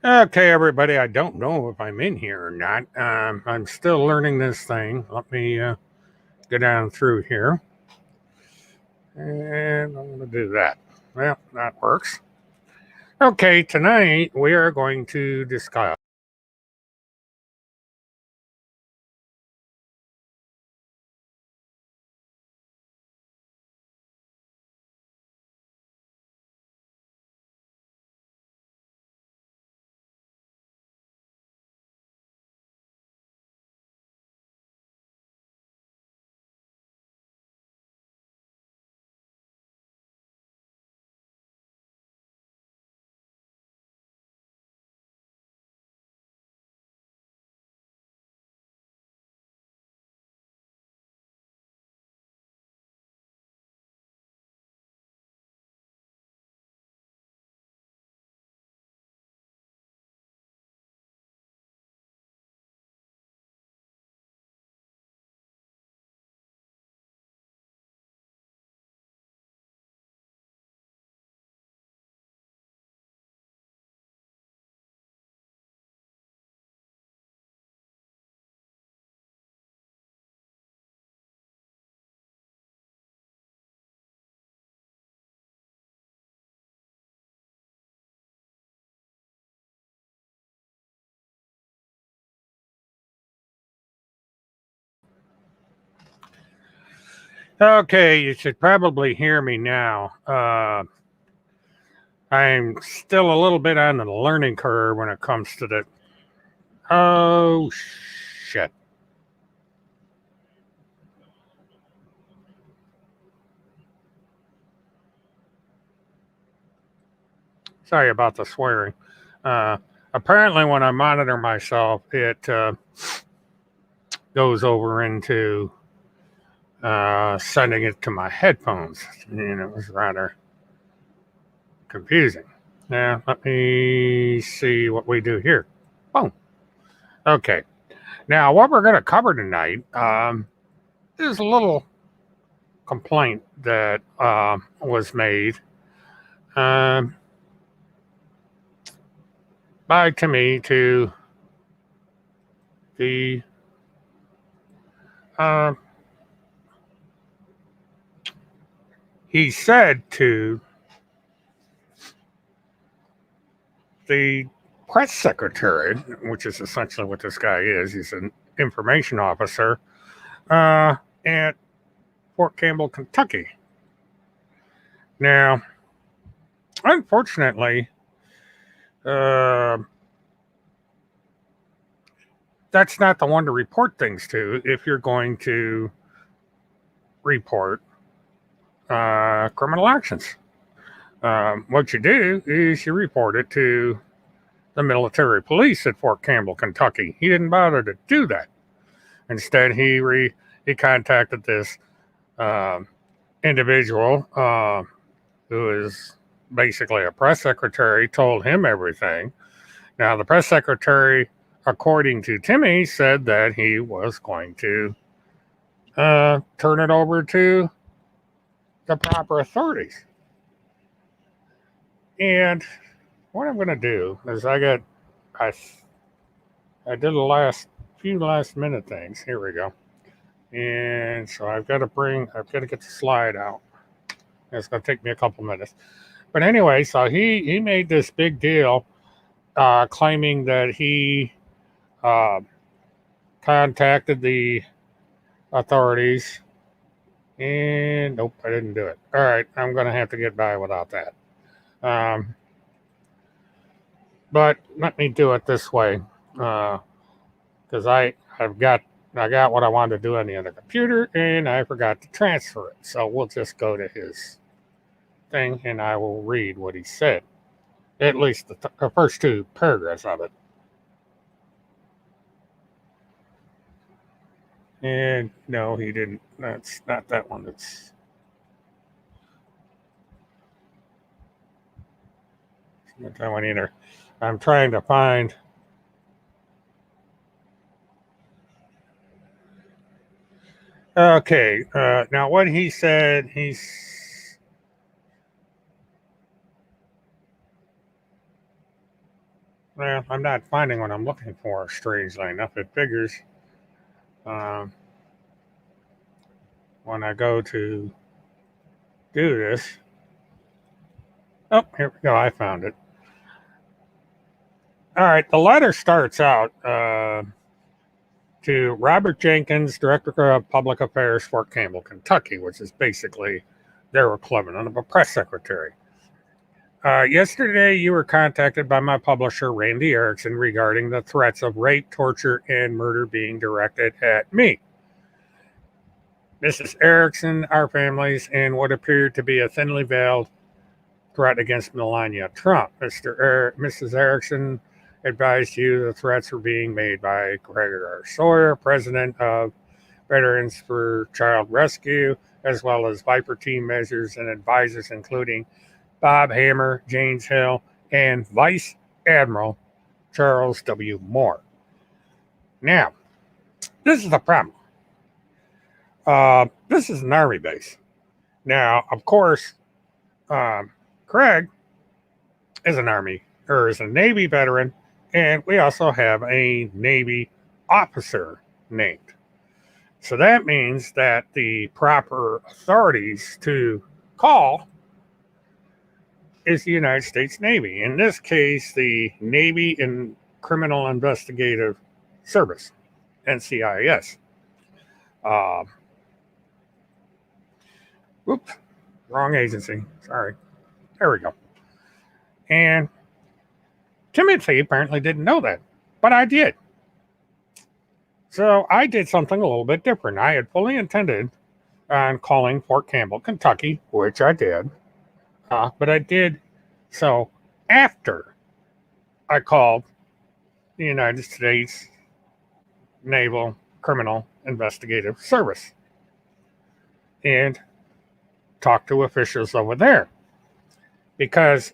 Okay, everybody, I don't know if I'm in here or not. I'm still learning this thing. Let me go down through here. And I'm going to do that. Well, that works. Okay, tonight we are going to discuss. Okay, you should probably hear me now. I'm still a little bit on the learning curve when it comes to the. Oh, shit. Sorry about the swearing. Uh, Apparently, when I monitor myself, it goes over into sending it to my headphones, and it was rather confusing. Now, let me see what we do here. Boom. Okay. Now, what we're going to cover tonight is a little complaint that was made um, by Timmy to the uh, he said to the press secretary, which is essentially what this guy is. He's an information officer at Fort Campbell, Kentucky. Now, unfortunately, uh, that's not the one to report things to if you're going to report criminal actions. What you do is you report it to the military police at Fort Campbell, Kentucky. He didn't bother to do that. Instead, he contacted this uh, individual who is basically a press secretary, told him everything. Now, the press secretary, according to Timmy, said that he was going to turn it over to the proper authorities. And what I'm going to do is I I did the last minute things. Here we go. And so I've got to get the slide out. It's going to take me a couple minutes. But anyway, so he made this big deal claiming that he uh, contacted the authorities. And nope, I didn't do it. All right, I'm going to have to get by without that. Um, but let me do it this way because I got what I wanted to do on the other computer and I forgot to transfer it. So we'll just go to his thing and I will read what he said. At least the first two paragraphs of it. And no, he didn't. That's not that one. It's not that one either. I'm trying to find. Okay, now what he said, Well, I'm not finding what I'm looking for, strangely enough. It figures um, when I go to do this. Oh, here we go. I found it. All right. The letter starts out to Robert Jenkins, Director of Public Affairs, Fort Campbell, Kentucky, which is basically their equivalent of a press secretary. Yesterday, you were contacted by my publisher, Randi Erickson, regarding the threats of rape, torture, and murder being directed at me. Mrs. Erickson, our families, and what appeared to be a thinly veiled threat against Melania Trump. Mrs. Erickson advised you the threats were being made by Gregor Sawyer, president of Veterans for Child Rescue, as well as Viper team measures and advisors, including Bob Hammer, James Hill, and Vice Admiral Charles W. Moore. Now, this is the problem. This is an Army base. Now, of course, Craig is an Army, or is a Navy veteran, and we also have a Navy officer named. So that means that the proper authorities to call is the United States Navy. In this case, the Navy and Criminal Investigative Service, NCIS. Oops, wrong agency. Sorry. There we go. And Timothy apparently didn't know that, but I did. So I did something a little bit different. I had fully intended on calling Fort Campbell, Kentucky, which I did. But I did so after I called the United States Naval Criminal Investigative Service and talked to officials over there. Because,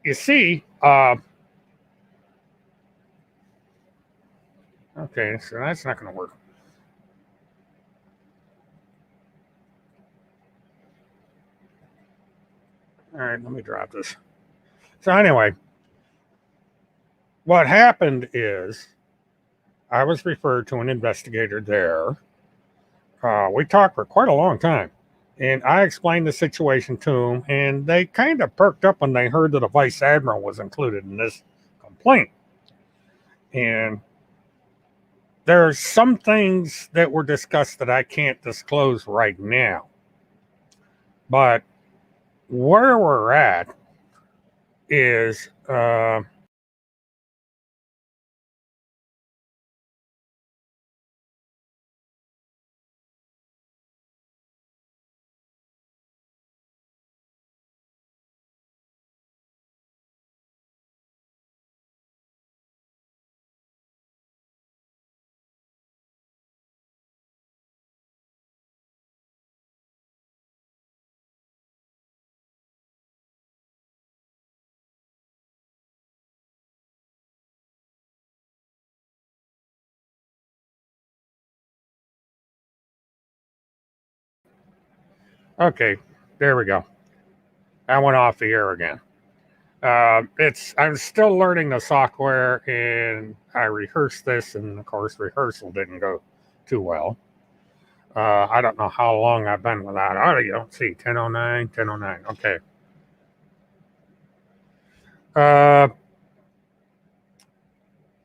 you see, okay, so that's not going to work. All right, let me drop this. So anyway, what happened is I was referred to an investigator there. We talked for quite a long time, and I explained the situation to them, and they kind of perked up when they heard that a vice admiral was included in this complaint. And there's some things that were discussed that I can't disclose right now. But where we're at is okay, there we go. I went off the air again. I'm still learning the software, and I rehearsed this, and of course, rehearsal didn't go too well. I don't know how long I've been without audio. Let's see, 10:09, 10:09. Okay.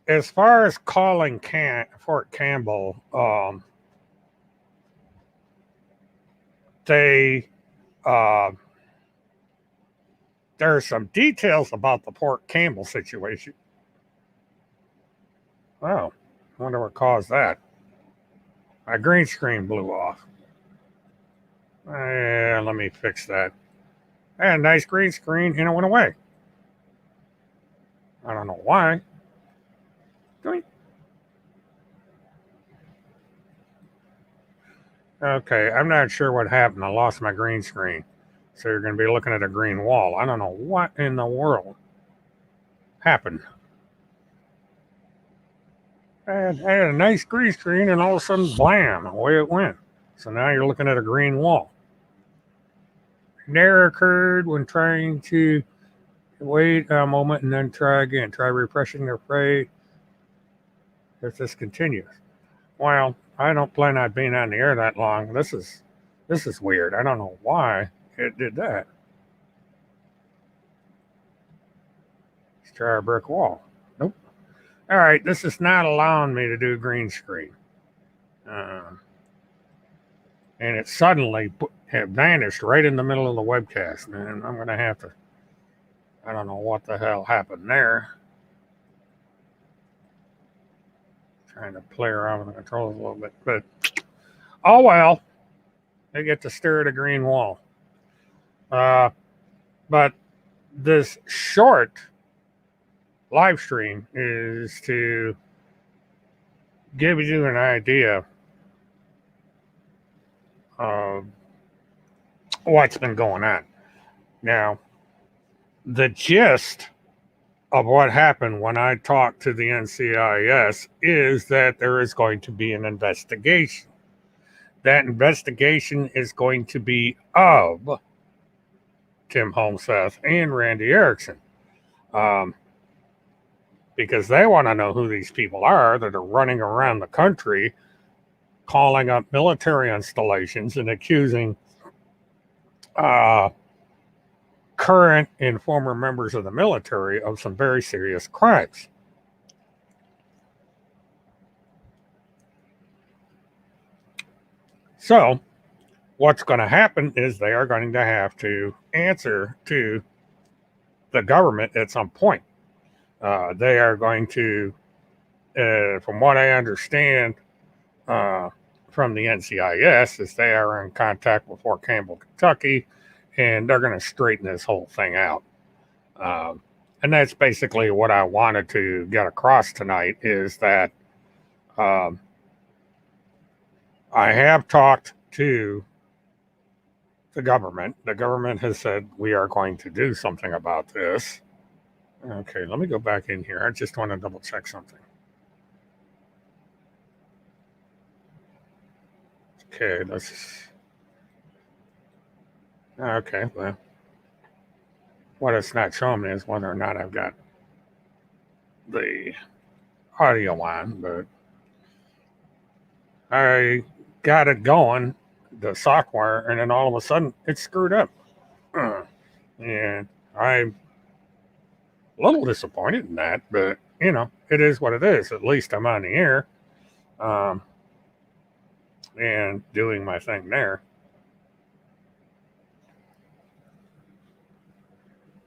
As far as calling Fort Campbell, they there are some details about the Fort Campbell situation. Oh, I wonder what caused that. My green screen blew off. Let me fix that. I had a nice green screen and it went away. I don't know why. Okay, I'm not sure what happened. I lost my green screen. So you're going to be looking at a green wall. I don't know what in the world happened. I had a nice green screen and all of a sudden, blam, away it went. So now you're looking at a green wall. An error occurred when trying to Wait a moment and then try again. Try refreshing their page if this continues. Well, I don't plan on being on the air that long. This is weird. I don't know why it did that. Let's try a brick wall. Nope. All right, this is not allowing me to do green screen. And it suddenly vanished right in the middle of the webcast. And I'm going to have to, I don't know what the hell happened there. Trying to play around with the controls a little bit. But, oh well, I get to stare at a green wall. But this short live stream is to give you an idea of what's been going on. Now, the gist of what happened when I talked to the NCIS is that there is going to be an investigation. That investigation is going to be of Tim Holmseth and Randi Erickson. Because they want to know who these people are that are running around the country calling up military installations and accusing current and former members of the military of some very serious crimes. So, what's going to happen is they are going to have to answer to the government at some point. They are going to, from what I understand from the NCIS, is they are in contact with Fort Campbell, Kentucky, and they're going to straighten this whole thing out. And that's basically what I wanted to get across tonight is that I have talked to the government. The government has said we are going to do something about this. Okay, let me go back in here. I just want to double check something. Okay, okay, well, what it's not showing me is whether or not I've got the audio on, but I got it going, the software, and then all of a sudden it screwed up. And I'm a little disappointed in that, but you know, it is what it is. At least I'm on the air and doing my thing there.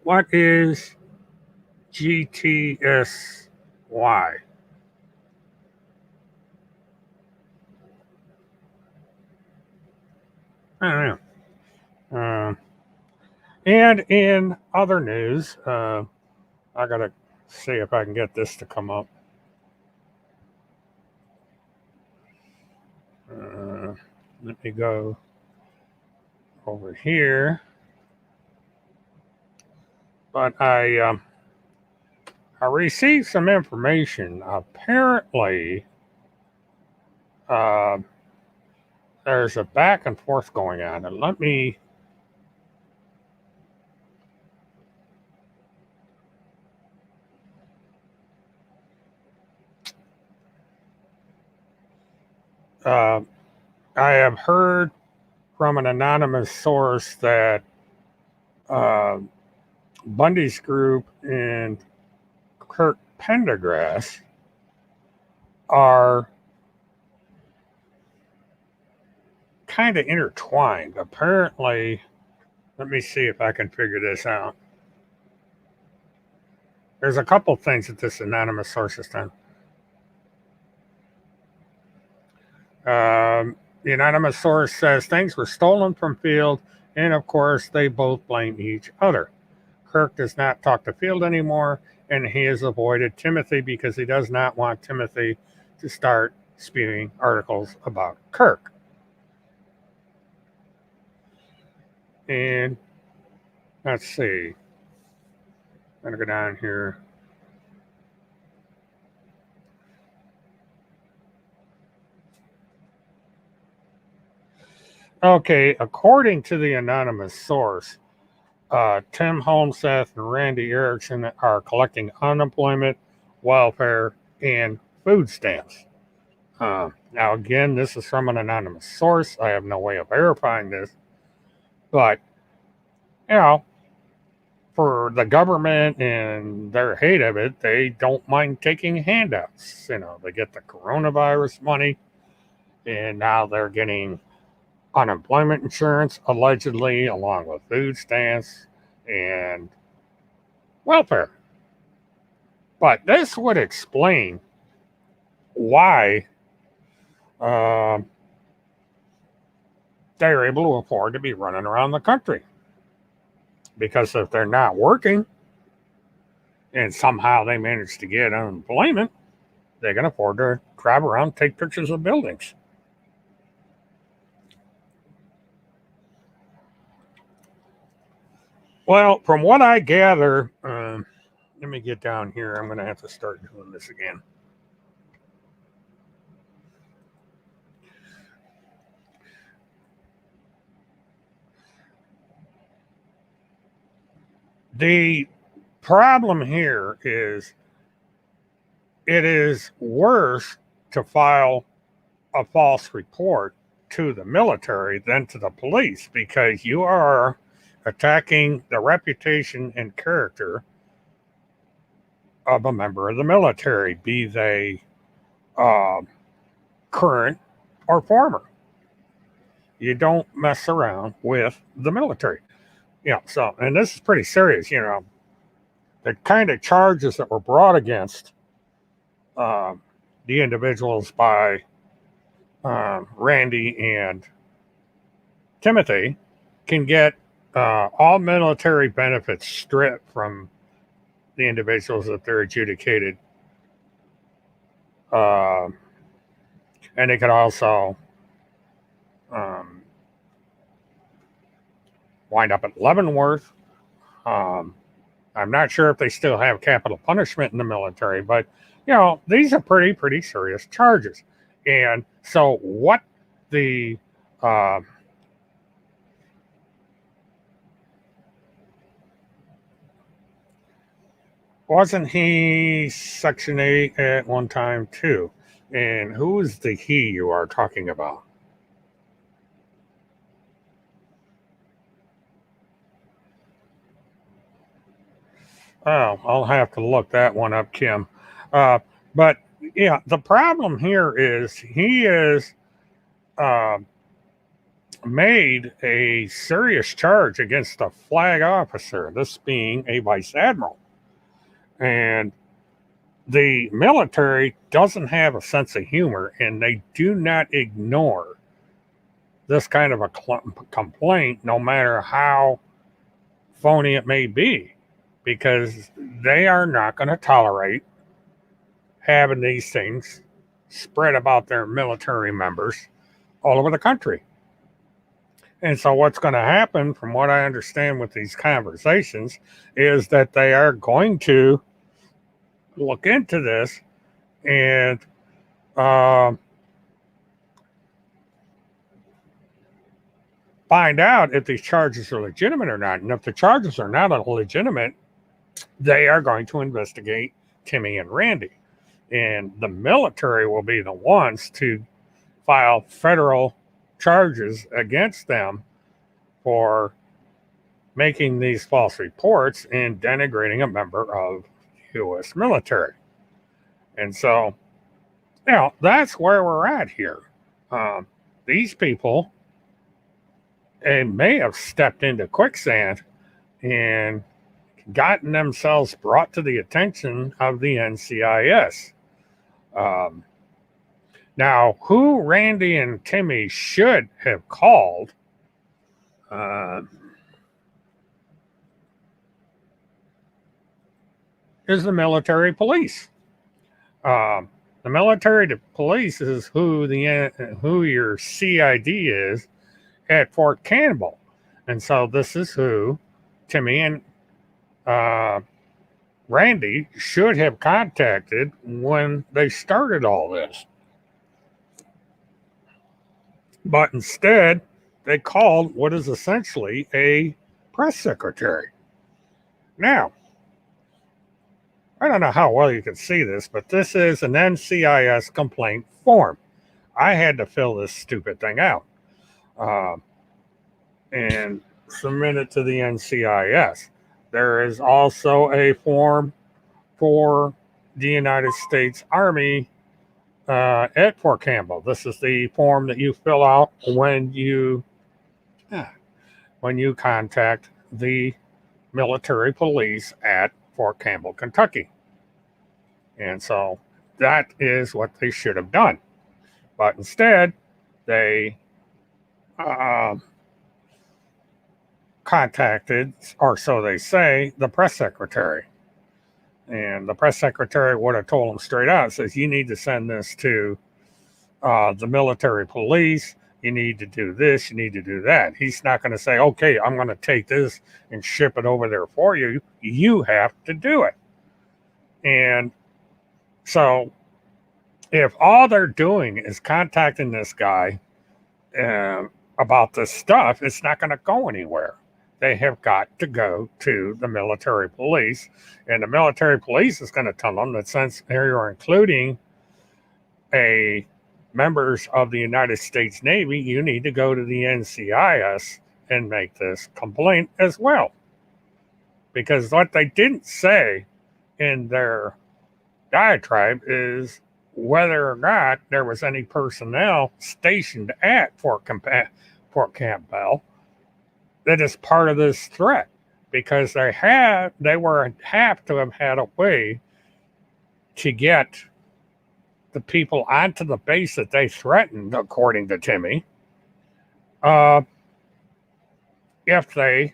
What is GTSY? I don't know. And in other news, I gotta see if I can get this to come up. Let me go over here. But I received some information. Apparently, there's a back and forth going on. And let me. I have heard from an anonymous source that Bundy's group and Kirk Pendergrass are kind of intertwined. Apparently, let me see if I can figure this out. There's a couple things that this anonymous source has done. The anonymous source says things were stolen from Field, and of course, they both blame each other. Kirk does not talk to Field anymore, and he has avoided Timothy because he does not want Timothy to start spewing articles about Kirk. And let's see. I'm going to go down here. Okay, according to the anonymous source, Tim Holmseth and Randi Erickson are collecting unemployment, welfare, and food stamps. Now, again, this is from an anonymous source. I have no way of verifying this. But, you know, for the government and their hate of it, they don't mind taking handouts. You know, they get the coronavirus money, and now they're getting unemployment insurance, allegedly, along with food stamps and welfare. But this would explain why they're able to afford to be running around the country. Because if they're not working and somehow they manage to get unemployment, they can afford to drive around and take pictures of buildings. Well, from what I gather, let me get down here. I'm going to have to start doing this again. The problem here is it is worse to file a false report to the military than to the police, because you are attacking the reputation and character of a member of the military, be they current or former. You don't mess around with the military. So, and this is pretty serious, the kind of charges that were brought against the individuals by Randi and Timothy can get all military benefits stripped from the individuals that they're adjudicated. And they could also wind up at Leavenworth. I'm not sure if they still have capital punishment in the military, but these are pretty serious charges. And so what the wasn't he Section 8 at one time too? And who is the he you are talking about? Oh, I'll have to look that one up, Kim. But yeah, the problem here is he is made a serious charge against a flag officer, this being a vice admiral. And the military doesn't have a sense of humor, and they do not ignore this kind of a complaint, no matter how phony it may be, because they are not going to tolerate having these things spread about their military members all over the country. And so what's going to happen, from what I understand with these conversations, is that they are going to look into this and find out if these charges are legitimate or not. And if the charges are not legitimate, they are going to investigate Timmy and Randi. And the military will be the ones to file federal charges against them for making these false reports and denigrating a member of the U.S. military. And so, that's where we're at here. These people may have stepped into quicksand and gotten themselves brought to the attention of the NCIS. Now, who Randi and Timmy should have called is the military police. The military police is who your CID is at Fort Campbell. And so this is who Timmy and Randi should have contacted when they started all this. But instead, they called what is essentially a press secretary. Now, I don't know how well you can see this, but this is an NCIS complaint form. I had to fill this stupid thing out and submit it to the NCIS. There is also a form for the United States Army at Fort Campbell. This is the form that you fill out when you contact the military police at Fort Campbell, Kentucky. And so that is what they should have done. But instead, they contacted, or so they say, the press secretary. And the press secretary would have told them straight out, says, you need to send this to the military police. You need to do this. You need to do that. He's not going to say, okay, I'm going to take this and ship it over there for you. You have to do it. And so if all they're doing is contacting this guy about this stuff, it's not going to go anywhere. They have got to go to the military police, and the military police is going to tell them that since you're including members of the United States Navy, you need to go to the NCIS and make this complaint as well. Because what they didn't say in their diatribe is whether or not there was any personnel stationed at Fort Campbell that is part of this threat, because they have to have had a way to get the people onto the base that they threatened, according to Timmy, if the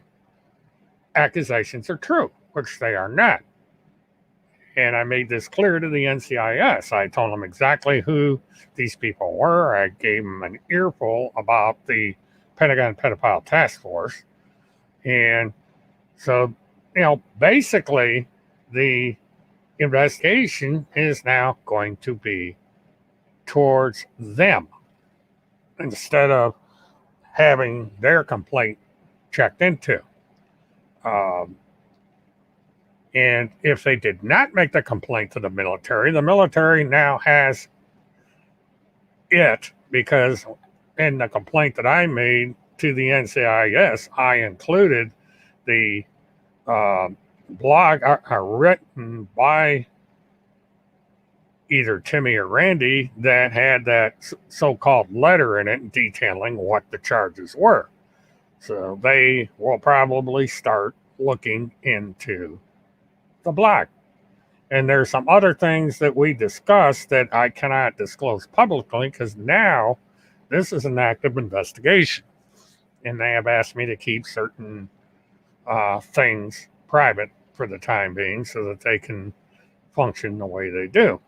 accusations are true, which they are not. And I made this clear to the NCIS. I told them exactly who these people were. I gave them an earful about the Pentagon Pedophile Task Force. And so, basically, the investigation is now going to be towards them instead of having their complaint checked into. And if they did not make the complaint to the military now has it, because in the complaint that I made to the NCIS, I included the blog written by either Timmy or Randi that had that so-called letter in it detailing what the charges were. So they will probably start looking into the blog. And there's some other things that we discussed that I cannot disclose publicly because now this is an active investigation. And they have asked me to keep certain things private for the time being so that they can function the way they do.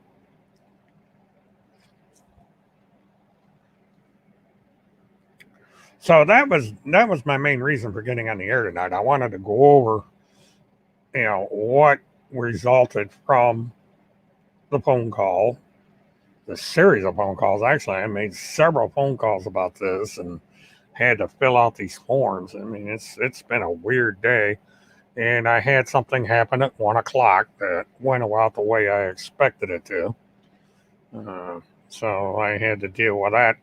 So that was my main reason for getting on the air tonight. I wanted to go over, what resulted from the phone call, the series of phone calls. Actually, I made several phone calls about this and had to fill out these forms. I mean, it's been a weird day, and I had something happen at 1:00 that went about the way I expected it to. So I had to deal with that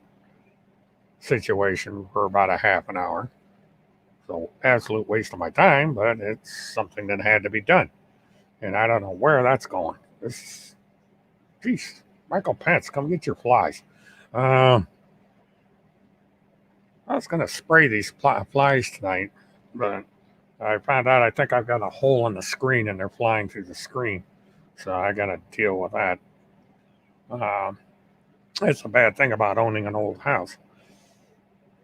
situation for about a half an hour. So absolute waste of my time, but it's something that had to be done. And I don't know where that's going. Geez, Michael Pence, come get your flies. I was going to spray these flies tonight, but I found out I think I've got a hole in the screen and they're flying through the screen. So I got to deal with that. That's a bad thing about owning an old house.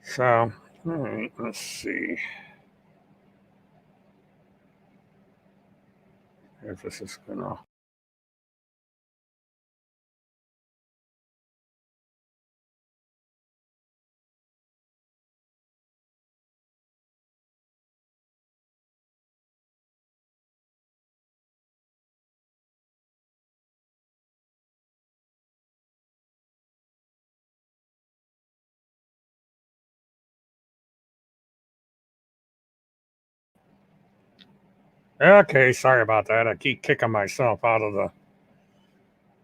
So, all right, let's see if this is going to. Okay, sorry about that. I keep kicking myself out of the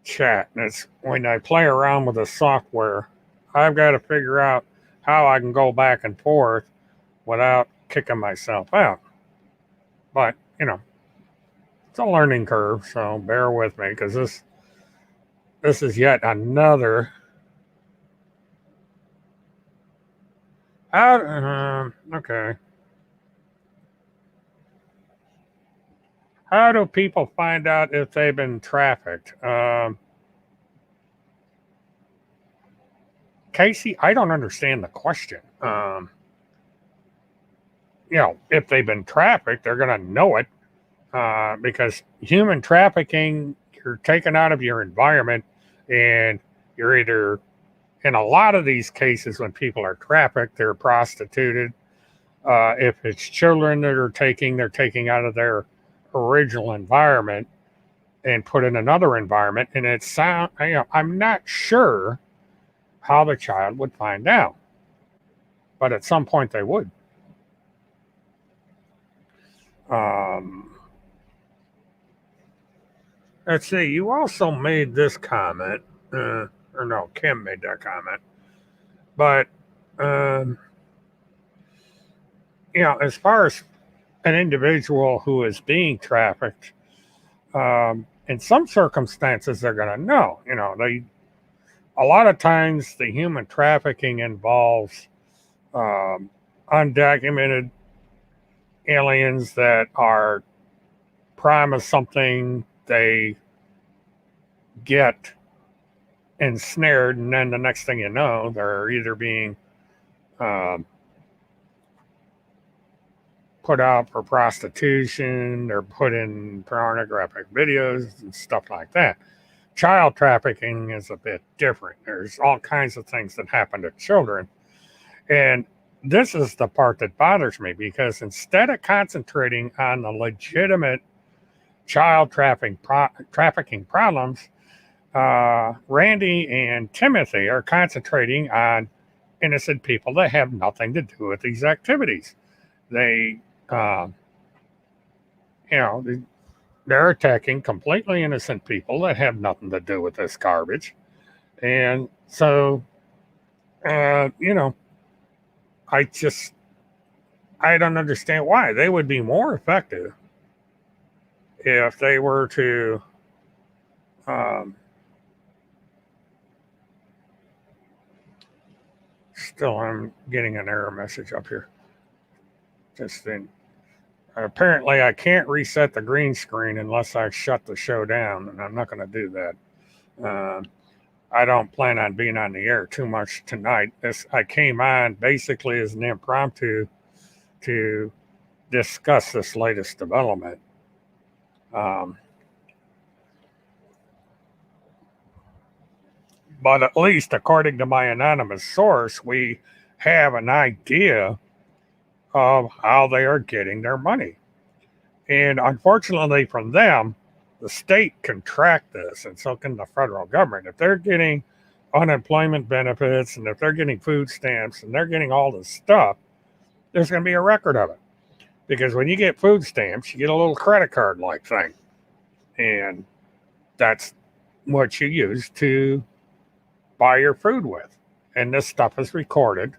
chat. And it's when I play around with the software, I've got to figure out how I can go back and forth without kicking myself out. But, it's a learning curve, so bear with me because this is yet another. Okay. How do people find out if they've been trafficked? Casey, I don't understand the question. If they've been trafficked, they're going to know it because human trafficking, you're taken out of your environment and you're either, in a lot of these cases, when people are trafficked, they're prostituted. If it's children that they're taking out of their original environment and put in another environment. And I'm not sure how the child would find out, but at some point they would. Let's see. You also made this comment, or no, Kim made that comment. But as far as an individual who is being trafficked, in some circumstances they're going to know. A lot of times the human trafficking involves undocumented aliens that are promised something, they get ensnared, and then the next thing you know, they're either being put out for prostitution, they're put in pornographic videos and stuff like that. Child trafficking is a bit different. There's all kinds of things that happen to children. And this is the part that bothers me because instead of concentrating on the legitimate child trafficking problems, Randi and Timothy are concentrating on innocent people that have nothing to do with these activities. They're attacking completely innocent people that have nothing to do with this garbage. And so, I don't understand why. They would be more effective if they were to still, I'm getting an error message up here. Apparently I can't reset the green screen unless I shut the show down, and I'm not going to do that. I don't plan on being on the air too much tonight. I came on basically as an impromptu to discuss this latest development. But at least according to my anonymous source, we have an idea of how they are getting their money. And unfortunately from them, the state can track this, and so can the federal government. If they're getting unemployment benefits and if they're getting food stamps and they're getting all this stuff, there's going to be a record of it. Because when you get food stamps, you get a little credit card like thing. And that's what you use to buy your food with. And this stuff is recorded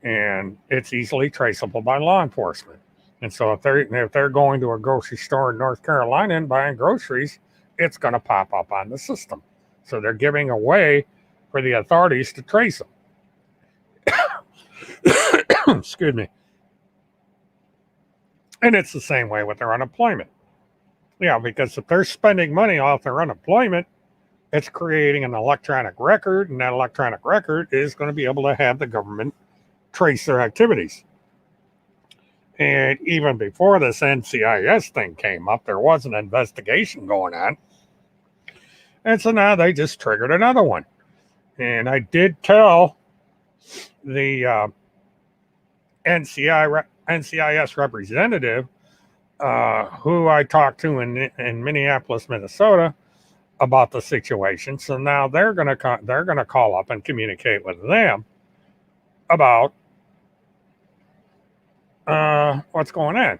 and it's easily traceable by law enforcement. And so if they're going to a grocery store in North Carolina and buying groceries, it's going to pop up on the system. So they're giving a way for the authorities to trace them. Excuse me. And it's the same way with their unemployment. Because if they're spending money off their unemployment, it's creating an electronic record, and that electronic record is going to be able to have the government trace their activities. And even before this NCIS thing came up, there was an investigation going on. And so now they just triggered another one. And I did tell the NCIS representative who I talked to in Minneapolis, Minnesota, about the situation. So now they're going to call up and communicate with them about what's going on.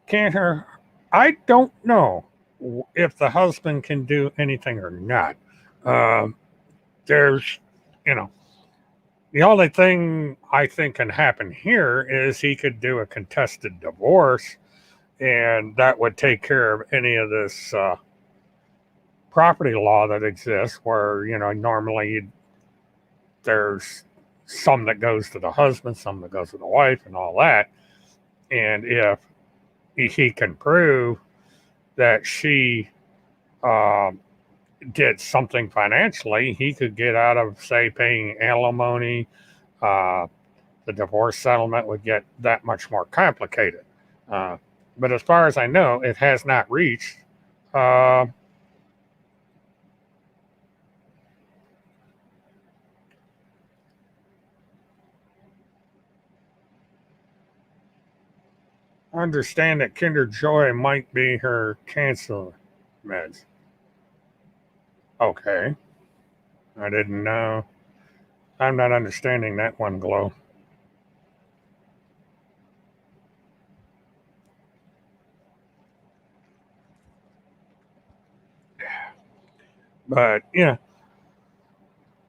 Can her? I don't know if the husband can do anything or not. Um, there's, you know, the only thing I think can happen here is he could do a contested divorce, and that would take care of any of this property law that exists, where normally there's some that goes to the husband, some that goes to the wife, and all that. And if he can prove that she um, did something financially, he could get out of, say, paying alimony. Uh, the divorce settlement would get that much more complicated. Uh, but as far as I know, it has not reached uh, understand that Kinder Joy might be her cancer meds. Okay. I didn't know. I'm not understanding that one, Glow. But,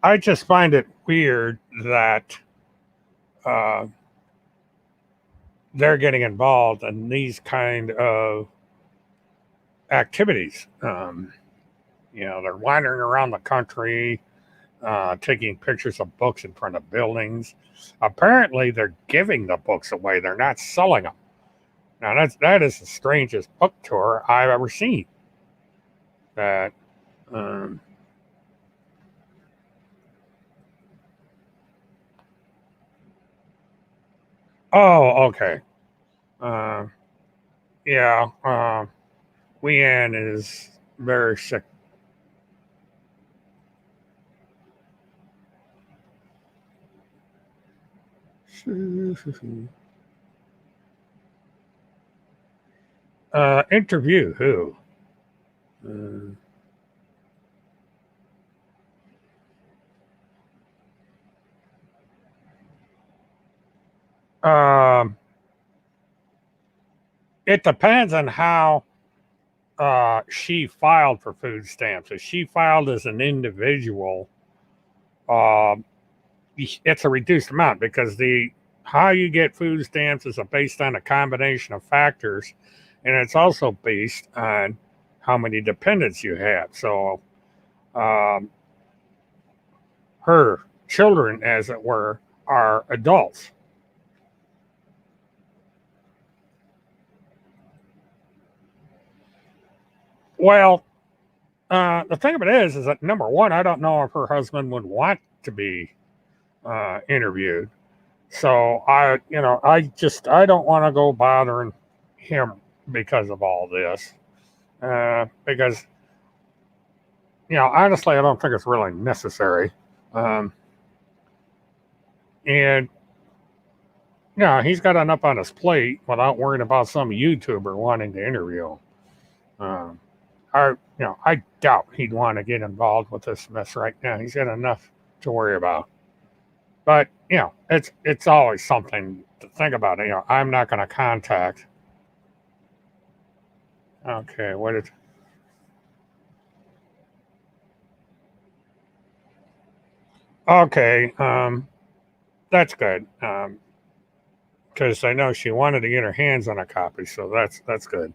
I just find it weird that uh, they're getting involved in these kind of activities. They're wandering around the country, taking pictures of books in front of buildings. Apparently, they're giving the books away. They're not selling them. Now, that is the strangest book tour I've ever seen. That, um, oh, okay. Uh, yeah, Leanne is very sick. Interview who? Um, it depends on how she filed for food stamps. If she filed as an individual, um, it's a reduced amount because the how you get food stamps is based on a combination of factors, and it's also based on how many dependents you have. So, um, her children, as it were, are adults. Well, the thing of it is that number one, I don't know if her husband would want to be interviewed. So I don't want to go bothering him because of all this. Because honestly, I don't think it's really necessary. Um, and he's got enough on his plate without worrying about some YouTuber wanting to interview him. Um, I doubt he'd want to get involved with this mess right now. He's got enough to worry about. But it's always something to think about. I'm not going to contact. Okay, what is? Okay, that's good. Because I know she wanted to get her hands on a copy, so that's good.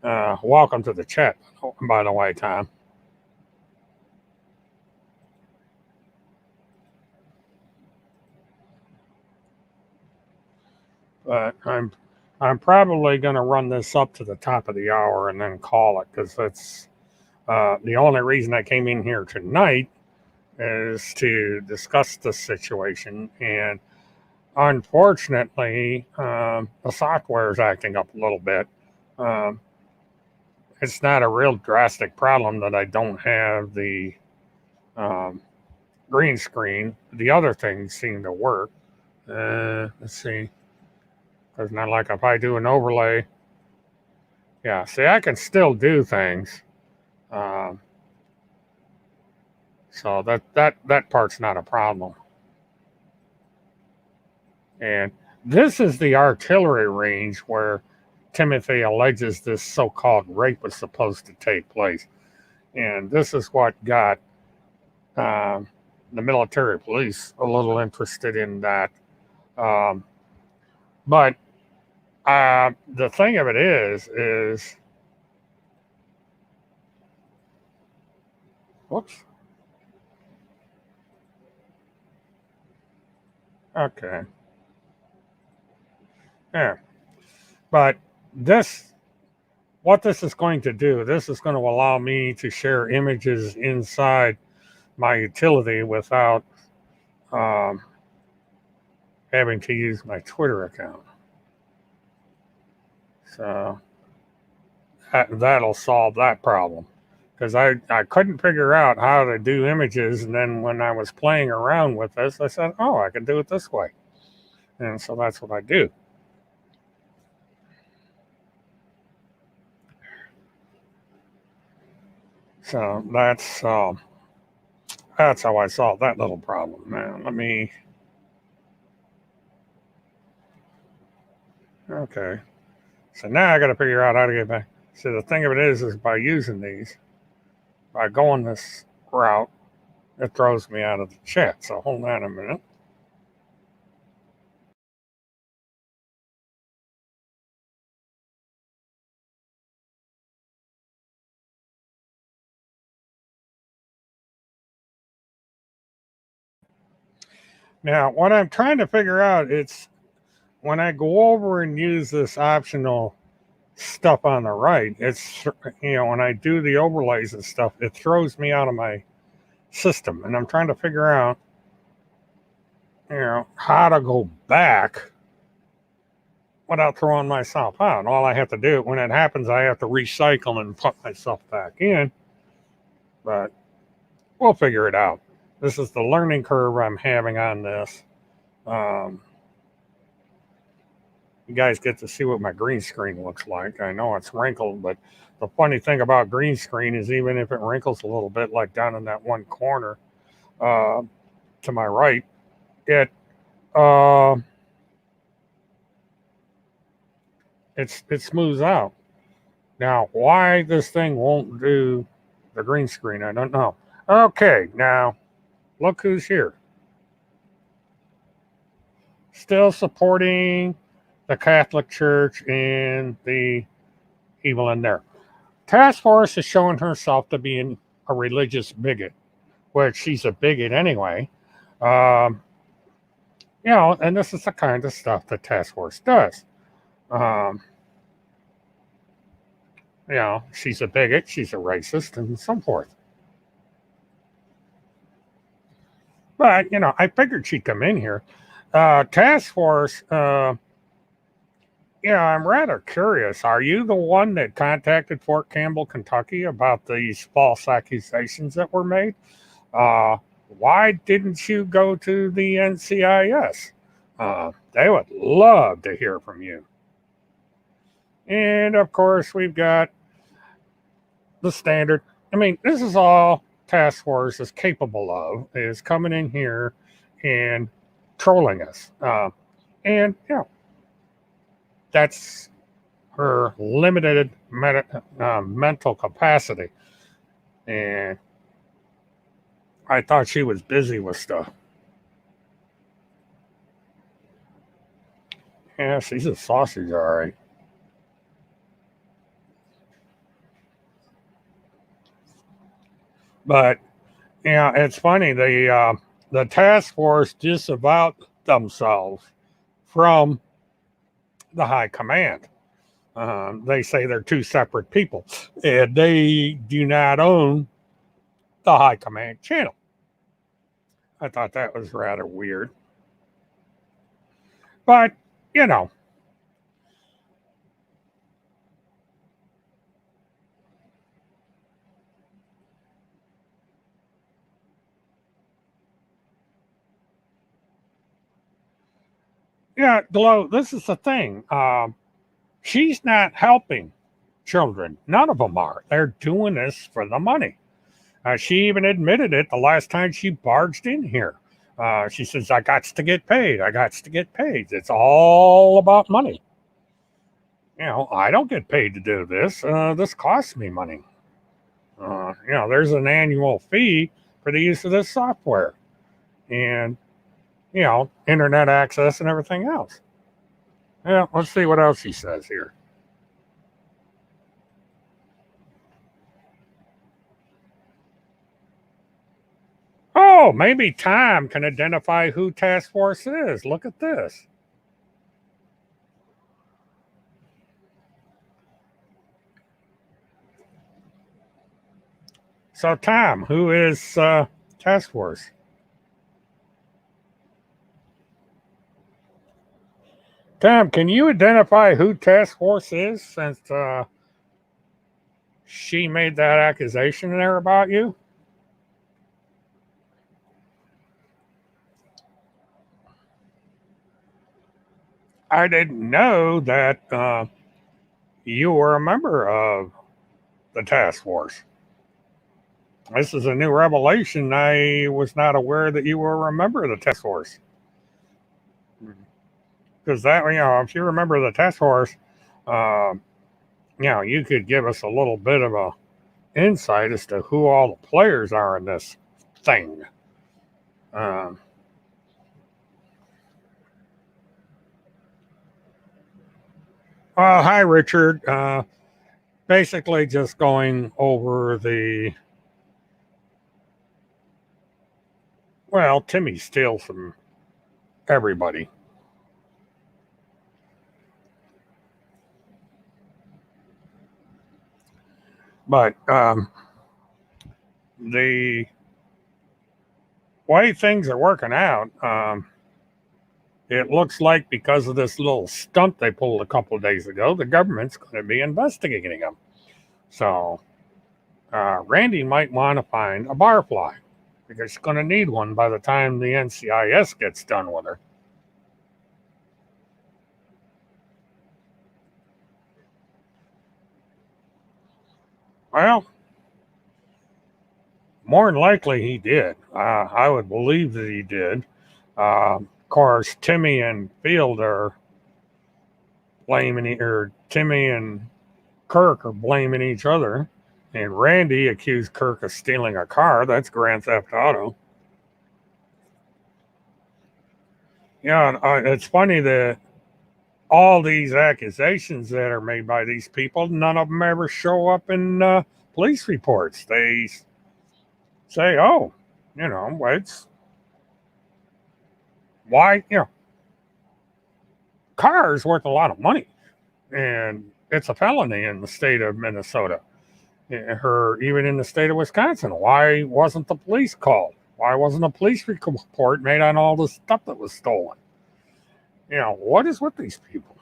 Welcome to the chat, by the way, Tom. But I'm probably going to run this up to the top of the hour and then call it because that's the only reason I came in here tonight is to discuss the situation. And unfortunately, the software is acting up a little bit. Um, it's not a real drastic problem that I don't have the um, green screen. The other things seem to work. Let's see. It's not like if I do an overlay. Yeah, see, I can still do things. Um, so that part's not a problem. And this is the artillery range where Timothy alleges this so-called rape was supposed to take place. And this is what got the military police a little interested in that. But the thing of it is, whoops. Okay. Yeah. But what this is going to do, this is going to allow me to share images inside my utility without having to use my Twitter account. So that'll solve that problem. Because I couldn't figure out how to do images, and then when I was playing around with this, I said, oh, I can do it this way. And so that's what I do. So that's how I solved that little problem. Now, okay. So now I got to figure out how to get back. So the thing of it is by using these, by going this route, it throws me out of the chat. So hold on a minute. Now, what I'm trying to figure out, it's when I go over and use this optional stuff on the right, it's, when I do the overlays and stuff, it throws me out of my system. And I'm trying to figure out, how to go back without throwing myself out. And all I have to do, when it happens, I have to recycle and put myself back in. But we'll figure it out. This is the learning curve I'm having on this. You guys get to see what my green screen looks like. I know it's wrinkled, but the funny thing about green screen is even if it wrinkles a little bit, like down in that one corner to my right, it smooths out. Now, why this thing won't do the green screen, I don't know. Okay, now look who's here. Still supporting the Catholic Church and the evil in there. Task Force is showing herself to be a religious bigot, which she's a bigot anyway. And this is the kind of stuff that Task Force does. She's a bigot, she's a racist, and so forth. But, I figured she'd come in here. Task Force, I'm rather curious. Are you the one that contacted Fort Campbell, Kentucky about these false accusations that were made? Why didn't you go to the NCIS? They would love to hear from you. And, of course, we've got the standard. This is all Task Force is capable of, is coming in here and trolling us. That's her limited mental capacity. And I thought she was busy with stuff. Yeah, she's a sausage, all right. But, it's funny. The task force disavowed themselves from the high command. They say they're two separate people, and they do not own the high command channel. I thought that was rather weird. But, Glow, this is the thing. She's not helping children. None of them are. They're doing this for the money. She even admitted it the last time she barged in here. She says, I got to get paid. I got to get paid. It's all about money. I don't get paid to do this. This costs me money. There's an annual fee for the use of this software and, internet access and everything else. Yeah, let's see what else he says here. Oh, maybe Tom can identify who Task Force is. Look at this. So, Tom, who is Task Force? Tom, can you identify who Task Force is since she made that accusation there about you? I didn't know that you were a member of the task force. This is a new revelation. I was not aware that you were a member of the task force. Because that, if you remember the task force, you could give us a little bit of a insight as to who all the players are in this thing. Hi, Richard. Basically, just going over Timmy steals from everybody. But the way things are working out, it looks like because of this little stunt they pulled a couple of days ago, the government's going to be investigating them. So Randi might want to find a barfly because she's going to need one by the time the NCIS gets done with her. Well, more than likely he did. I would believe that he did. Of course, Timmy and Field are blaming, or Timmy and Kirk are blaming each other. And Randi accused Kirk of stealing a car. That's Grand Theft Auto. Yeah, it's funny that all these accusations that are made by these people, none of them ever show up in police reports. They say, oh, it's why, car is worth a lot of money. And it's a felony in the state of Minnesota. Even in the state of Wisconsin. Why wasn't the police called? Why wasn't a police report made on all the stuff that was stolen? What is with these people?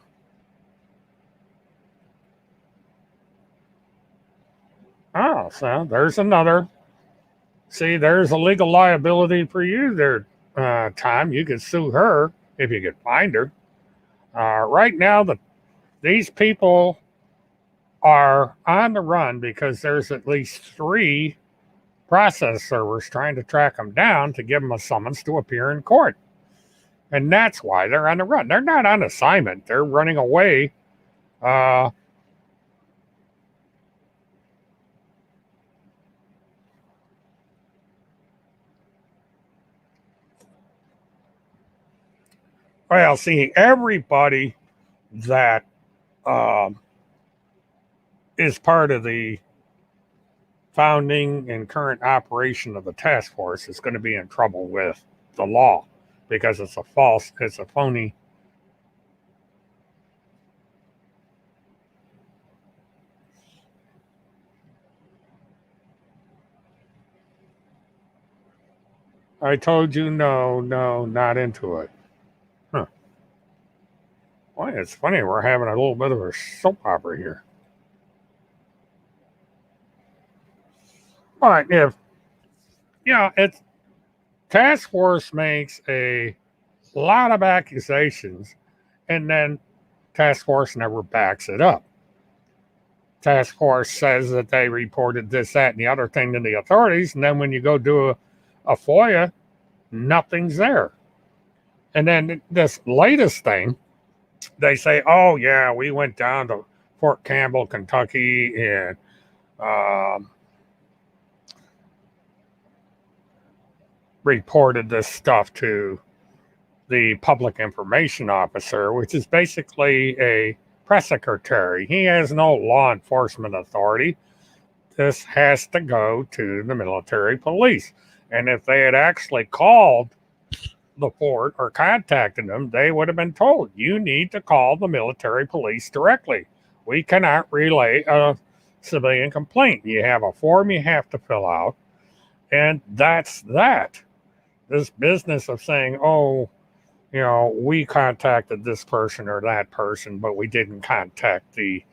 Oh, so there's another. See, there's a legal liability for you there, Tom. You could sue her if you could find her. Right now, these people are on the run because there's at least 3 process servers trying to track them down to give them a summons to appear in court. And that's why they're on the run. They're not on assignment. They're running away. Well, see, everybody that is part of the founding and current operation of the task force is going to be in trouble with the law because it's a phony. I told you no, not into it. Huh. Well, it's funny. We're having a little bit of a soap opera here. But if, it's task force makes a lot of accusations and then task force never backs it up. Task force says that they reported this, that, and the other thing to the authorities, and then when you go do a FOIA, nothing's there. And then this latest thing, they say, oh, yeah, we went down to Fort Campbell, Kentucky, and um, reported this stuff to the public information officer, which is basically a press secretary. He has no law enforcement authority. This has to go to the military police. And if they had actually called the fort or contacted them, they would have been told, you need to call the military police directly. We cannot relay a civilian complaint. You have a form you have to fill out, and that's that. This business of saying, oh, we contacted this person or that person, but we didn't contact the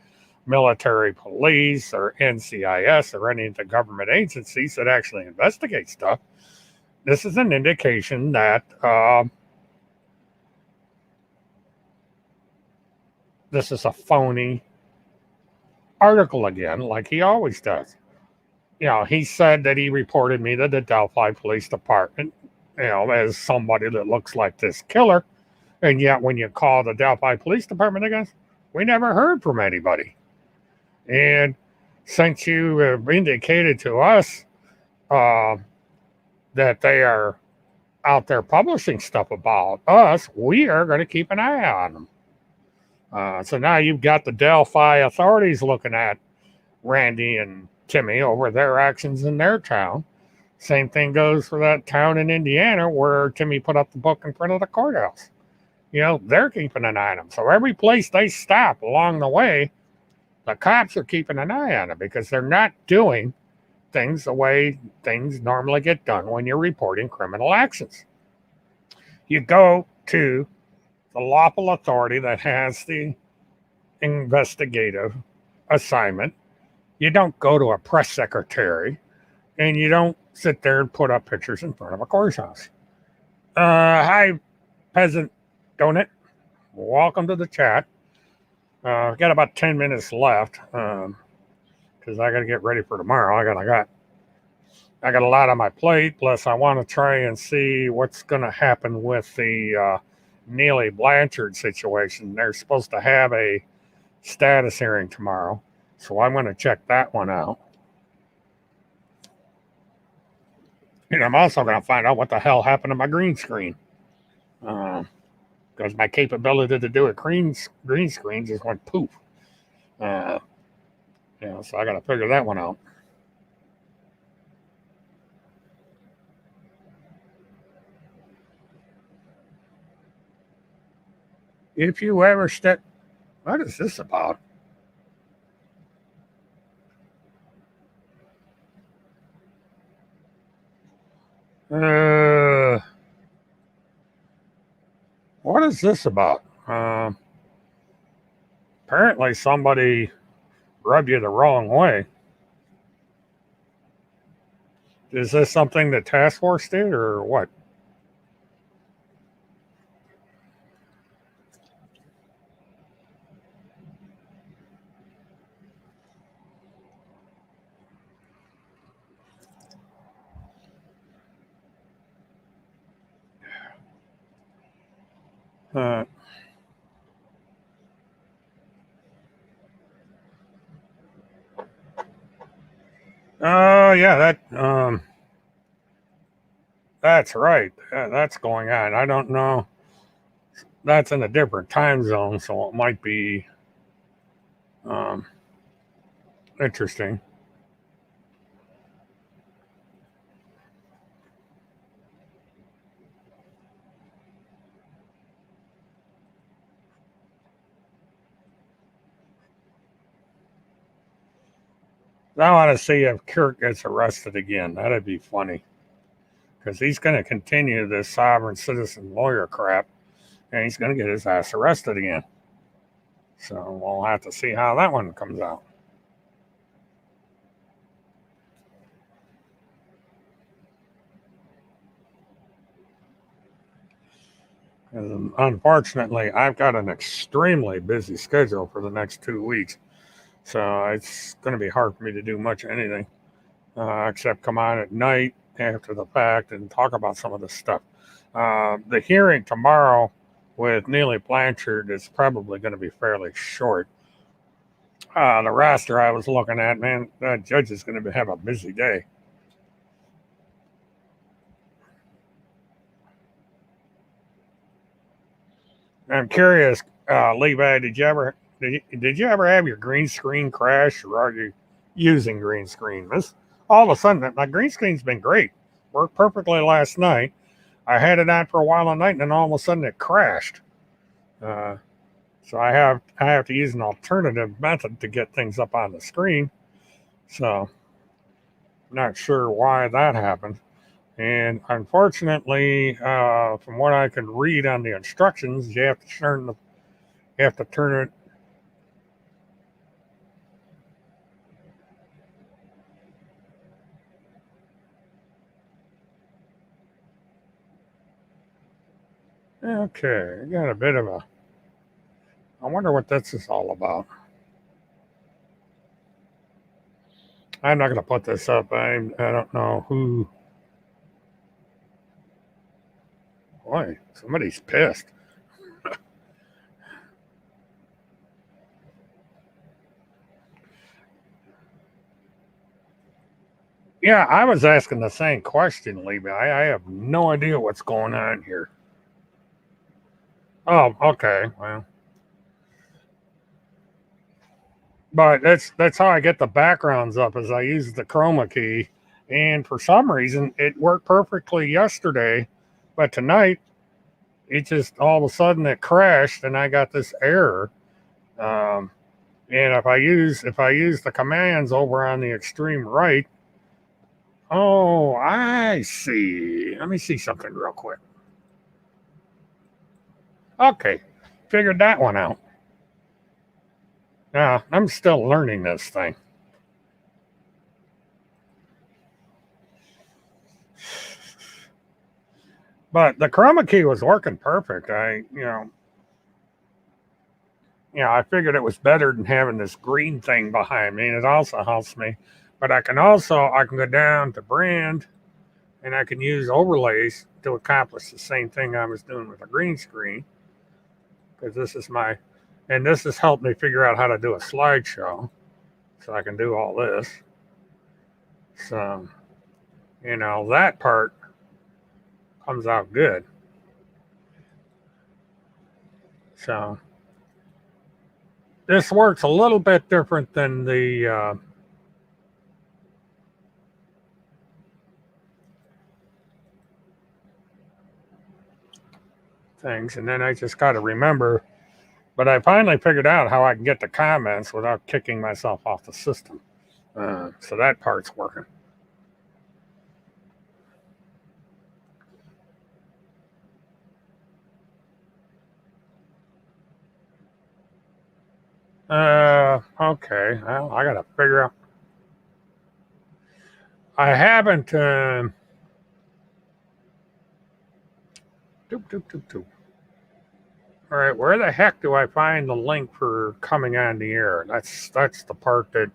military police or NCIS or any of the government agencies that actually investigate stuff. This is an indication that this is a phony article again, like he always does. He said that he reported me to the Delphi Police Department, as somebody that looks like this killer. And yet when you call the Delphi Police Department again, we never heard from anybody. And since you have indicated to us that they are out there publishing stuff about us, we are going to keep an eye on them. So now you've got the Delphi authorities looking at Randi and Timmy over their actions in their town. Same thing goes for that town in Indiana where Timmy put up the book in front of the courthouse. They're keeping an eye on them. So every place they stop along the way, the cops are keeping an eye on them because they're not doing things the way things normally get done when you're reporting criminal actions. You go to the lawful authority that has the investigative assignment. You don't go to a press secretary, and you don't sit there and put up pictures in front of a courthouse. Hi, Peasant Donut. Welcome to the chat. I've got about 10 minutes left because I got to get ready for tomorrow. I got a lot on my plate. Plus, I want to try and see what's going to happen with the Neely Blanchard situation. They're supposed to have a status hearing tomorrow, so I'm going to check that one out. And I'm also going to find out what the hell happened to my green screen. Because my capability to do a green screen just went poof. So I got to figure that one out. If you ever step, what is this about? What is this about? Apparently somebody rubbed you the wrong way. Is this something the task force did or what? Yeah, that's right. That's going on. I don't know. That's in a different time zone, so it might be interesting. I want to see if Kirk gets arrested again. That'd be funny. Because he's going to continue this sovereign citizen lawyer crap, and he's going to get his ass arrested again. So we'll have to see how that one comes out. And unfortunately, I've got an extremely busy schedule for the next 2 weeks. So it's going to be hard for me to do much of anything except come on at night after the fact and talk about some of this stuff. The hearing tomorrow with Neely Blanchard is probably going to be fairly short. The roster I was looking at, man, that judge is going to have a busy day. I'm curious, Levi, did you ever have your green screen crash, or are you using green screen? This all of a sudden, my green screen's been great, worked perfectly last night. I had it on for a while at night, and then all of a sudden it crashed. So I have to use an alternative method to get things up on the screen. So I'm not sure why that happened. And unfortunately, from what I can read on the instructions, you have to turn it. Okay, I got a bit of a. I wonder what this is all about. I'm not going to put this up. I don't know who. Boy, somebody's pissed. Yeah, I was asking the same question, Levi. I have no idea what's going on here. Oh, okay. Well, but that's how I get the backgrounds up, is I use the chroma key, and for some reason it worked perfectly yesterday, but tonight it just all of a sudden it crashed and I got this error. And if I use the commands over on the extreme right, oh, I see. Let me see something real quick. Okay, figured that one out. Yeah, I'm still learning this thing. But the chroma key was working perfect. I figured it was better than having this green thing behind me, and it also helps me. But I can go down to brand, and I can use overlays to accomplish the same thing I was doing with a green screen. Because this has helped me figure out how to do a slideshow, so I can do all this. So, that part comes out good. So this works a little bit different than the things. And then I just got to remember, but I finally figured out how I can get the comments without kicking myself off the system. So that part's working. Okay. Well, I got to figure out. I haven't. Doop, doop, doop, doop. All right, where the heck do I find the link for coming on the air? That's the part that.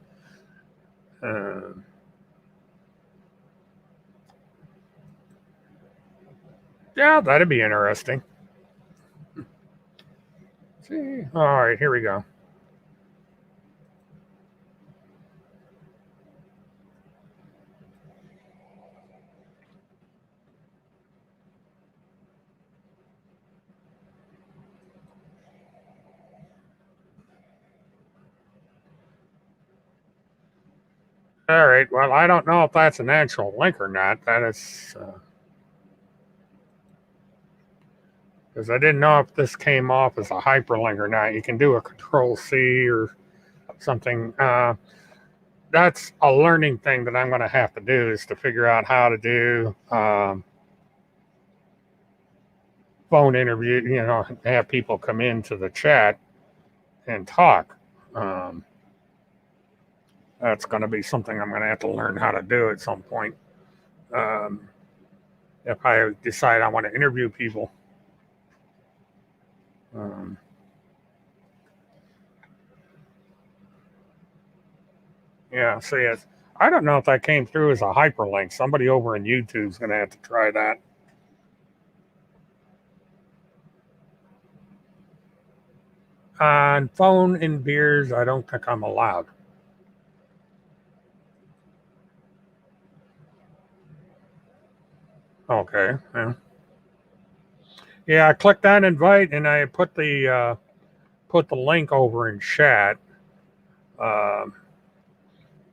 Yeah, that'd be interesting. See, all right, here we go. All right. Well, I don't know if that's an actual link or not. That is because I didn't know if this came off as a hyperlink or not. You can do a Control C or something. That's a learning thing that I'm going to have to do, is to figure out how to do phone interview. Have people come into the chat and talk. That's going to be something I'm going to have to learn how to do at some point. If I decide I want to interview people. Yeah, see, I don't know if that came through as a hyperlink. Somebody over in YouTube's going to have to try that. On phone and beers, I don't think I'm allowed. Okay. Yeah, I clicked on invite and I put the link over in chat. Um,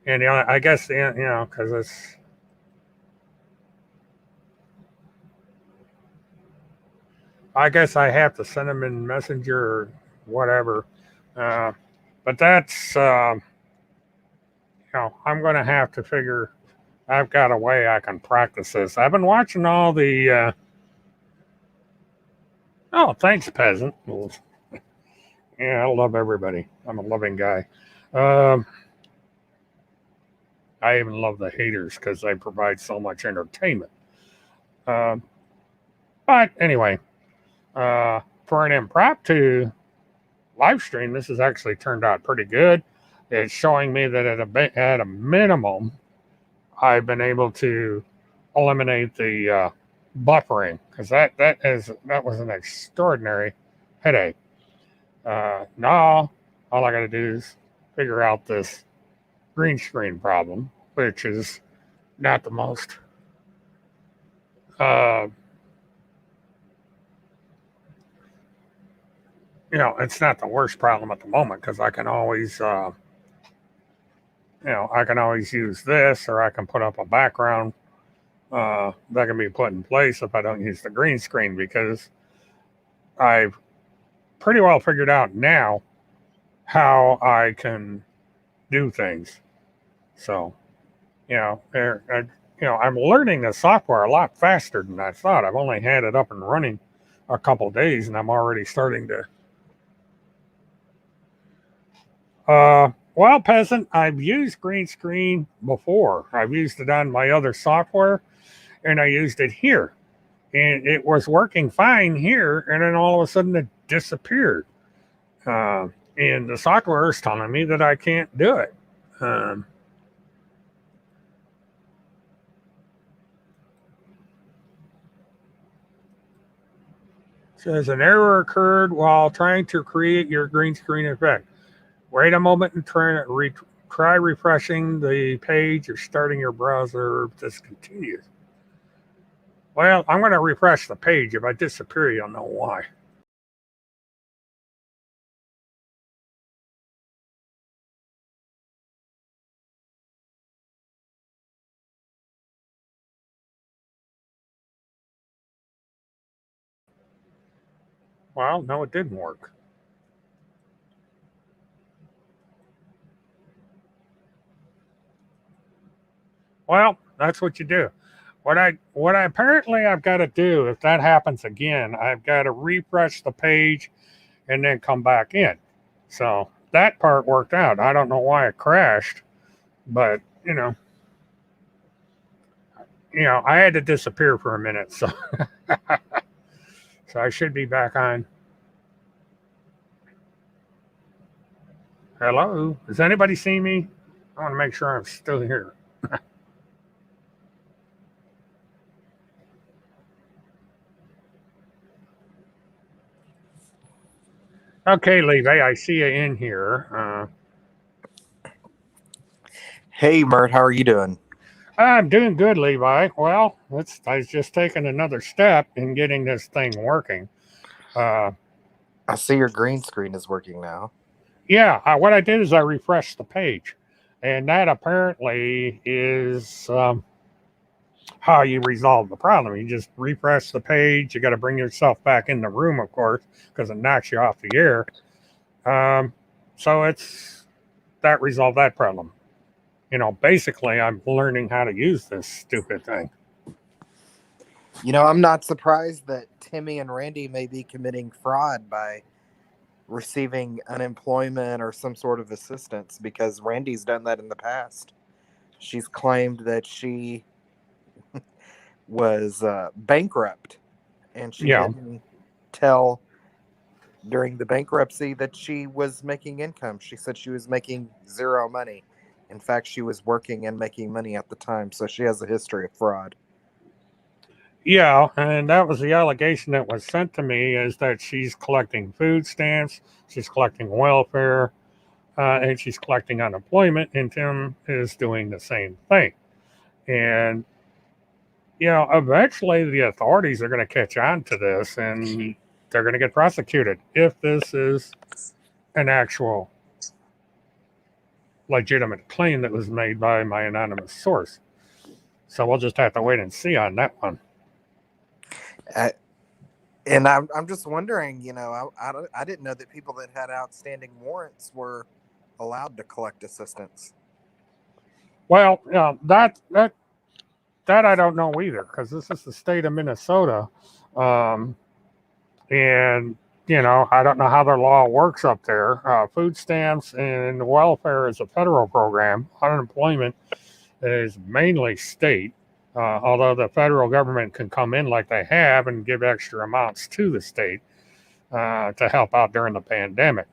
and I guess because it's. I guess I have to send them in Messenger or whatever. But that's I'm going to have to figure. I've got a way I can practice this. I've been watching all the. Oh, thanks, peasant. Yeah, I love everybody. I'm a loving guy. Um, I even love the haters because they provide so much entertainment. Um, but anyway, for an impromptu live stream, this has actually turned out pretty good. It's showing me that at a minimum, I've been able to eliminate the buffering because that was an extraordinary headache. Now all I got to do is figure out this green screen problem, which is not the most. It's not the worst problem at the moment because I can always, I can always use this, or I can put up a background that can be put in place if I don't use the green screen, because I've pretty well figured out now how I can do things. So, I'm learning the software a lot faster than I thought. I've only had it up and running a couple days, and I'm already starting to. Well, peasant, I've used green screen before. I've used it on my other software, and I used it here, and it was working fine here, and then all of a sudden it disappeared. And the software is telling me that I can't do it. Says an error occurred while trying to create your green screen effect. Wait a moment and try refreshing the page or starting your browser. This continues. Well, I'm going to refresh the page. If I disappear, you'll know why. Well, no, it didn't work. Well, that's what you do. What I apparently I've got to do, if that happens again, I've got to refresh the page and then come back in. So that part worked out. I don't know why it crashed, but I had to disappear for a minute, so so I should be back on. Hello, does anybody see me? I want to make sure I'm still here. Okay, Levi, I see you in here. Hey, Mert, how are you doing? I'm doing good, Levi. Well, I was just taking another step in getting this thing working. I see your green screen is working now. Yeah, what I did is I refreshed the page, and that apparently is how you resolve the problem. You just refresh the page. You got to bring yourself back in the room, of course, because it knocks you off the air. So that resolved that problem. Basically, I'm learning how to use this stupid thing. I'm not surprised that Timmy and Randi may be committing fraud by receiving unemployment or some sort of assistance, because Randi's done that in the past. She's claimed that she was bankrupt, and she didn't tell during the bankruptcy that she was making income. She said she was making zero money. In fact, she was working and making money at the time, so she has a history of fraud. Yeah, and that was the allegation that was sent to me is that she's collecting food stamps, she's collecting welfare, and she's collecting unemployment, and Tim is doing the same thing. And eventually the authorities are going to catch on to this, and they're going to get prosecuted if this is an actual legitimate claim that was made by my anonymous source. So we'll just have to wait and see on that one. And I'm just wondering, I didn't know that people that had outstanding warrants were allowed to collect assistance. Well, that I don't know either, because this is the state of Minnesota, and I don't know how their law works up there. Food stamps and welfare is a federal program. Unemployment is mainly state. Although the federal government can come in like they have and give extra amounts to the state to help out during the pandemic.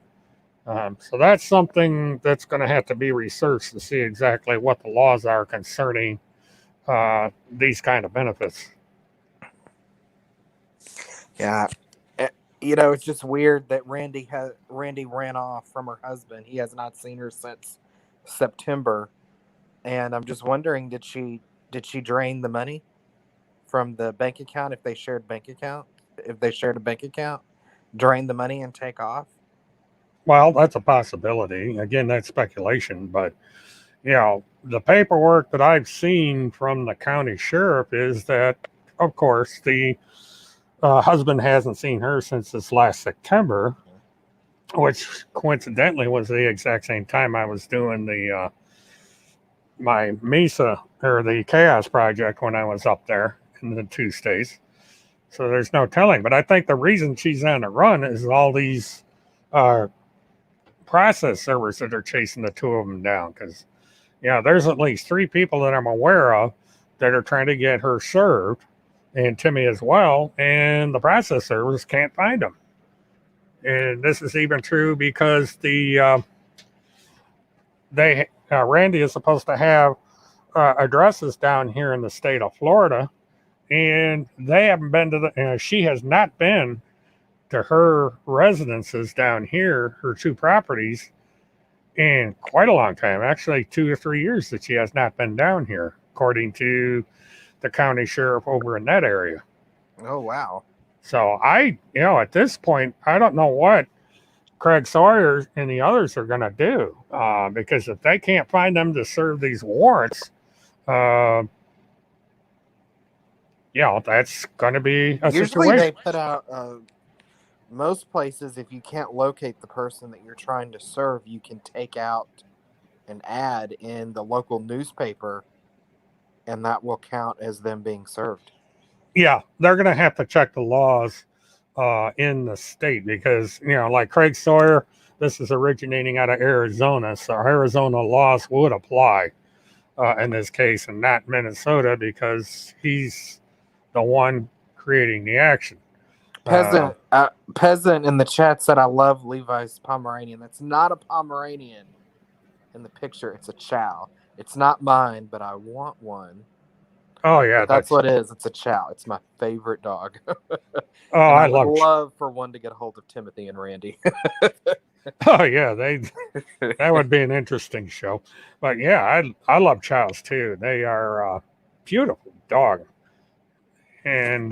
So that's something that's going to have to be researched to see exactly what the laws are concerning these kind of benefits. Yeah. It's just weird that Randi ran off from her husband. He has not seen her since September. And I'm just wondering, did she drain the money from the bank account if they shared a bank account, drain the money and take off? Well, that's a possibility. Again, that's speculation, but the paperwork that I've seen from the county sheriff is that, of course, the husband hasn't seen her since this last September, which coincidentally was the exact same time I was doing the my MESA or the Chaos Project when I was up there in the 2 states. So there's no telling. But I think the reason she's on the run is all these process servers that are chasing the 2 of them down. Because there's at least 3 people that I'm aware of that are trying to get her served, and Timmy as well, and the process servers can't find them. And this is even true because Randi is supposed to have addresses down here in the state of Florida, and they haven't been to she has not been to her residences down here, her 2 properties, in quite a long time. Actually, 2 or 3 years that she has not been down here, according to the county sheriff over in that area. Oh, wow. So at this point, I don't know what Craig Sawyer and the others are going to do, because if they can't find them to serve these warrants, that's going to be a Usually situation. they put out, most places, if you can't locate the person that you're trying to serve, you can take out an ad in the local newspaper, and that will count as them being served. Yeah, they're going to have to check the laws in the state because, like Craig Sawyer, this is originating out of Arizona. So Arizona laws would apply in this case and not Minnesota because he's the one creating the action. Peasant in the chat said, I love Levi's Pomeranian. That's not a Pomeranian in the picture. It's a Chow. It's not mine, but I want one. Oh, yeah. But that's what it is. It's a Chow. It's my favorite dog. I would love for one to get a hold of Timothy and Randi. Oh, yeah. That would be an interesting show. But, yeah, I love Chows, too. They are beautiful dog. And,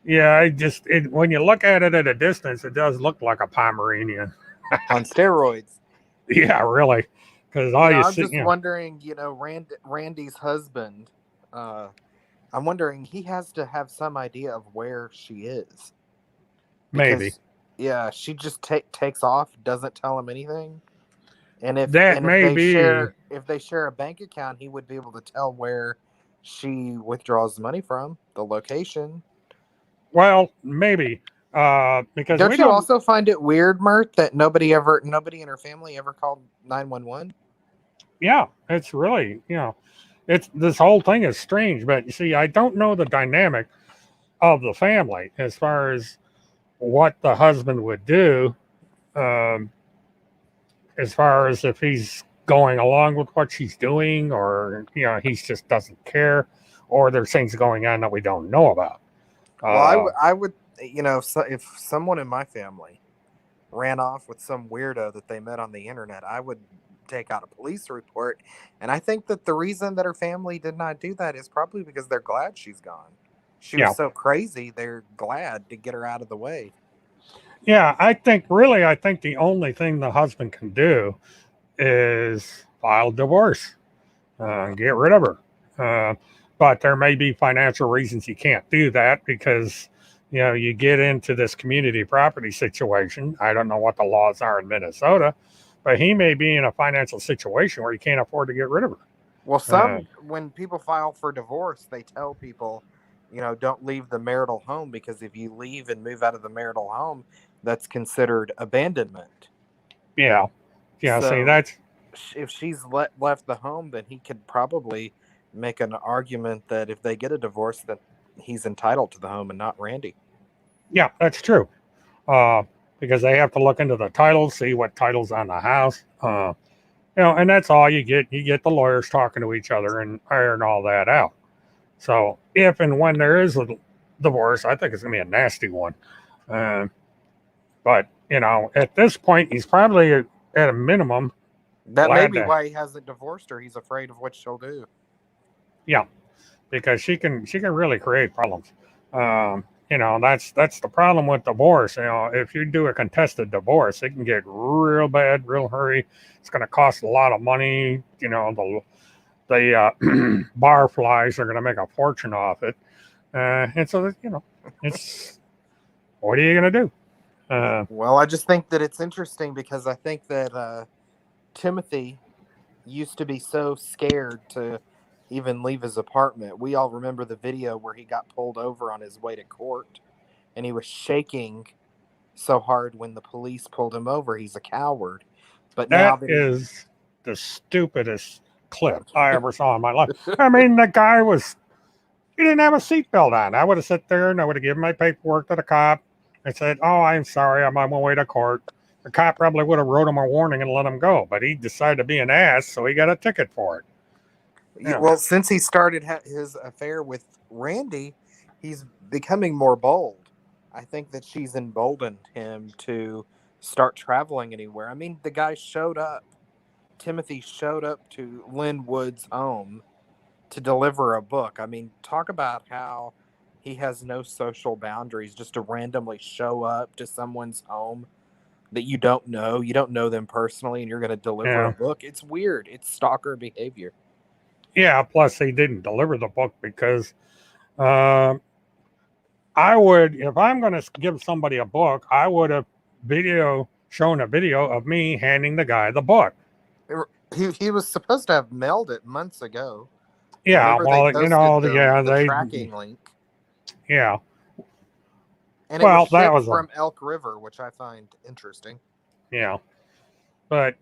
when you look at it at a distance, it does look like a Pomeranian. On steroids. Yeah, really. Because I'm just wondering, Randi's husband, I'm wondering, he has to have some idea of where she is. Because, maybe. Yeah, she just takes off, doesn't tell him anything. And if they share a bank account, he would be able to tell where she withdraws money from, the location. Well, maybe. Because don't you also find it weird, Mert, that nobody in her family ever called 911? Yeah, it's really, it's this whole thing is strange. But you see, I don't know the dynamic of the family as far as what the husband would do, as far as if he's going along with what she's doing, or he just doesn't care, or there's things going on that we don't know about. Well, I would, if someone in my family ran off with some weirdo that they met on the internet, I would take out a police report. And I think that the reason that her family did not do that is probably because they're glad she's gone. She was so crazy, they're glad to get her out of the way. Yeah, I think the only thing the husband can do is file divorce, get rid of her. But there may be financial reasons you can't do that because, you get into this community property situation. I don't know what the laws are in Minnesota, but he may be in a financial situation where he can't afford to get rid of her. Well, when people file for divorce, they tell people, don't leave the marital home, because if you leave and move out of the marital home, that's considered abandonment. Yeah. Yeah. So See, that's, if she's left the home, then he could probably make an argument that if they get a divorce, that he's entitled to the home and not Randi. yeah, that's true. Because they have to look into the titles, see what title's on the house. And that's all you get. You get the lawyers talking to each other and iron all that out. So if and when there is a divorce, I think it's going to be a nasty one. But, at this point, he's probably at a minimum. That may be why he hasn't divorced her. He's afraid of what she'll do. Yeah, because she can really create problems. That's the problem with divorce. If you do a contested divorce, it can get real bad, real hurry. It's going to cost a lot of money. The bar flies are going to make a fortune off it. And so, it's, what are you going to do? Well, I just think that it's interesting because I think that Timothy used to be so scared to even leave his apartment. We all remember the video where he got pulled over on his way to court, and he was shaking so hard when the police pulled him over. He's a coward. But now that is the stupidest clip I ever saw in my life. I mean, the guy he didn't have a seatbelt on. I would have sat there and I would have given my paperwork to the cop. I said, "Oh, I'm sorry, I'm on my way to court." The cop probably would have wrote him a warning and let him go, but he decided to be an ass, so he got a ticket for it. Yeah. Well, since he started his affair with Randi, he's becoming more bold. I think that she's emboldened him to start traveling anywhere. I mean, the guy Timothy showed up to Lynn Wood's home to deliver a book. I mean, talk about how he has no social boundaries, just to randomly show up to someone's home that you don't know. You don't know them personally, and you're going to deliver a book. It's weird. It's stalker behavior. Yeah, plus he didn't deliver the book because I would, if I'm going to give somebody a book, I would have shown a video of me handing the guy the book. He was supposed to have mailed it months ago. Yeah, well, the tracking link. Yeah. And it was shipped from Elk River, which I find interesting. Yeah. But,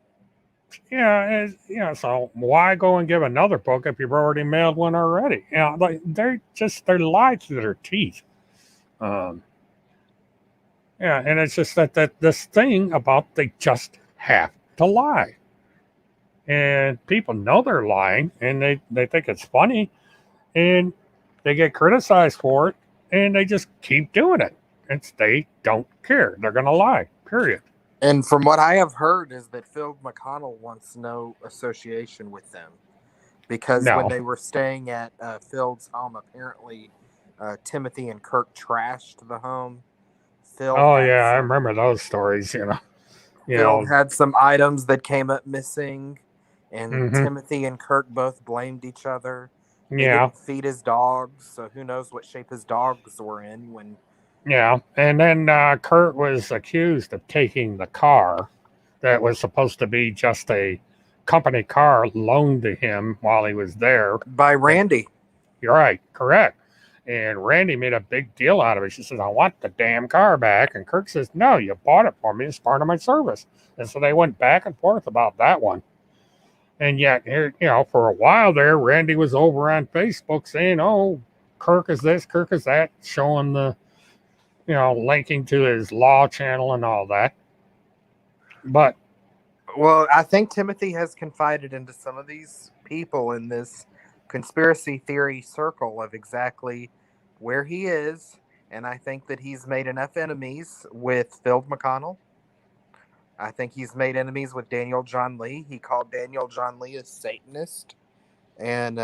so why go and give another book if you've already mailed one already? They're lied through their teeth. And it's just that this thing about they just have to lie. And people know they're lying, and they think it's funny, and they get criticized for it, and they just keep doing it. They don't care. They're going to lie, period. And from what I have heard is that Phil McConnell wants no association with them. Because when they were staying at Phil's home, apparently Timothy and Kirk trashed the home. I remember those stories, Phil had some items that came up missing, and Timothy and Kirk both blamed each other. They didn't feed his dogs, so who knows what shape his dogs were in when... Yeah, and then Kurt was accused of taking the car that was supposed to be just a company car loaned to him while he was there. By Randi. You're right, correct. And Randi made a big deal out of it. She says, "I want the damn car back." And Kirk says, "No, you bought it for me. It's part of my service." And so they went back and forth about that one. And yet, for a while there, Randi was over on Facebook saying, "Oh, Kirk is this, Kirk is that," showing the, linking to his law channel and all that. But, well, I think Timothy has confided into some of these people in this conspiracy theory circle of exactly where he is, and I think that he's made enough enemies with Phil McConnell. I think he's made enemies with Daniel John Lee. He called Daniel John Lee a Satanist, and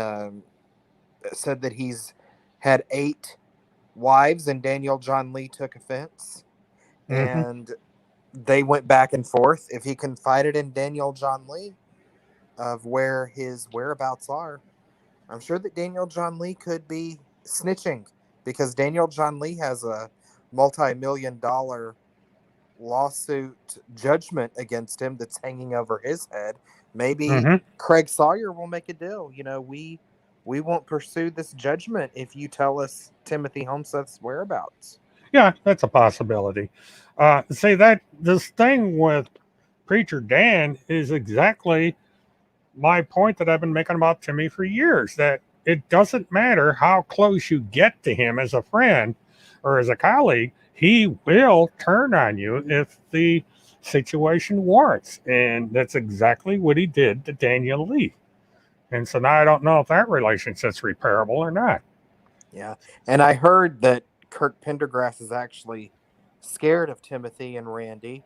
said that he's had 8 wives, and Daniel John Lee took offense. Mm-hmm. And they went back and forth. If he confided in Daniel John Lee of where his whereabouts are, I'm sure that Daniel John Lee could be snitching, because Daniel John Lee has a multi-million-dollar lawsuit judgment against him that's hanging over his head. Maybe Mm-hmm. Craig Sawyer will make a deal. We won't pursue this judgment if you tell us Timothy Holmseth's whereabouts. Yeah, that's a possibility. See, that this thing with Preacher Dan is exactly my point that I've been making about Timmy for years, that it doesn't matter how close you get to him as a friend or as a colleague, he will turn on you if the situation warrants. And that's exactly what he did to Daniel Lee. And so now I don't know if that relationship's repairable or not. Yeah. And I heard that Kirk Pendergrass is actually scared of Timothy and Randi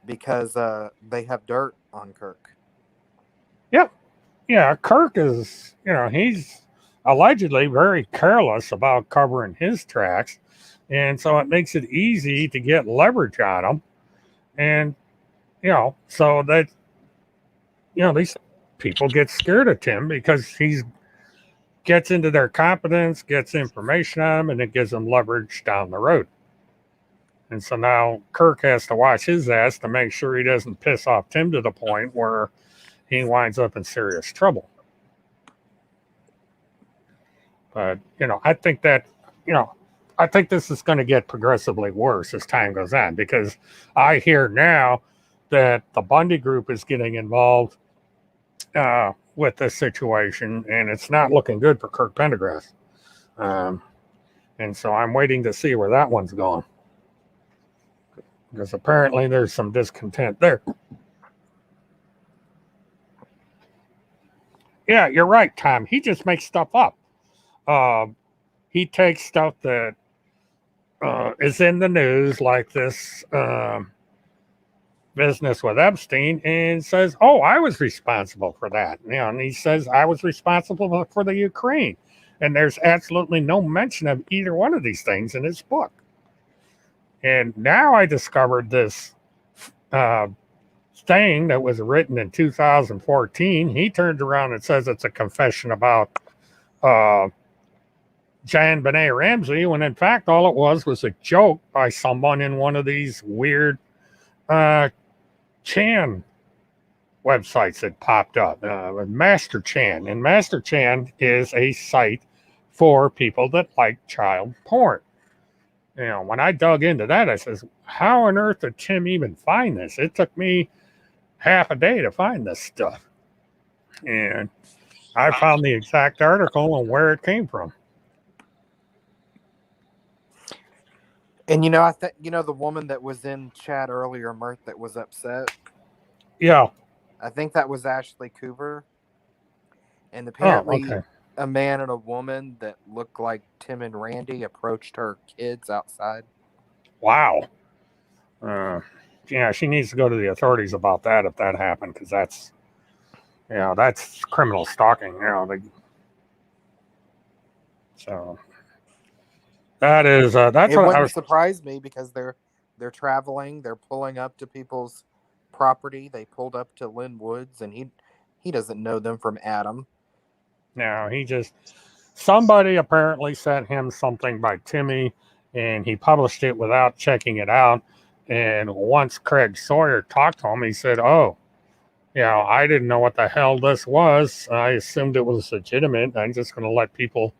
because they have dirt on Kirk. Yep. Yeah, Kirk is, he's allegedly very careless about covering his tracks. And so it makes it easy to get leverage on him. And, so that, these people get scared of Tim because he gets into their competence, gets information on them, and it gives them leverage down the road. And so now Kirk has to watch his ass to make sure he doesn't piss off Tim to the point where he winds up in serious trouble. But, I think that, I think this is going to get progressively worse as time goes on, because I hear now that the Bundy group is getting involved with this situation, and it's not looking good for Kirk Pendergrass. And so I'm waiting to see where that one's going, because apparently there's some discontent there. Yeah, you're right, Tom. He just makes stuff up. He takes stuff that is in the news, like this business with Epstein, and says, "Oh, I was responsible for that." And he says, "I was responsible for the Ukraine," and there's absolutely no mention of either one of these things in his book. And now I discovered this thing that was written in 2014. He turns around and says it's a confession about Jan Benet Ramsey, when in fact all it was a joke by someone in one of these weird Chan websites that popped up, Master Chan. And Master Chan is a site for people that like child porn. When I dug into that, I says, how on earth did Tim even find this? It took me half a day to find this stuff. And I found the exact article and where it came from. And I think the woman that was in chat earlier, Mert, that was upset. Yeah. I think that was Ashley Coover. And apparently a man and a woman that looked like Tim and Randi approached her kids outside. Wow. Yeah, she needs to go to the authorities about that if that happened, because that's criminal stalking. So that is that's it what wouldn't surprise me, because they're traveling, they're pulling up to people's property. They pulled up to Lynn Woods, and he doesn't know them from Adam. No, somebody apparently sent him something by Timmy, and he published it without checking it out. And once Craig Sawyer talked to him, he said, "Oh, I didn't know what the hell this was. I assumed it was legitimate. I'm just going to let people,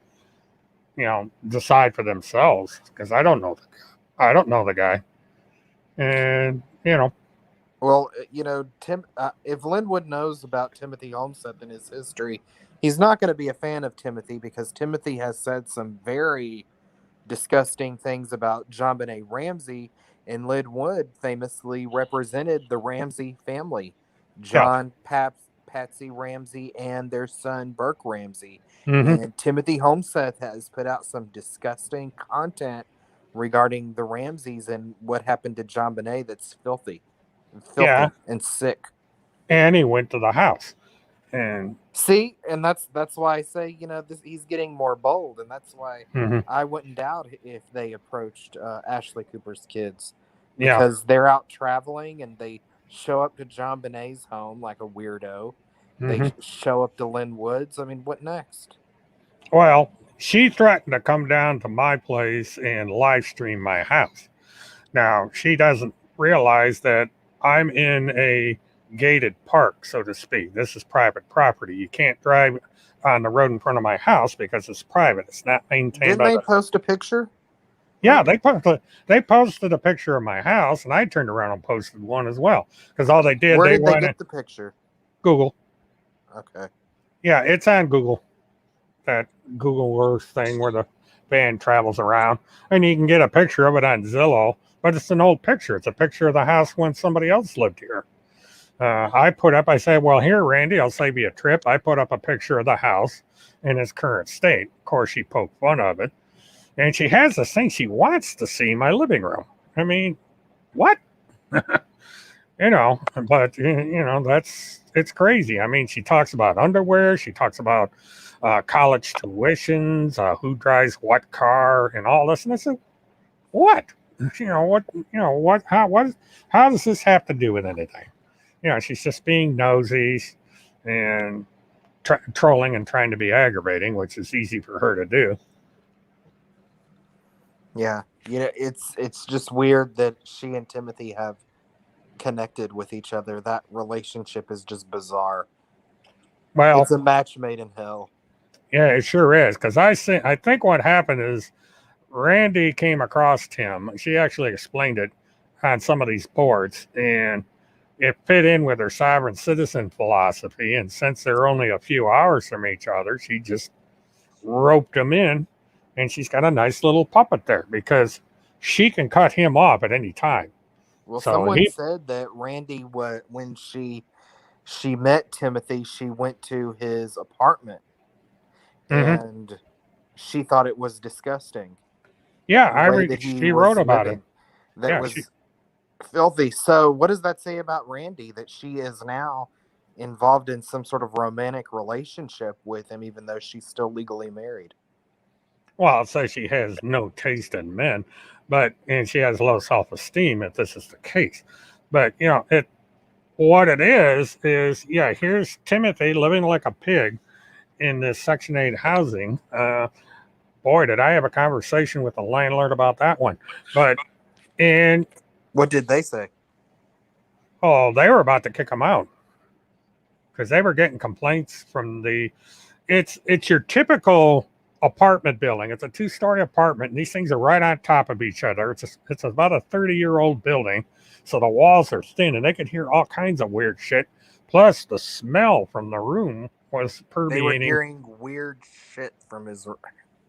decide for themselves, because I don't know the guy." And well, Tim, if Linwood knows about Timothy Holmseth and his history, he's not going to be a fan of Timothy, because Timothy has said some very disgusting things about JonBenet Ramsey, and Linwood famously represented the Ramsey family, John, Patsy Ramsey, and their son Burke Ramsey. Mm-hmm. And Timothy Holmseth has put out some disgusting content regarding the Ramseys and what happened to John Bonet that's filthy Yeah. and sick. And he went to the house. And See, and that's why I say, he's getting more bold, and that's why mm-hmm. I wouldn't doubt if they approached Ashley Cooper's kids, Yeah. because they're out traveling and they show up to John Bonet's home like a weirdo. They Mm-hmm. show up to Lynn Woods. I mean, what next? Well, she threatened to come down to my place and live stream my house. Now, she doesn't realize that I'm in a gated park, so to speak. This is private property. You can't drive on the road in front of my house because it's private. It's not maintained Didn't by they the. post a picture? Yeah, they posted a picture of my house, and I turned around and posted one as well. Because all they did, Where they did they went in get the picture? Google. Okay. Yeah, it's on Google. That Google Earth thing where the van travels around, and you can get a picture of it on Zillow. But it's an old picture. It's a picture of the house when somebody else lived here. I said, well, here, Randy, I'll save you a trip. I put up a picture of the house in its current state. Of course, she poked fun of it. And she has this thing she wants to see my living room. I mean, what? But, it's crazy. I mean, she talks about underwear. She talks about college tuitions, who drives what car, and all this. And I said, what? How does this have to do with anything? She's just being nosy and trolling and trying to be aggravating, which is easy for her to do. Yeah, it's just weird that she and Timothy have connected with each other. That relationship is just bizarre. Well, It's a match made in hell. yeah, it sure is. Because I think what happened is Randi came across Tim. She actually explained it on some of these boards, and it fit in with her sovereign citizen philosophy. And since they're only a few hours from each other, she just roped him in, and she's got a nice little puppet there because she can cut him off at any time. Well, So someone said that Randi, when she met Timothy, she went to his apartment, mm-hmm. and she thought it was disgusting. Yeah, The way that he she wrote was about it. living, that Yeah, was filthy. So, what does that say about Randi? That she is now involved in some sort of romantic relationship with him, even though she's still legally married. well, I'll say she has no taste in men, and she has low self-esteem if this is the case. But what it is yeah, here's Timothy living like a pig in this Section 8 housing. Boy, did I have a conversation with the landlord about that one. And what did they say? Oh, they were about to kick him out because they were getting complaints from it's your typical apartment building. It's a 2-story apartment, and these things are right on top of each other. It's about a 30-year-old building, so the walls are thin, and they could hear all kinds of weird shit. Plus, the smell from the room was permeating. They were hearing weird shit from his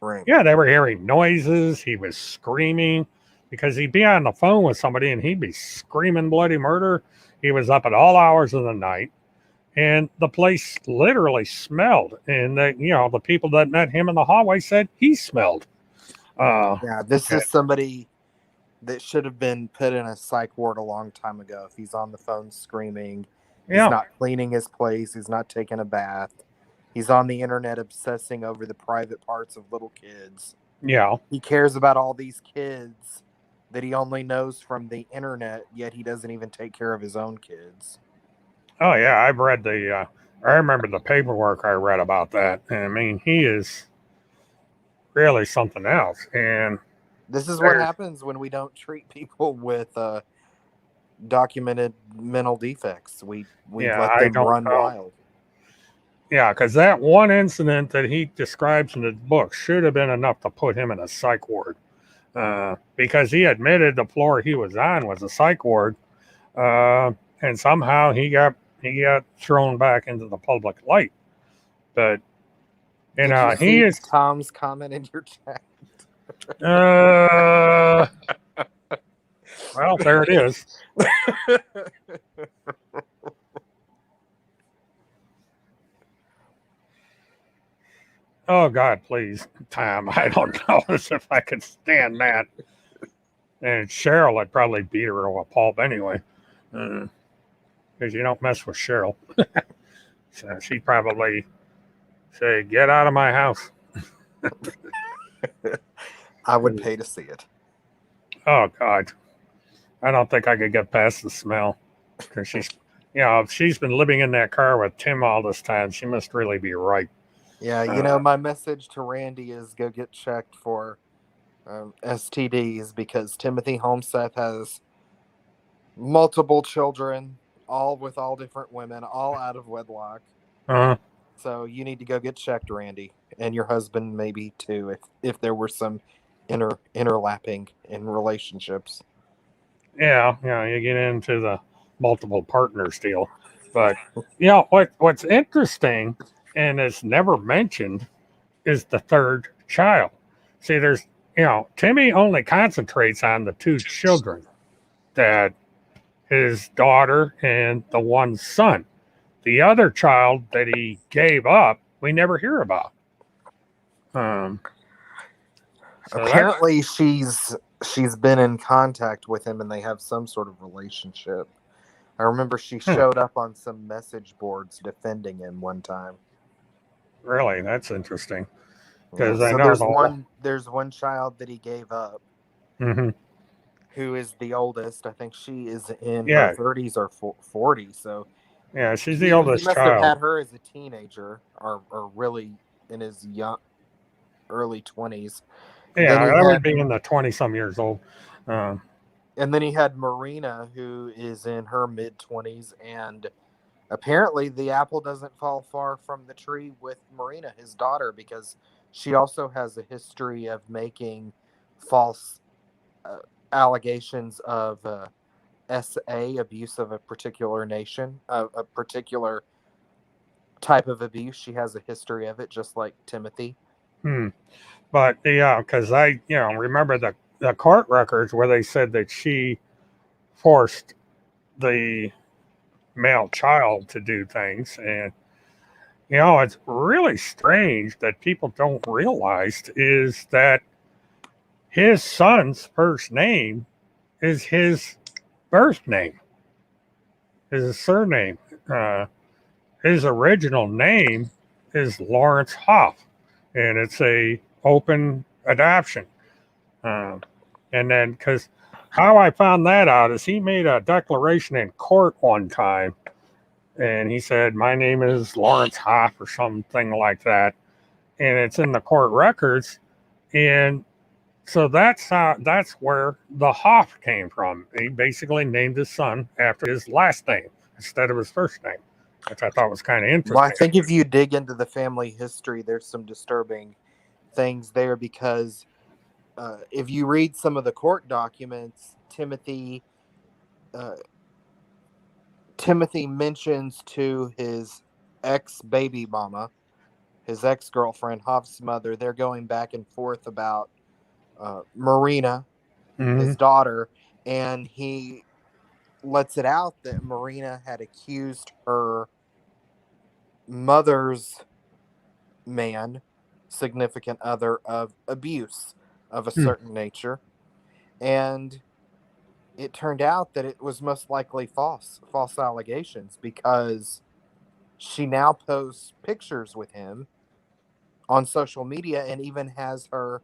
room. Yeah, they were hearing noises. He was screaming because he'd be on the phone with somebody and he'd be screaming bloody murder. He was up at all hours of the night, and the place literally smelled. And the people that met him in the hallway said he smelled. This is somebody that should have been put in a psych ward a long time ago. If he's on the phone screaming, he's not cleaning his place, he's not taking a bath, he's on the internet obsessing over the private parts of little kids. Yeah. He cares about all these kids that he only knows from the internet, yet he doesn't even take care of his own kids. Oh, yeah. I've read I remember the paperwork I read about that. And I mean, he is really something else. And this is what happens when we don't treat people with documented mental defects. We let them run wild. Yeah, because that one incident that he describes in the book should have been enough to put him in a psych ward. Because he admitted the floor he was on was a psych ward, and somehow he got thrown back into the public light. But he is Tom's comment in your chat. Well, there it is. Oh God, please, Tom. I don't know as if I could stand that. And Cheryl would probably beat her to a pulp anyway, because you don't mess with Cheryl. So she'd probably say, "Get out of my house." I would pay to see it. Oh God, I don't think I could get past the smell because if she's been living in that car with Tim all this time, she must really be right. Yeah, my message to Randy is go get checked for STDs because Timothy Holmseth has multiple children, all with all different women, all out of wedlock. Uh, So you need to go get checked, Randy, and your husband maybe too, if there were some interlapping in relationships. yeah, you get into the multiple partners deal, but what's interesting and is never mentioned is the third child. See, Timmy only concentrates on the two children, that his daughter and the one son. The other child that he gave up, we never hear about. Um, so Apparently, she's been in contact with him, and they have some sort of relationship. I remember she showed up on some message boards defending him one time. Really, that's interesting Yeah, because I so know there's one child that he gave up, Mm-hmm. who is the oldest. I think she is in her Yeah, 30s or 40. So yeah, she's the he oldest must have child. had her as a teenager, or really in his early 20s. Yeah, that would be in the 20-some years old. Um, And then he had Marina, who is in her mid 20s, and apparently the apple doesn't fall far from the tree with Marina, his daughter, because she also has a history of making false allegations of SA, abuse of a particular nation, a particular type of abuse. She has a history of it, just like Timothy. but yeah, because I remember the court records where they said that she forced the male child to do things, and it's really strange that people don't realize is that his son's first name is his birth name, his surname. Uh, his original name is Lawrence Hoff, and it's a open adoption. Um, and then, because how I found that out is he made a declaration in court one time, and he said, "My name is Lawrence Hoff," or something like that, and it's in the court records, and so that's where the Hoff came from. He basically named his son after his last name instead of his first name, which I thought was kind of Well, I interesting. think if you dig into the family history, there's some disturbing things there because if you read some of the court documents, Timothy mentions to his ex baby mama, his ex girlfriend, Hoff's mother, they're going back and forth about Marina, Mm-hmm. his daughter, and he lets it out that Marina had accused her mother's man, significant other, of abuse of a certain nature. And it turned out that it was most likely false allegations, because she now posts pictures with him on social media and even has her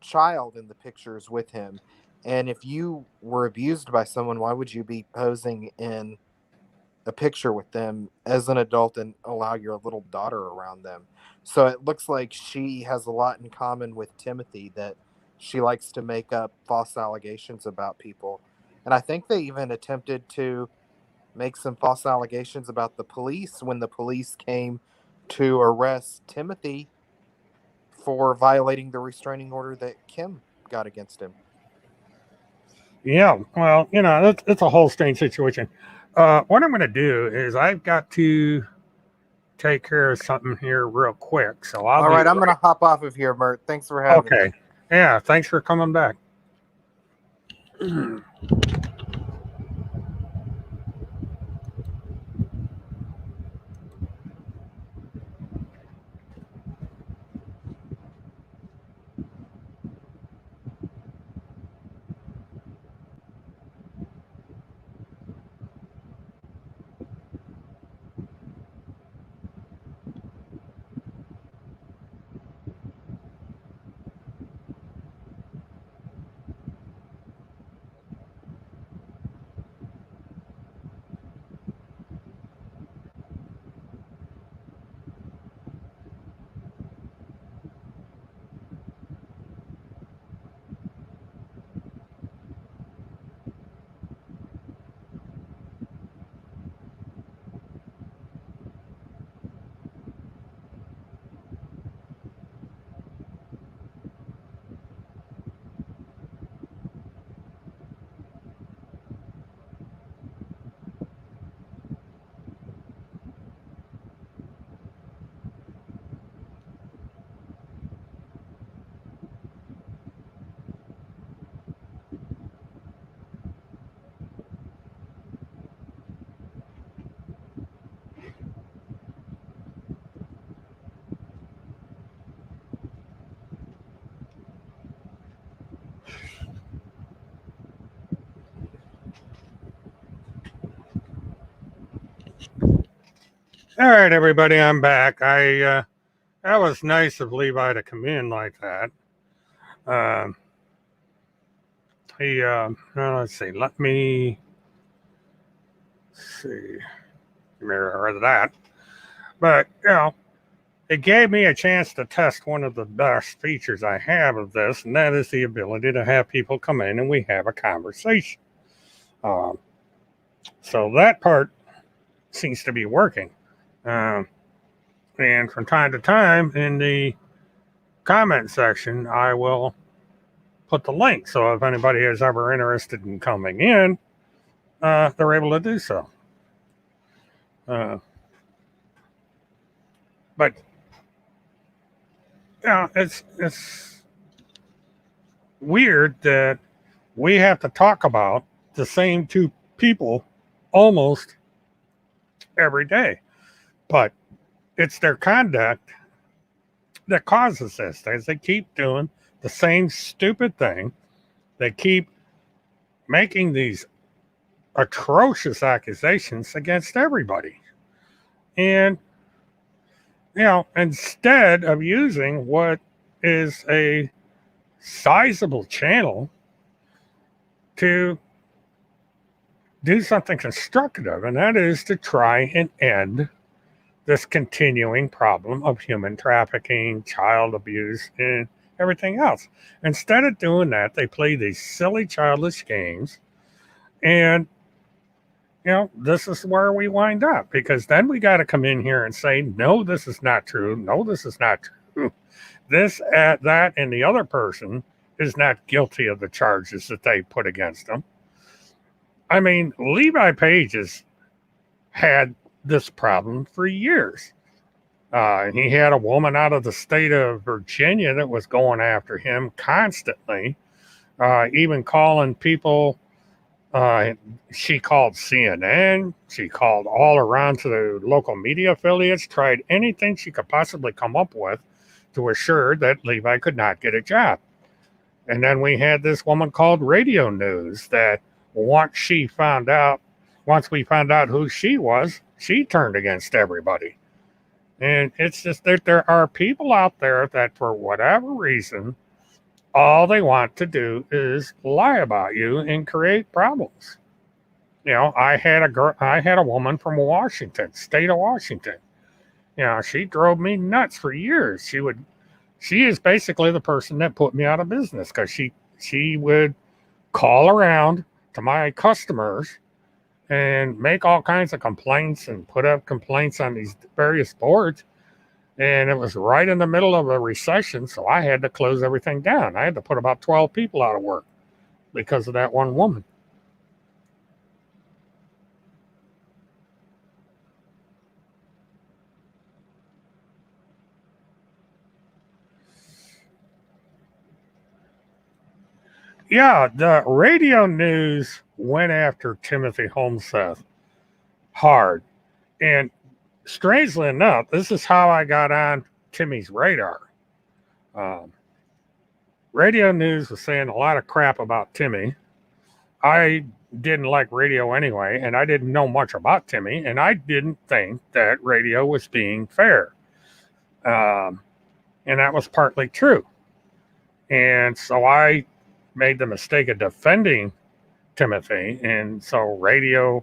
child in the pictures with him. And if you were abused by someone, why would you be posing in a picture with them as an adult and allow your little daughter around them? So it looks like she has a lot in common with Timothy, that she likes to make up false allegations about people. And I think they even attempted to make some false allegations about the police when the police came to arrest Timothy for violating the restraining order that Kim got against him. Yeah, well, it's a whole strange situation. What I'm going to do is I've got to take care of something here real quick, so I'll All be right, I'm going right. to hop off of here, Mert. Thanks for having me. Okay. Yeah, thanks for coming back. All right, everybody, I'm back. That was nice of Levi to come in like that. Let's see. Let me see. Mirror that. But it gave me a chance to test one of the best features I have of this, and that is the ability to have people come in and we have a conversation. So that part seems to be working. And from time to time in the comment section, I will put the link. So if anybody is ever interested in coming in, they're able to do so. But it's weird that we have to talk about the same two people almost every day, but it's their conduct that causes this. As they keep doing the same stupid thing, they keep making these atrocious accusations against everybody. And, instead of using what is a sizable channel to do something constructive, and that is to try and end this continuing problem of human trafficking, child abuse, and everything else. Instead of doing that, they play these silly, childish games. And, this is where we wind up, because then we got to come in here and say, no, this is not true. No, this is not true. This, that, and the other person is not guilty of the charges that they put against them. I mean, Levi Page has had this problem for years. He had a woman out of the state of Virginia that was going after him constantly, even calling people. She called CNN. She called all around to the local media affiliates, tried anything she could possibly come up with to assure that Levi could not get a job. And then we had this woman called Radio News that once we found out who she was, she turned against everybody. And it's just that there are people out there that, for whatever reason, all they want to do is lie about you and create problems. I had a woman from Washington, state of Washington. She drove me nuts for years. She is basically the person that put me out of business, because she would call around to my customers and make all kinds of complaints and put up complaints on these various boards. And it was right in the middle of a recession, so I had to close everything down. I had to put about 12 people out of work because of that one woman. Yeah, the Radio News went after Timothy Holmseth hard. And strangely enough, this is how I got on Timmy's radar. Radio News was saying a lot of crap about Timmy. I didn't like radio anyway, and I didn't know much about Timmy, and I didn't think that radio was being fair. And that was partly true. And so I made the mistake of defending Timothy, and so radio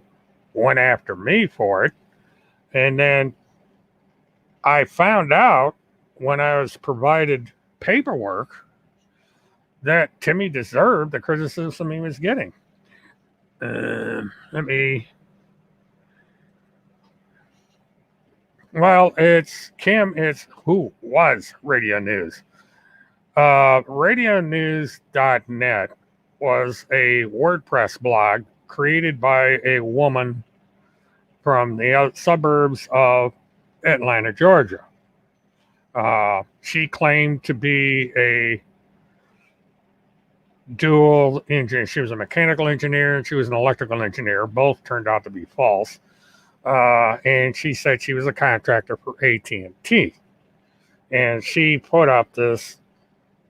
went after me for it. And then I found out when I was provided paperwork that Timmy deserved the criticism he was getting. It's who was Radio News. RadioNews.net was a WordPress blog created by a woman from the suburbs of Atlanta, Georgia. She claimed to be a dual engineer. She was a mechanical engineer and she was an electrical engineer. Both turned out to be false. And she said she was a contractor for AT&T. And she put up this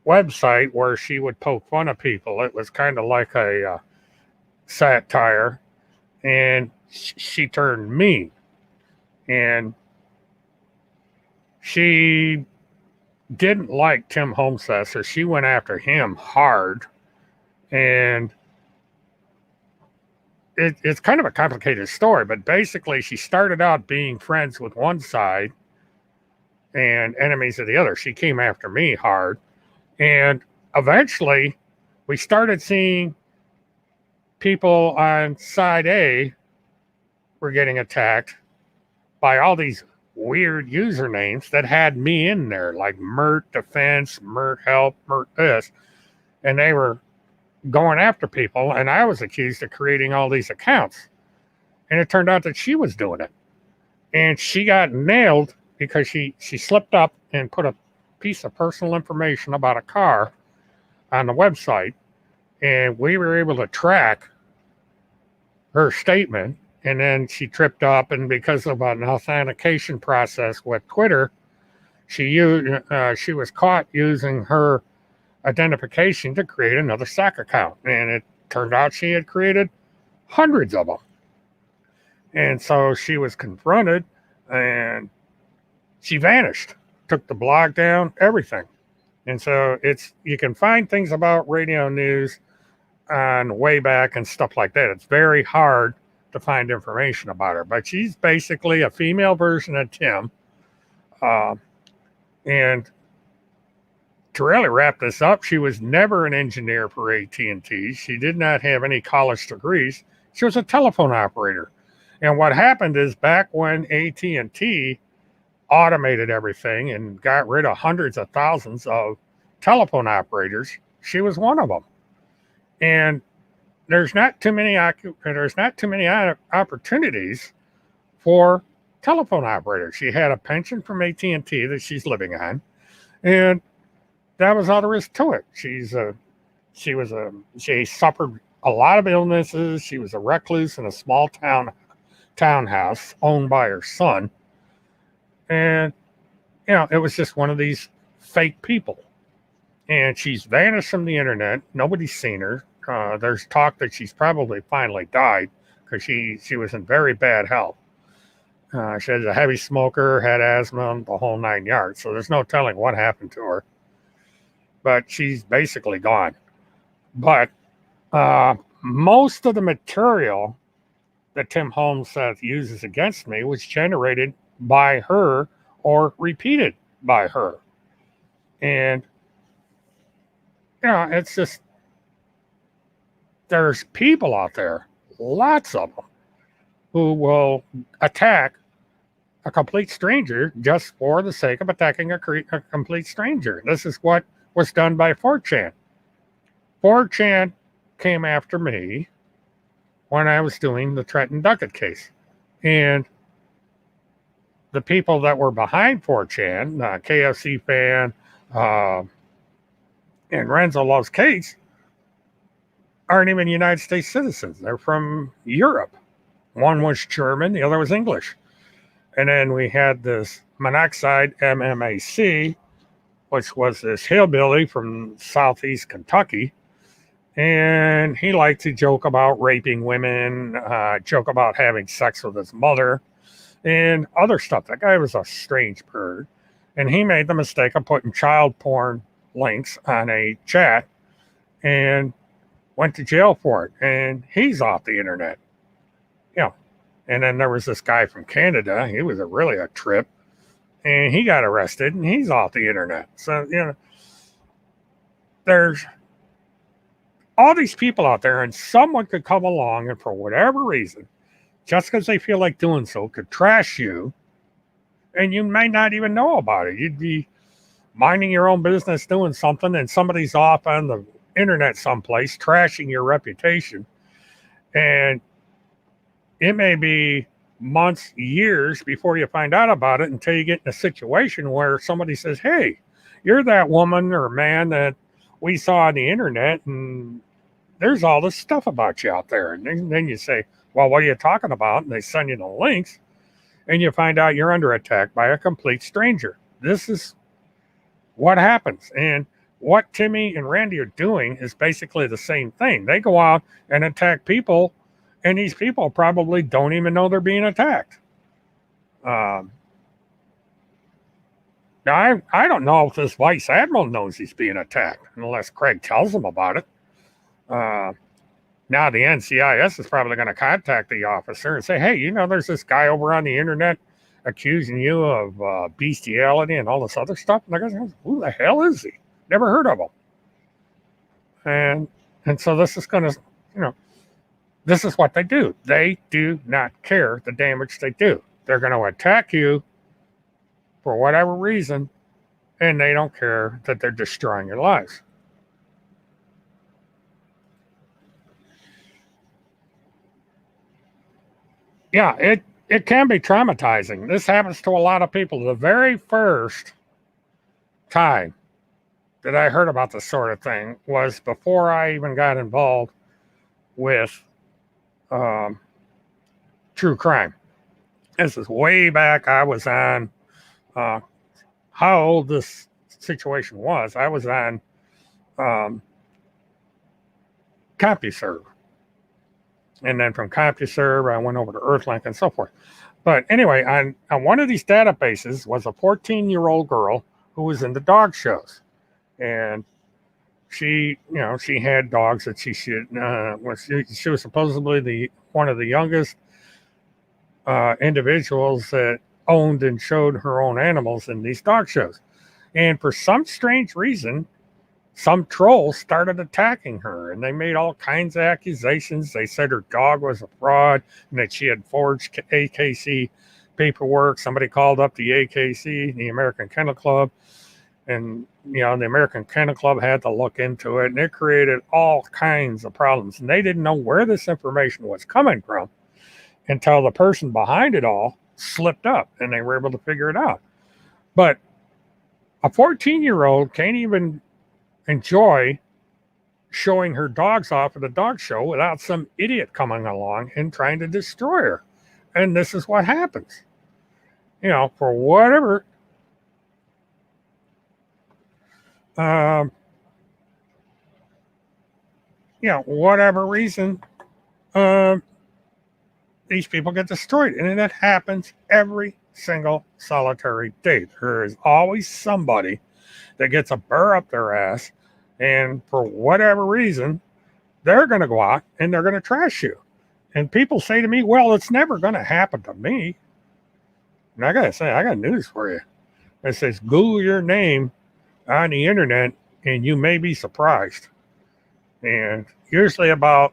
website where she would poke fun of people. It was kind of like a satire. And she turned mean. And she didn't like Tim Holmseth, so she went after him hard. And it's kind of a complicated story, but basically she started out being friends with one side and enemies of the other. She came after me hard. And eventually we started seeing people on side A were getting attacked by all these weird usernames that had me in there, like Mert Defense, Mert Help, Mert this. And they were going after people, and I was accused of creating all these accounts. And it turned out that she was doing it. And she got nailed because she slipped up and put a piece of personal information about a car on the website. And we were able to track her statement. And then she tripped up, and because of an authentication process with Twitter, she was caught using her identification to create another SAC account. And it turned out she had created hundreds of them. And so she was confronted, and she vanished, took the blog down, everything. And so you can find things about radio news on Wayback and stuff like that. It's very hard to find information about her, but she's basically a female version of Tim. And to really wrap this up, she was never an engineer for AT&T. She did not have any college degrees. She was a telephone operator. And what happened is, back when AT&T automated everything and got rid of hundreds of thousands of telephone operators, she was one of them. And there's not too many opportunities for telephone operators. She had a pension from AT&T that she's living on, and that was all there is to it. She suffered a lot of illnesses. She was a recluse in a small townhouse owned by her son. And, it was just one of these fake people. And she's vanished from the internet. Nobody's seen her. There's talk that she's probably finally died because she was in very bad health. She was a heavy smoker, had asthma, the whole 9 yards. So there's no telling what happened to her. But she's basically gone. But most of the material that Tim Holmseth uses against me was generated by her or repeated by her. And, it's just, there's people out there, lots of them, who will attack a complete stranger just for the sake of attacking a complete stranger. This is what was done by 4chan. 4chan came after me when I was doing the Trenton Duckett case. And the people that were behind 4chan, KFC fan, and Renzo Loves Cakes, aren't even United States citizens. They're from Europe. One was German, the other was English. And then we had this Monoxide MMAC, which was this hillbilly from southeast Kentucky. And he liked to joke about raping women, joke about having sex with his mother, and other stuff. That guy was a strange bird. And he made the mistake of putting child porn links on a chat and went to jail for it. And he's off the internet. And then there was this guy from Canada. He was really a trip. And he got arrested, and he's off the internet. So, there's all these people out there, and someone could come along and, for whatever reason, just because they feel like doing so, could trash you, and you may not even know about it. You'd be minding your own business doing something, and somebody's off on the internet someplace trashing your reputation. And it may be months, years before you find out about it, until you get in a situation where somebody says, hey, you're that woman or man that we saw on the internet, and there's all this stuff about you out there. And then you say, well, what are you talking about? And they send you the links, and you find out you're under attack by a complete stranger. This is what happens. And what Timmy and Randi are doing is basically the same thing. They go out and attack people, and these people probably don't even know they're being attacked. Now, I don't know if this vice admiral knows he's being attacked unless Craig tells him about it. Now the NCIS is probably going to contact the officer and say, hey, there's this guy over on the internet accusing you of bestiality and all this other stuff. And the guy goes, who the hell is he? Never heard of him. And so this is going to, this is what they do. They do not care the damage they do. They're going to attack you for whatever reason, and they don't care that they're destroying your lives. Yeah, it can be traumatizing. This happens to a lot of people. The very first time that I heard about this sort of thing was before I even got involved with true crime. This is way back. I was on, how old this situation was. I was on CompuServe. And then from CompuServe, I went over to Earthlink and so forth. But anyway, on one of these databases was a 14-year-old girl who was into dog shows. And she had dogs that she was supposedly one of the youngest individuals that owned and showed her own animals in these dog shows. And for some strange reason, some trolls started attacking her, and they made all kinds of accusations. They said her dog was a fraud and that she had forged AKC paperwork. Somebody called up the AKC, the American Kennel Club, and the American Kennel Club had to look into it, and it created all kinds of problems. And they didn't know where this information was coming from until the person behind it all slipped up, and they were able to figure it out. But a 14-year-old can't even enjoy showing her dogs off at a dog show without some idiot coming along and trying to destroy her. And this is what happens. For whatever whatever reason, these people get destroyed. And that happens every single solitary day. There is always somebody that gets a burr up their ass, and for whatever reason, they're going to go out and they're going to trash you. And people say to me, well, it's never going to happen to me. And I got to say, I got news for you. It says, Google your name on the internet and you may be surprised. And usually about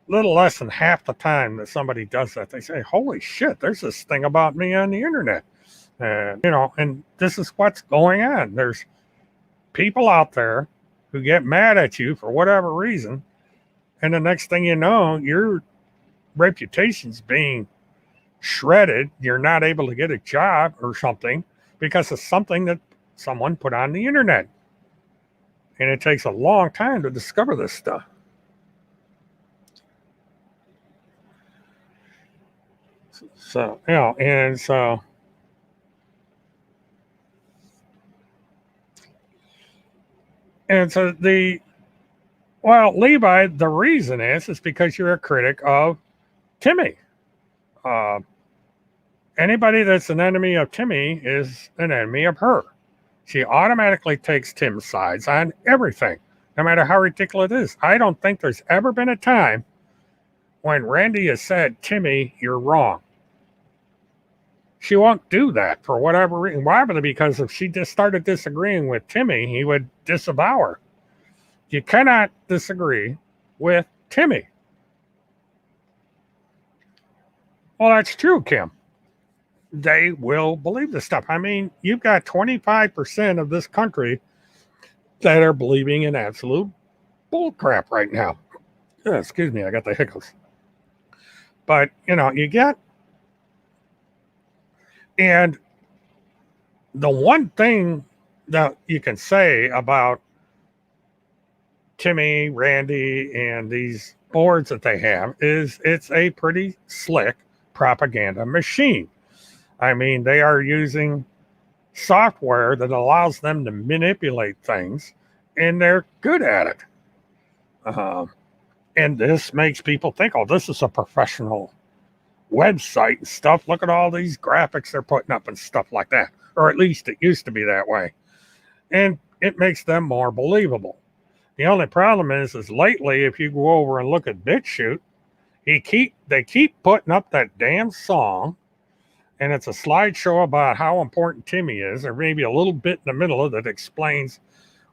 a little less than half the time that somebody does that, they say, holy shit, there's this thing about me on the internet. And, and this is what's going on. There's people out there who get mad at you for whatever reason. And the next thing you know, your reputation's being shredded. You're not able to get a job or something because of something that someone put on the internet. And it takes a long time to discover this stuff. So, and so Levi, the reason is because you're a critic of Timmy. Anybody that's an enemy of Timmy is an enemy of her. She automatically takes Tim's sides on everything, no matter how ridiculous it is. I don't think there's ever been a time when Randi has said, Timmy, you're wrong. She won't do that for whatever reason. Why? Because if she just started disagreeing with Timmy, he would disavow her. You cannot disagree with Timmy. Well, that's true, Kim. They will believe this stuff. I mean, you've got 25% of this country that are believing in absolute bullcrap right now. Excuse me, I got the hiccups. But, you get... And the one thing that you can say about Timmy, Randi, and these boards that they have is it's a pretty slick propaganda machine. I mean, they are using software that allows them to manipulate things, and they're good at it. And this makes people think, oh, this is a professional website and stuff. Look at all these graphics they're putting up and stuff like that. or at least it used to be that way. And it makes them more believable. The only problem is lately, if you go over and look at BitChute, they keep putting up that damn song, and it's a slideshow about how important Timmy is, or maybe a little bit in the middle of it that explains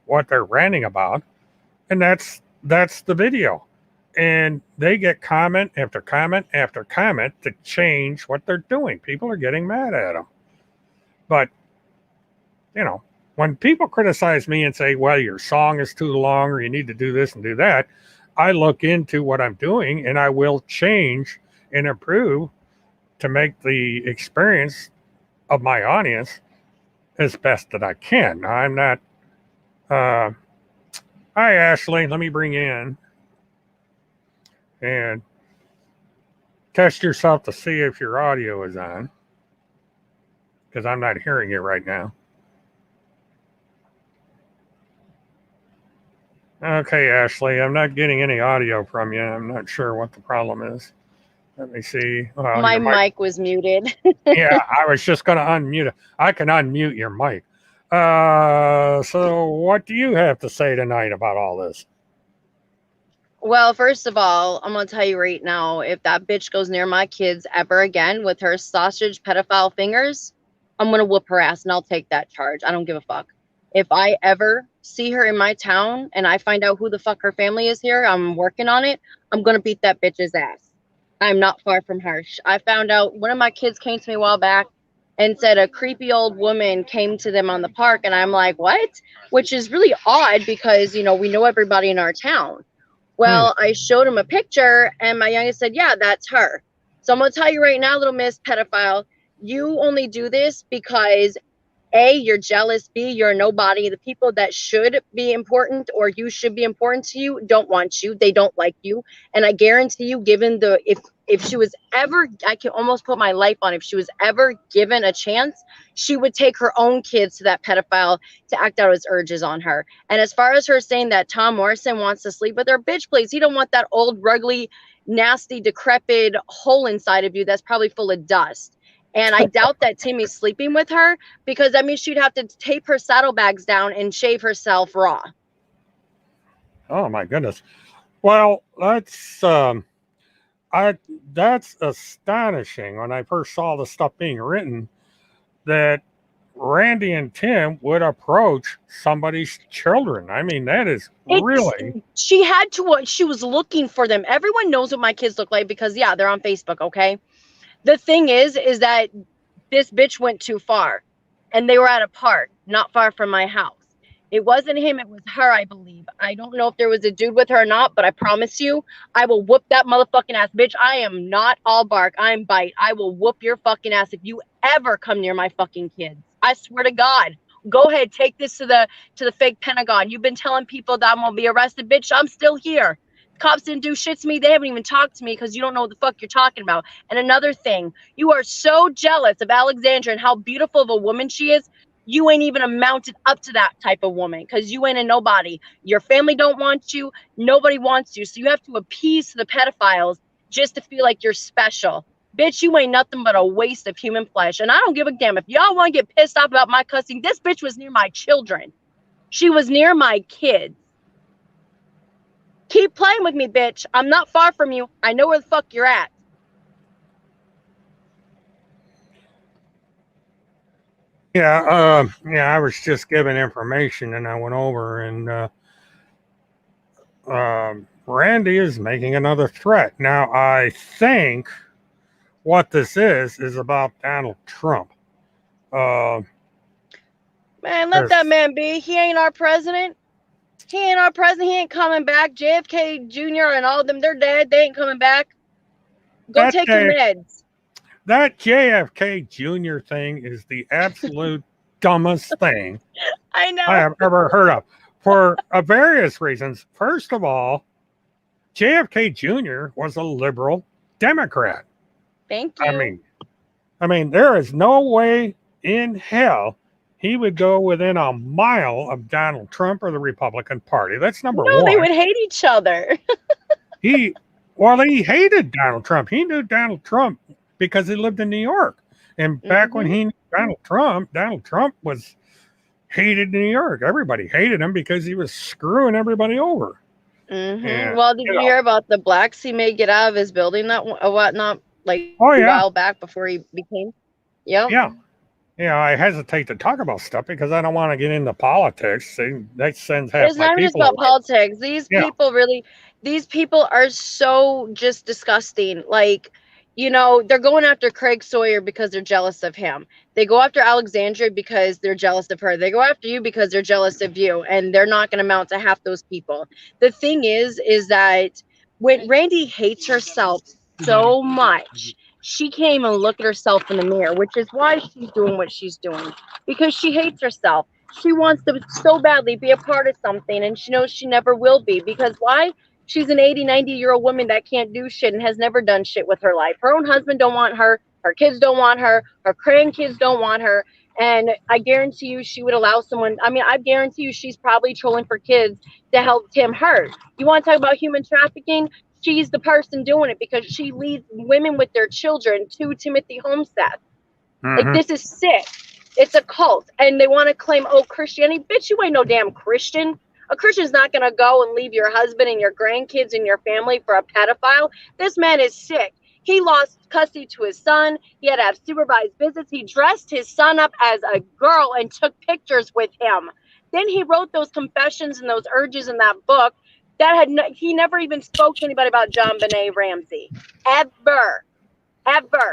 what they're ranting about, and that's the video. And they get comment after comment after comment to change what they're doing. People are getting mad at them. But, you know, when people criticize me and say, well, your song is too long or you need to do this and do that, I look into what I'm doing and I will change and improve to make the experience of my audience as best that I can. I'm not, hi, Ashley, let me bring you in and test yourself to see if your audio is on, because I'm not hearing you right now. Okay, Ashley, I'm not getting any audio from you. I'm not sure what the problem is. Let me see. Well, my mic was muted. Yeah, I was just going to unmute it. I can unmute your mic. So what do you have to say tonight about all this? Well, first of all, I'm going to tell you right now, if that bitch goes near my kids ever again with her sausage pedophile fingers, I'm going to whoop her ass and I'll take that charge. I don't give a fuck. If I ever see her in my town and I find out who the fuck her family is here, I'm working on it. I'm going to beat that bitch's ass. I'm not far from harsh. I found out one of my kids came to me a while back and said a creepy old woman came to them on the park. And I'm like, what? Which is really odd because, you know, we know everybody in our town. Well, I showed him a picture and my youngest said, yeah, that's her. So I'm going to tell you right now, little miss pedophile, you only do this because A, you're jealous, B, you're a nobody. The people that should be important or you should be important to you don't want you. They don't like you. And I guarantee you, given the, if she was ever, I can almost put my life on, if she was ever given a chance, she would take her own kids to that pedophile to act out his urges on her. And as far as her saying that Tom Morrison wants to sleep with her, bitch, please, he don't want that old, ruggly, nasty, decrepit hole inside of you that's probably full of dust. And I doubt that Timmy's sleeping with her because that means she'd have to tape her saddlebags down and shave herself raw. Oh my goodness. Well, that's astonishing. When I first saw the stuff being written, that Randi and Tim would approach somebody's children. I mean, that is really. She had to. She was looking for them. Everyone knows what my kids look like because yeah, they're on Facebook. Okay. The thing is that this bitch went too far, and they were at a park not far from my house. It wasn't him, it was her, I believe. I don't know if there was a dude with her or not, but I promise you, I will whoop that motherfucking ass, bitch. I am not all bark, I'm bite. I will whoop your fucking ass if you ever come near my fucking kids. I swear to God. Go ahead, take this to the fake Pentagon. You've been telling people that I'm gonna be arrested, bitch. I'm still here. Cops didn't do shit to me. They haven't even talked to me because you don't know what the fuck you're talking about. And another thing, you are so jealous of Alexandra and how beautiful of a woman she is. You ain't even amounted up to that type of woman because you ain't a nobody. Your family don't want you. Nobody wants you. So you have to appease the pedophiles just to feel like you're special. Bitch, you ain't nothing but a waste of human flesh. And I don't give a damn. If y'all want to get pissed off about my cussing, this bitch was near my children. She was near my kids. Keep playing with me, bitch. I'm not far from you. I know where the fuck you're at. Yeah, I was just given information and I went over and Randi is making another threat. Now, I think what this is about Donald Trump. Man, let that man be. He ain't our president. He ain't our president. He ain't coming back. JFK Jr. and all of them, they're dead. They ain't coming back. Go take your meds. That JFK Jr. thing is the absolute dumbest thing I know I have ever heard of for various reasons. First of all, JFK Jr. was a liberal Democrat. Thank you. I mean, there is no way in hell he would go within a mile of Donald Trump or the Republican Party. That's number one. No, they would hate each other. He hated Donald Trump. He knew Donald Trump because he lived in New York. And back when he knew Donald Trump was hated in New York. Everybody hated him because he was screwing everybody over. And, Well, did you hear about the blacks he may get out of his building that whatnot, like a while back before he became? Yeah. I hesitate to talk about stuff because I don't want to get into politics. That sends half it's my not people just about away. politics. These people are so just disgusting. Like, they're going after Craig Sawyer because they're jealous of him. They go after Alexandria because they're jealous of her. They go after you because they're jealous of you, and they're not going to amount to half those people. The thing is that when Randi hates herself so much, she can't even look at herself in the mirror, which is why she's doing what she's doing, because she hates herself. She wants to so badly be a part of something, and she knows she never will be. Because why? She's an 80, 90-year-old woman that can't do shit and has never done shit with her life. Her own husband don't want her. Her kids don't want her. Her grandkids don't want her. And I guarantee you she would allow someone. I mean, I guarantee you she's probably trolling for kids to help Tim hurt. You want to talk about human trafficking? She's the person doing it because she leads women with their children to Timothy Holmseth. Like, this is sick. It's a cult. And they want to claim, Christianity. Bitch, you ain't no damn Christian. A Christian's not going to go and leave your husband and your grandkids and your family for a pedophile. This man is sick. He lost custody to his son. He had to have supervised visits. He dressed his son up as a girl and took pictures with him. Then he wrote those confessions and those urges in that book that he never even spoke to anybody about JonBenet Ramsey. Ever.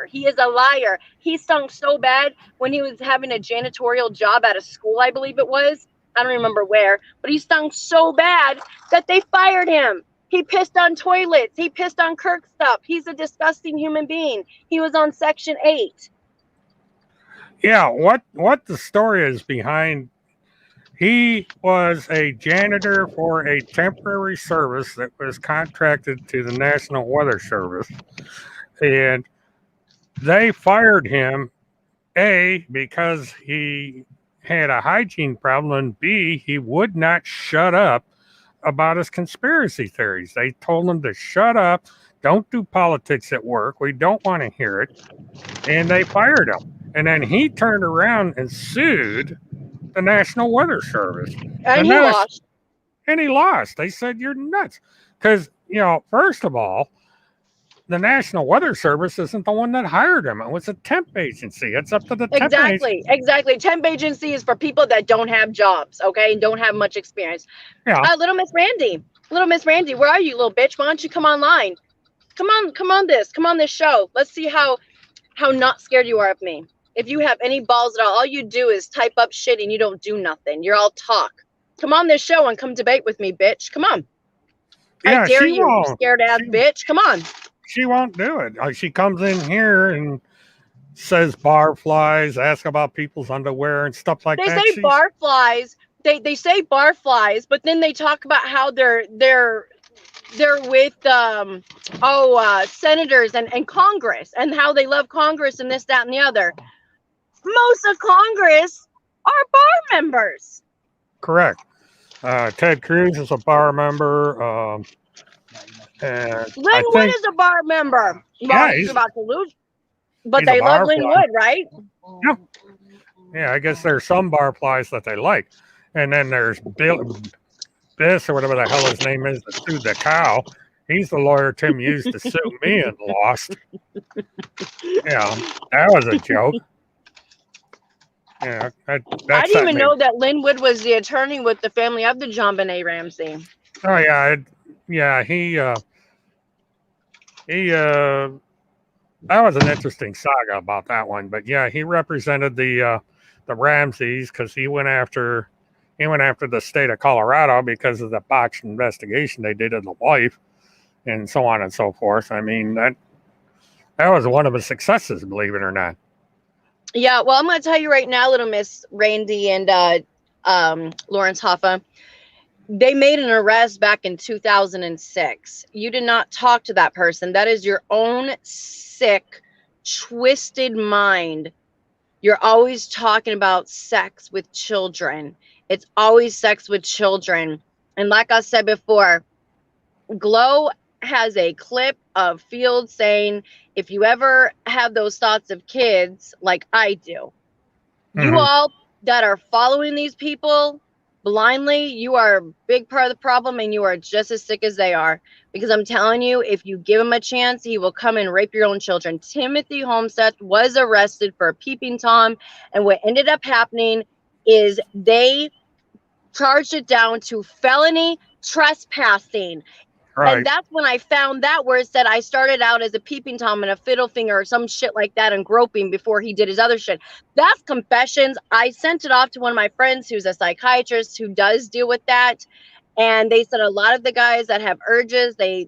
He is a liar. He stunk so bad when he was having a janitorial job at a school, I believe it was. I don't remember where, but he stunk so bad that they fired him. He pissed on toilets. He pissed on Kirk stuff. He's a disgusting human being. He was on Section 8. Yeah, what the story is behind, he was a janitor for a temporary service that was contracted to the National Weather Service. And they fired him, A, because he had a hygiene problem, and B, he would not shut up about his conspiracy theories. They told him to shut up, don't do politics at work, we don't want to hear it, and they fired him. And then he turned around and sued the National Weather Service. And he lost. And he lost. They said, you're nuts. Because, first of all, the National Weather Service isn't the one that hired him. It was a temp agency. It's up to the temp agency. Exactly. Temp agency is for people that don't have jobs, okay, and don't have much experience. Yeah. Little Miss Randi, where are you, little bitch? Why don't you come online? Come on this show. Let's see how not scared you are of me. If you have any balls at all you do is type up shit and you don't do nothing. You're all talk. Come on this show and come debate with me, bitch. Come on. Yeah, I dare you scared ass bitch. Come on. She won't do it. She comes in here and says barflies, asks about people's underwear and stuff like that. They say barflies. They say barflies, but then they talk about how they're with senators and Congress and how they love Congress and this, that, and the other. Most of Congress are bar members. Correct. Ted Cruz is a bar member. Lynn Wood is a bar member. Well, he's about to lose. But they love Lynn Wood, right? Yeah. Yeah, I guess there's some barflies that they like. And then there's Biss, or whatever the hell his name is, that sued the cow. He's the lawyer Tim used to sue me and lost. Yeah, that was a joke. Yeah, I didn't even know that Lynn Wood was the attorney with the family of the JonBenet Ramsey. Oh yeah, he that was an interesting saga about that one. But yeah, he represented the Ramseys because he went after the state of Colorado because of the botched investigation they did of the wife and so on and so forth. I mean, that was one of his successes, believe it or not. Yeah, well, I'm going to tell you right now, little Miss Randi and Lawrence Hoffa, they made an arrest back in 2006. You did not talk to that person. That is your own sick, twisted mind. You're always talking about sex with children. It's always sex with children. And like I said before, Glow has a clip of Fields saying, if you ever have those thoughts of kids like I do, You Mhm. all that are following these people blindly, you are a big part of the problem, and you are just as sick as they are. Because I'm telling you, if you give him a chance, he will come and rape your own children. Timothy Holmseth was arrested for a peeping Tom, and what ended up happening is they charged it down to felony trespassing. And Right. that's when I found that, where it said I started out as a peeping Tom and a fiddle finger or some shit like that and groping before he did his other shit. That's confessions. I sent it off to one of my friends who's a psychiatrist who does deal with that. And they said a lot of the guys that have urges, they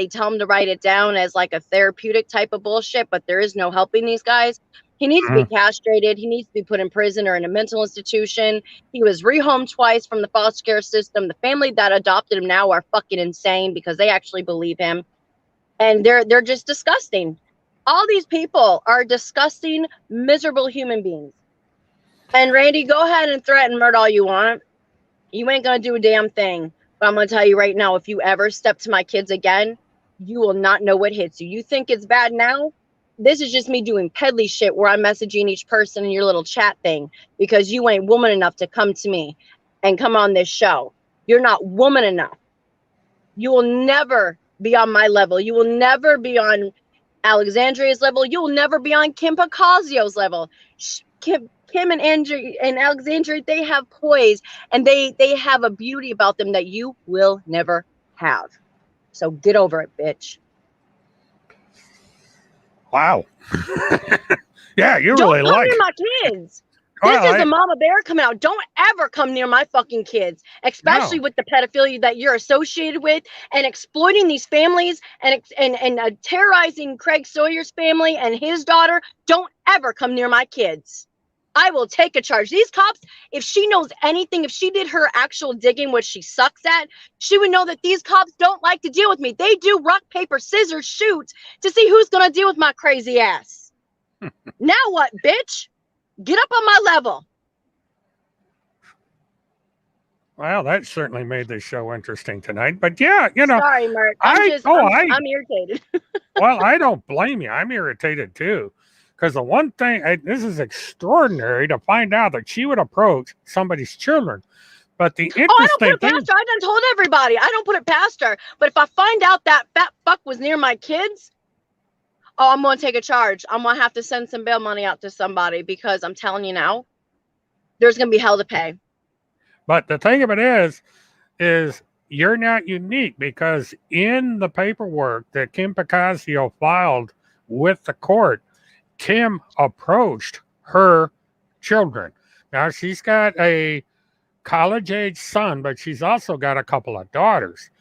tell them to write it down as like a therapeutic type of bullshit, but there is no helping these guys. He needs to be Mhm. castrated. He needs to be put in prison or in a mental institution. He was rehomed twice from the foster care system. The family that adopted him now are fucking insane because they actually believe him. And they're just disgusting. All these people are disgusting, miserable human beings. And Randy, go ahead and threaten Mert all you want. You ain't gonna do a damn thing. But I'm gonna tell you right now, if you ever step to my kids again, you will not know what hits you. You think it's bad now? This is just me doing peddly shit where I'm messaging each person in your little chat thing because you ain't woman enough to come to me and come on this show. You're not woman enough. You will never be on my level. You will never be on Alexandria's level. You will never be on Kim Pacasio's level. Kim and Andrew and Alexandria, they have poise and they have a beauty about them that you will never have. So get over it, bitch. Wow. Yeah, you Don't really come like. near my kids. Well, This is the mama bear coming out. Don't ever come near my fucking kids, especially no. with the pedophilia that you're associated with and exploiting these families and terrorizing Craig Sawyer's family and his daughter. Don't ever come near my kids. I will take a charge. These cops, if she knows anything, if she did her actual digging, which she sucks at, she would know that these cops don't like to deal with me. They do rock, paper, scissors, shoot to see who's going to deal with my crazy ass. Now what, bitch? Get up on my level. Well, that certainly made this show interesting tonight. But yeah, you know, Sorry, Mert. I'm irritated. well, I don't blame you. I'm irritated too. Because the one thing, this is extraordinary to find out that she would approach somebody's children. But the Oh, I don't put interesting it past thing, her. I done told everybody. I don't put it past her. But if I find out that fat fuck was near my kids, oh, I'm going to take a charge. I'm going to have to send some bail money out to somebody because I'm telling you now, there's going to be hell to pay. but the thing of it is you're not unique because in the paperwork that Kim Picasio filed with the court, Tim approached her children. Now she's got a college-age son, but she's also got a couple of daughters.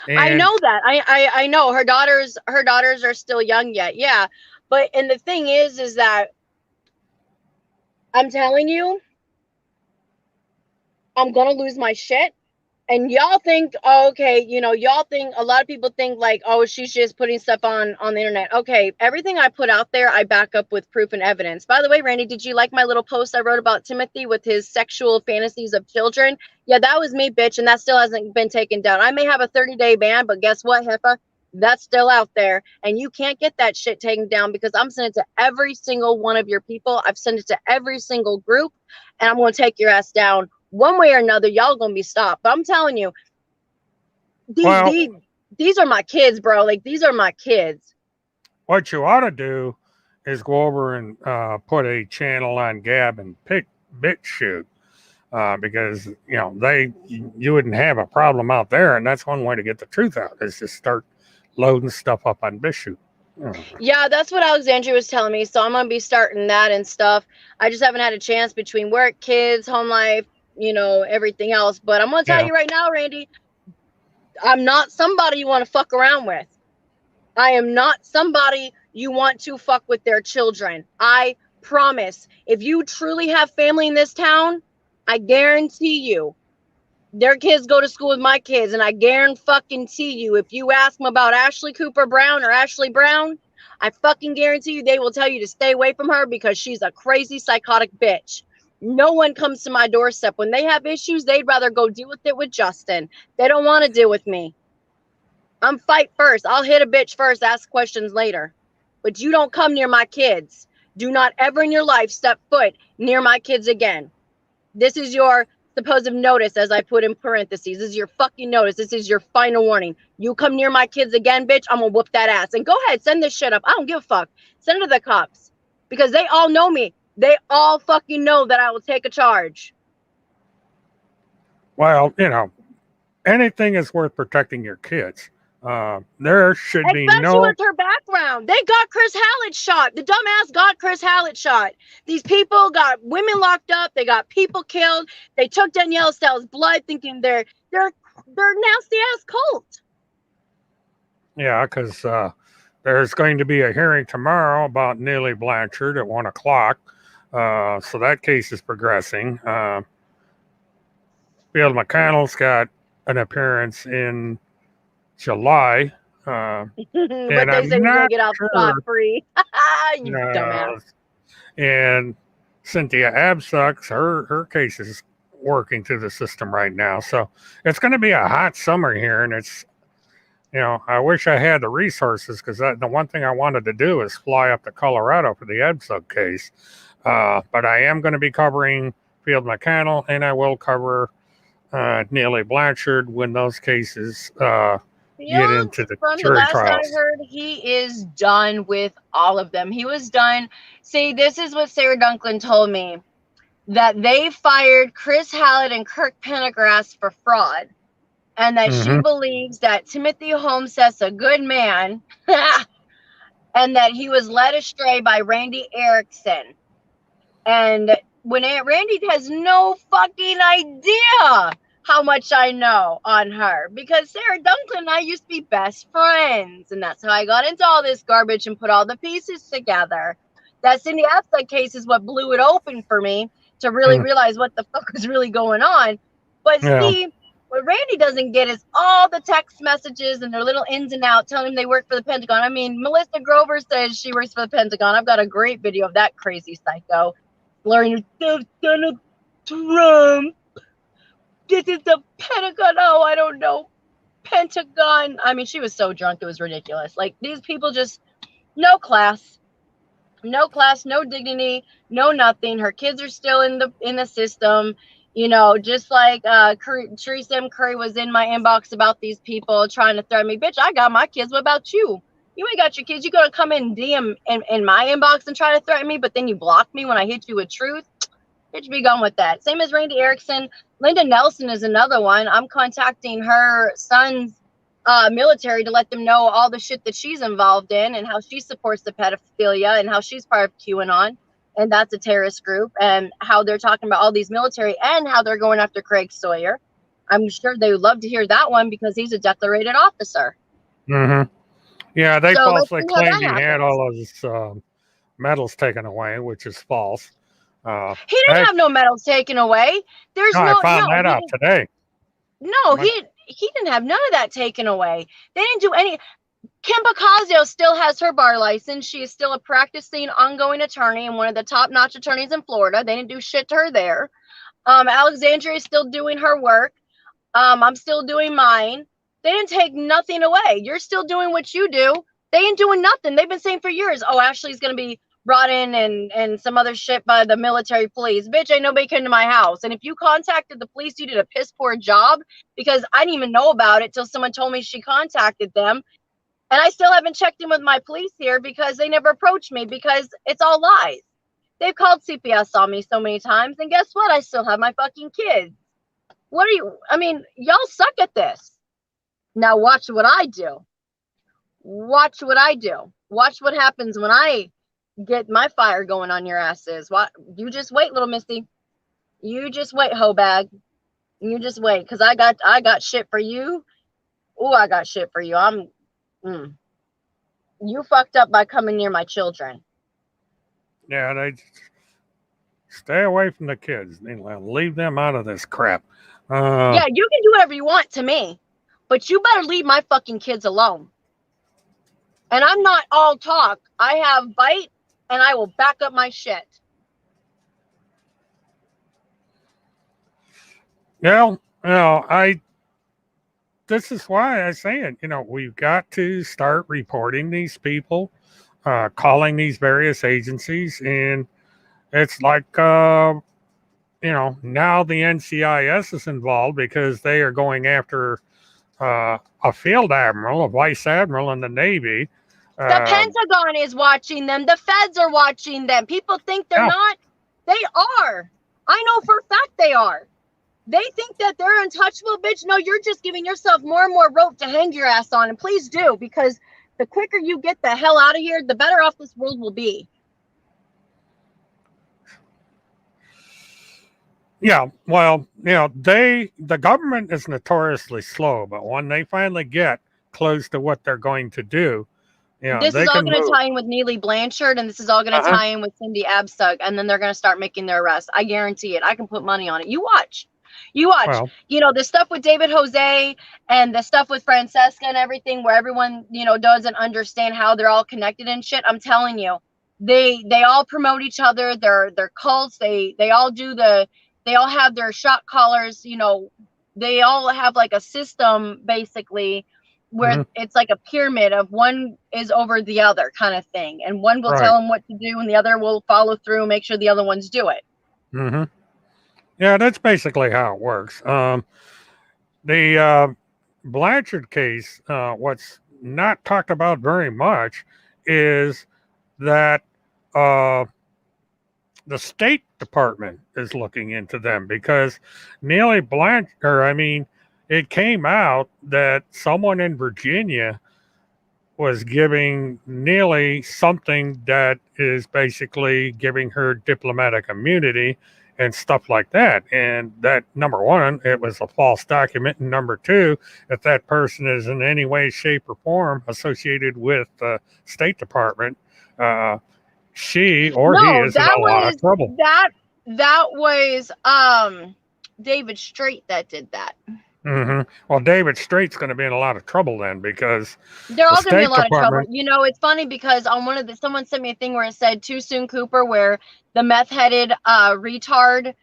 And I know that. I know her daughters are still young yet. Yeah. But and the thing is that I'm telling you, I'm going to lose my shit. And y'all think, oh, okay, you know, y'all think, a lot of people think like, oh, she's just putting stuff on the internet. Okay, everything I put out there, I back up with proof and evidence. By the way, Randy, did you like my little post I wrote about Timothy with his sexual fantasies of children? Yeah, that was me, bitch, and that still hasn't been taken down. I may have a 30-day ban, but guess what, Heffa? That's still out there, and you can't get that shit taken down because I'm sending it to every single one of your people. I've sent it to every single group, and I'm going to take your ass down. One way or another, y'all gonna be stopped. But I'm telling you, these are my kids, bro. Like these are my kids. What you ought to do is go over and put a channel on Gab and BitChute because you know you wouldn't have a problem out there, and that's one way to get the truth out is to start loading stuff up on BitChute. Yeah, that's what Alexandria was telling me. So I'm gonna be starting that and stuff. I just haven't had a chance between work, kids, home life, you know, everything else. But I'm gonna tell you right now, Randy, I'm not somebody you want to fuck around with. I am not somebody you want to fuck with their children. I promise. If you truly have family in this town, I guarantee you their kids go to school with my kids, and I guarantee you, if you ask them about Ashley Cooper Brown or Ashley Brown, I fucking guarantee you they will tell you to stay away from her because she's a crazy psychotic bitch. No one comes to my doorstep. When they have issues, they'd rather go deal with it with Justin. They don't want to deal with me. I'm fight first. I'll hit a bitch first, ask questions later. But you don't come near my kids. Do not ever in your life step foot near my kids again. This is your supposed notice, as I put in parentheses. This is your fucking notice. This is your final warning. You come near my kids again, bitch, I'm gonna whoop that ass. And go ahead, send this shit up. I don't give a fuck. Send it to the cops. Because they all know me. They all fucking know that I will take a charge. Well, anything is worth protecting your kids. There should be Especially no. with her background. They got Chris Hallett shot. The dumbass got Chris Hallett shot. These people got women locked up. They got people killed. They took Danielle Stell's blood thinking they're nasty ass cult. Yeah, because there's going to be a hearing tomorrow about Neely Blanchard at 1 o'clock. So that case is progressing. Field McConnell's got an appearance in July. But and they I'm say he's gonna not get out sure. scot free. You dumbass. And Cynthia Absucks, her case is working through the system right now. So it's going to be a hot summer here, and it's, I wish I had the resources, because the one thing I wanted to do is fly up to Colorado for the Absuck case. But I am going to be covering Field McConnell, and I will cover Neely Blanchard when those cases get into the From jury the last trials. I heard, he is done with all of them. He was done. See, this is what Sarah Dunklin told me, that they fired Chris Hallett and Kirk Pendergrass for fraud, and that she believes that Timothy Holmseth's a good man, and that he was led astray by Randi Erickson. And when Randi has no fucking idea how much I know on her, because Sarah Dunklin and I used to be best friends, and that's how I got into all this garbage and put all the pieces together. That Cindy Absuck case is what blew it open for me to really realize what the fuck was really going on. But see, what Randi doesn't get is all the text messages and their little ins and outs telling them they work for the Pentagon. I mean, Melissa Grover says she works for the Pentagon. I've got a great video of that crazy psycho. Learning Donald Trump. This is the Pentagon. Oh, I don't know. Pentagon. I mean, she was so drunk, it was ridiculous. Like, these people just, no class, no dignity, no nothing. Her kids are still in the system. Just like Teresa M. Curry was in my inbox about these people trying to threaten me. Bitch, I got my kids. What about you? You ain't got your kids. You gonna come in DM in my inbox and try to threaten me, but then you block me when I hit you with truth? Bitch, be gone with that. Same as Randi Erickson. Linda Nelson is another one. I'm contacting her son's military to let them know all the shit that she's involved in and how she supports the pedophilia and how she's part of QAnon, and that's a terrorist group, and how they're talking about all these military and how they're going after Craig Sawyer. I'm sure they would love to hear that one because he's a declared officer. Yeah, they So falsely claimed he had all of his medals taken away, which is false. He didn't have no medals taken away. There's I found that out today. No, he didn't have none of that taken away. They didn't do any. Kim Bocasio still has her bar license. She is still a practicing, ongoing attorney and one of the top-notch attorneys in Florida. They didn't do shit to her there. Alexandria is still doing her work. I'm still doing mine. They didn't take nothing away. You're still doing what you do. They ain't doing nothing. They've been saying for years, oh, Ashley's going to be brought in and some other shit by the military police. Bitch, ain't nobody came to my house. And if you contacted the police, you did a piss poor job, because I didn't even know about it till someone told me she contacted them. And I still haven't checked in with my police here because they never approached me, because it's all lies. They've called CPS on me so many times. And guess what? I still have my fucking kids. Y'all suck at this. Now watch what I do. Watch what I do. Watch what happens when I get my fire going on your asses. What? You just wait, little Missy. You just wait, hoe bag. You just wait, because I got shit for you. Oh, I got shit for you. You fucked up by coming near my children. Yeah, they stay away from the kids. Leave them out of this crap. Yeah, you can do whatever you want to me, but you better leave my fucking kids alone. And I'm not all talk. I have bite, and I will back up my shit. This is why I say it. We've got to start reporting these people. calling these various agencies, and it's like, now the NCIS is involved because they are going after a field admiral, a vice admiral in the Navy. The Pentagon is watching them. The feds are watching them. People think they're not. They are. I know for a fact they are. They think that they're untouchable, bitch. No, you're just giving yourself more and more rope to hang your ass on. And please do, because the quicker you get the hell out of here, the better off this world will be. Yeah, well, the government is notoriously slow, but when they finally get close to what they're going to do, this is all going to tie in with Neely Blanchard, and this is all going to tie in with Cindy Abstuck, and then they're going to start making their arrests. I guarantee it. I can put money on it. You watch. Well, the stuff with David Jose and the stuff with Francesca and everything, where everyone, doesn't understand how they're all connected and shit. I'm telling you, they all promote each other. They're cults. They all have their shot callers. They all have like a system basically where it's like a pyramid of one is over the other kind of thing, and one will tell them what to do, and the other will follow through and make sure the other ones do it. Mm-hmm. Yeah, that's basically how it works. The Blanchard case, what's not talked about very much is that the State Department is looking into them, because Neely Blanchard, it came out that someone in Virginia was giving Neely something that is basically giving her diplomatic immunity and stuff like that. And that, number one, it was a false document. And number two, if that person is in any way, shape, or form associated with the State Department, she or he is in a lot of trouble. That was David Strait that did that. Mm-hmm. Well, David Strait's going to be in a lot of trouble then, because they're all going to be in a lot of trouble. It's funny because on someone sent me a thing where it said "Too soon, Cooper," where the meth-headed retard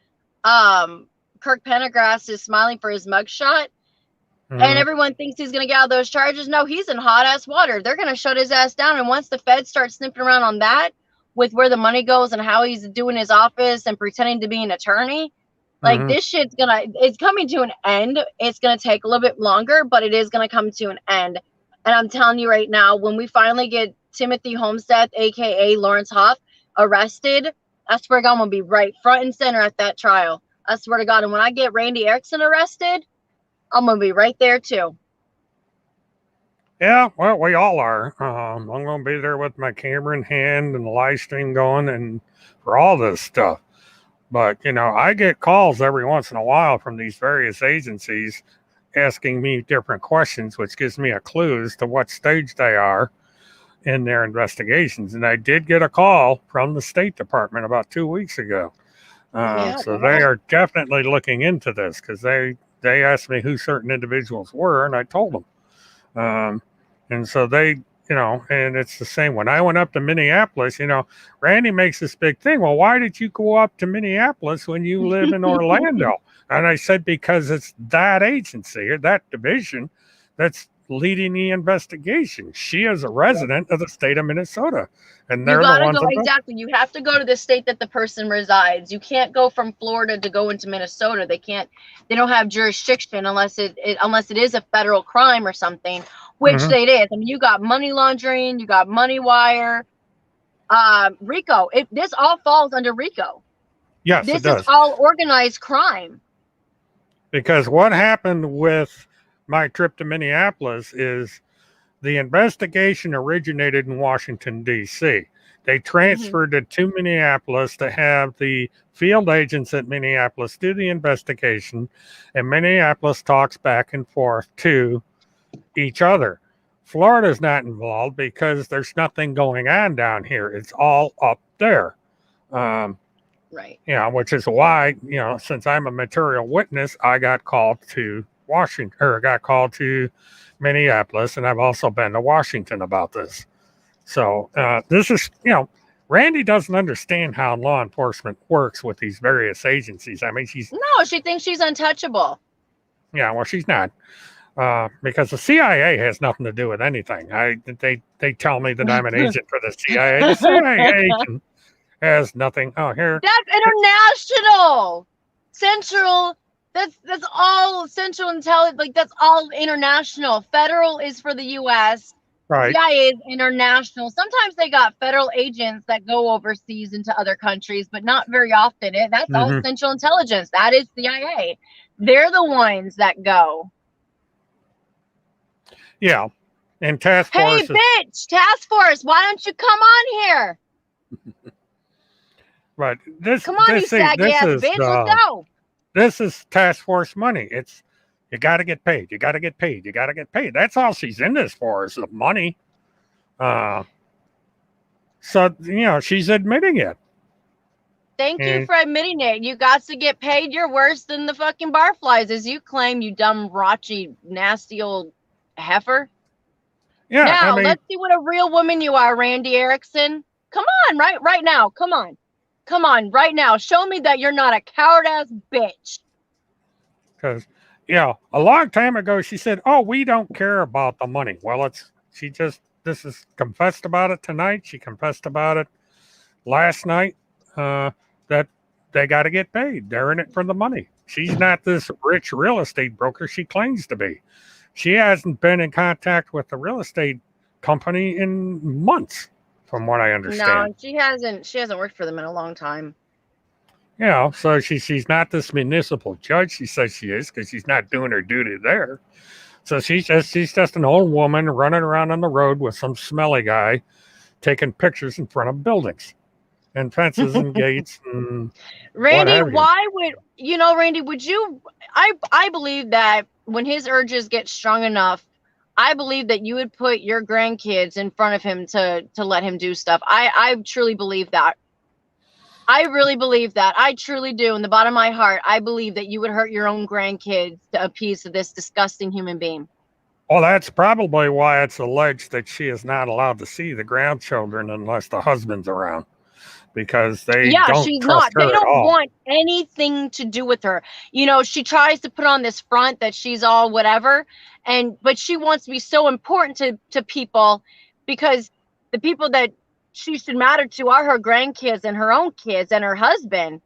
Kirk Pendergrass is smiling for his mugshot, and everyone thinks he's going to get out of those charges. No, he's in hot ass water. They're going to shut his ass down, and once the feds start sniffing around on that, with where the money goes and how he's doing his office and pretending to be an attorney. Like, this shit's it's coming to an end. It's going to take a little bit longer, but it is going to come to an end. And I'm telling you right now, when we finally get Timothy Holmseth, a.k.a. Lawrence Hoff, arrested, I swear to God, I'm going to be right front and center at that trial. I swear to God. And when I get Randi Erickson arrested, I'm going to be right there too. Yeah, well, we all are. I'm going to be there with my camera in hand and the live stream going and for all this stuff. But, I get calls every once in a while from these various agencies asking me different questions, which gives me a clue as to what stage they are in their investigations. And I did get a call from the State Department about 2 weeks ago. So they are definitely looking into this, because they asked me who certain individuals were, and I told them. And so they... and it's the same. When I went up to Minneapolis, Randi makes this big thing. Well, why did you go up to Minneapolis when you live in Orlando? And I said, because it's that agency or that division that's leading the investigation. She is a resident of the state of Minnesota. And they're the ones exactly. You have to go to the state that the person resides. You can't go from Florida to go into Minnesota. They don't have jurisdiction unless it is a federal crime or something. Which it is. You got money laundering, you got money wire, RICO. This all falls under RICO. Yes, this is all organized crime. Because what happened with my trip to Minneapolis is the investigation originated in Washington, D.C. They transferred it to Minneapolis to have the field agents at Minneapolis do the investigation, and Minneapolis talks back and forth to each other. Florida's not involved because there's nothing going on down here. It's all up there. Right. Which is why, since I'm a material witness, I got called to Washington, or got called to Minneapolis, and I've also been to Washington about this. So this is, Randi doesn't understand how law enforcement works with these various agencies. She thinks she's untouchable. Yeah, well, she's not. because the CIA has nothing to do with anything. They tell me that I'm an agent for the CIA. The CIA has nothing. Oh, here. That's international. Central. That's all Central Intelligence. Like that's all international. Federal is for the U.S. Right. CIA is international. Sometimes they got federal agents that go overseas into other countries, but not very often. That's all Central Intelligence. That is CIA. They're the ones that go. Yeah. And task force. Hey, bitch, task force, why don't you come on here? Right. This. Come on, this, you see, saggy this ass is, bitch. Let's go. This is task force money. It's you got to get paid. You got to get paid. You got to get paid. That's all she's in this for is the money. So she's admitting it. Thank you for admitting it. You got to get paid. You're worse than the fucking barflies, as you claim, you dumb, raunchy, nasty old heifer. Yeah. Now, let's see what a real woman you are, Randi Erickson. Come on, right now. Come on. Come on, right now. Show me that you're not a coward-ass bitch. Because, a long time ago, she said, oh, we don't care about the money. Well, this is confessed about it tonight. She confessed about it last night, that they got to get paid. They're in it for the money. She's not this rich real estate broker she claims to be. She hasn't been in contact with the real estate company in months, from what I understand. No, she hasn't worked for them in a long time. So she's not this municipal judge. She says she is because she's not doing her duty there. So she's just an old woman running around on the road with some smelly guy taking pictures in front of buildings and fences and gates. And Randi, why would Randi? Would you? I believe that when his urges get strong enough, I believe that you would put your grandkids in front of him to let him do stuff. I truly believe that. I really believe that. I truly do. In the bottom of my heart, I believe that you would hurt your own grandkids to appease this disgusting human being. Well, that's probably why it's alleged that she is not allowed to see the grandchildren unless the husband's around, because they don't she's trust not. her They don't at all. want anything to do with her. She tries to put on this front that she's all whatever, but she wants to be so important to people, because the people that she should matter to are her grandkids and her own kids and her husband.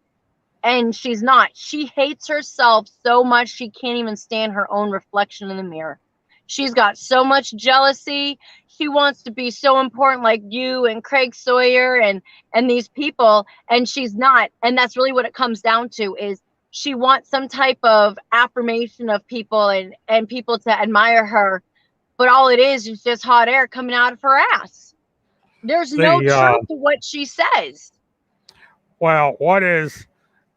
And she's not. She hates herself so much she can't even stand her own reflection in the mirror. She's got so much jealousy. She wants to be so important like you and Craig Sawyer and these people, and she's not. And that's really what it comes down to, is she wants some type of affirmation of people and people to admire her. But all it is just hot air coming out of her ass. There's no truth to what she says. Well, what is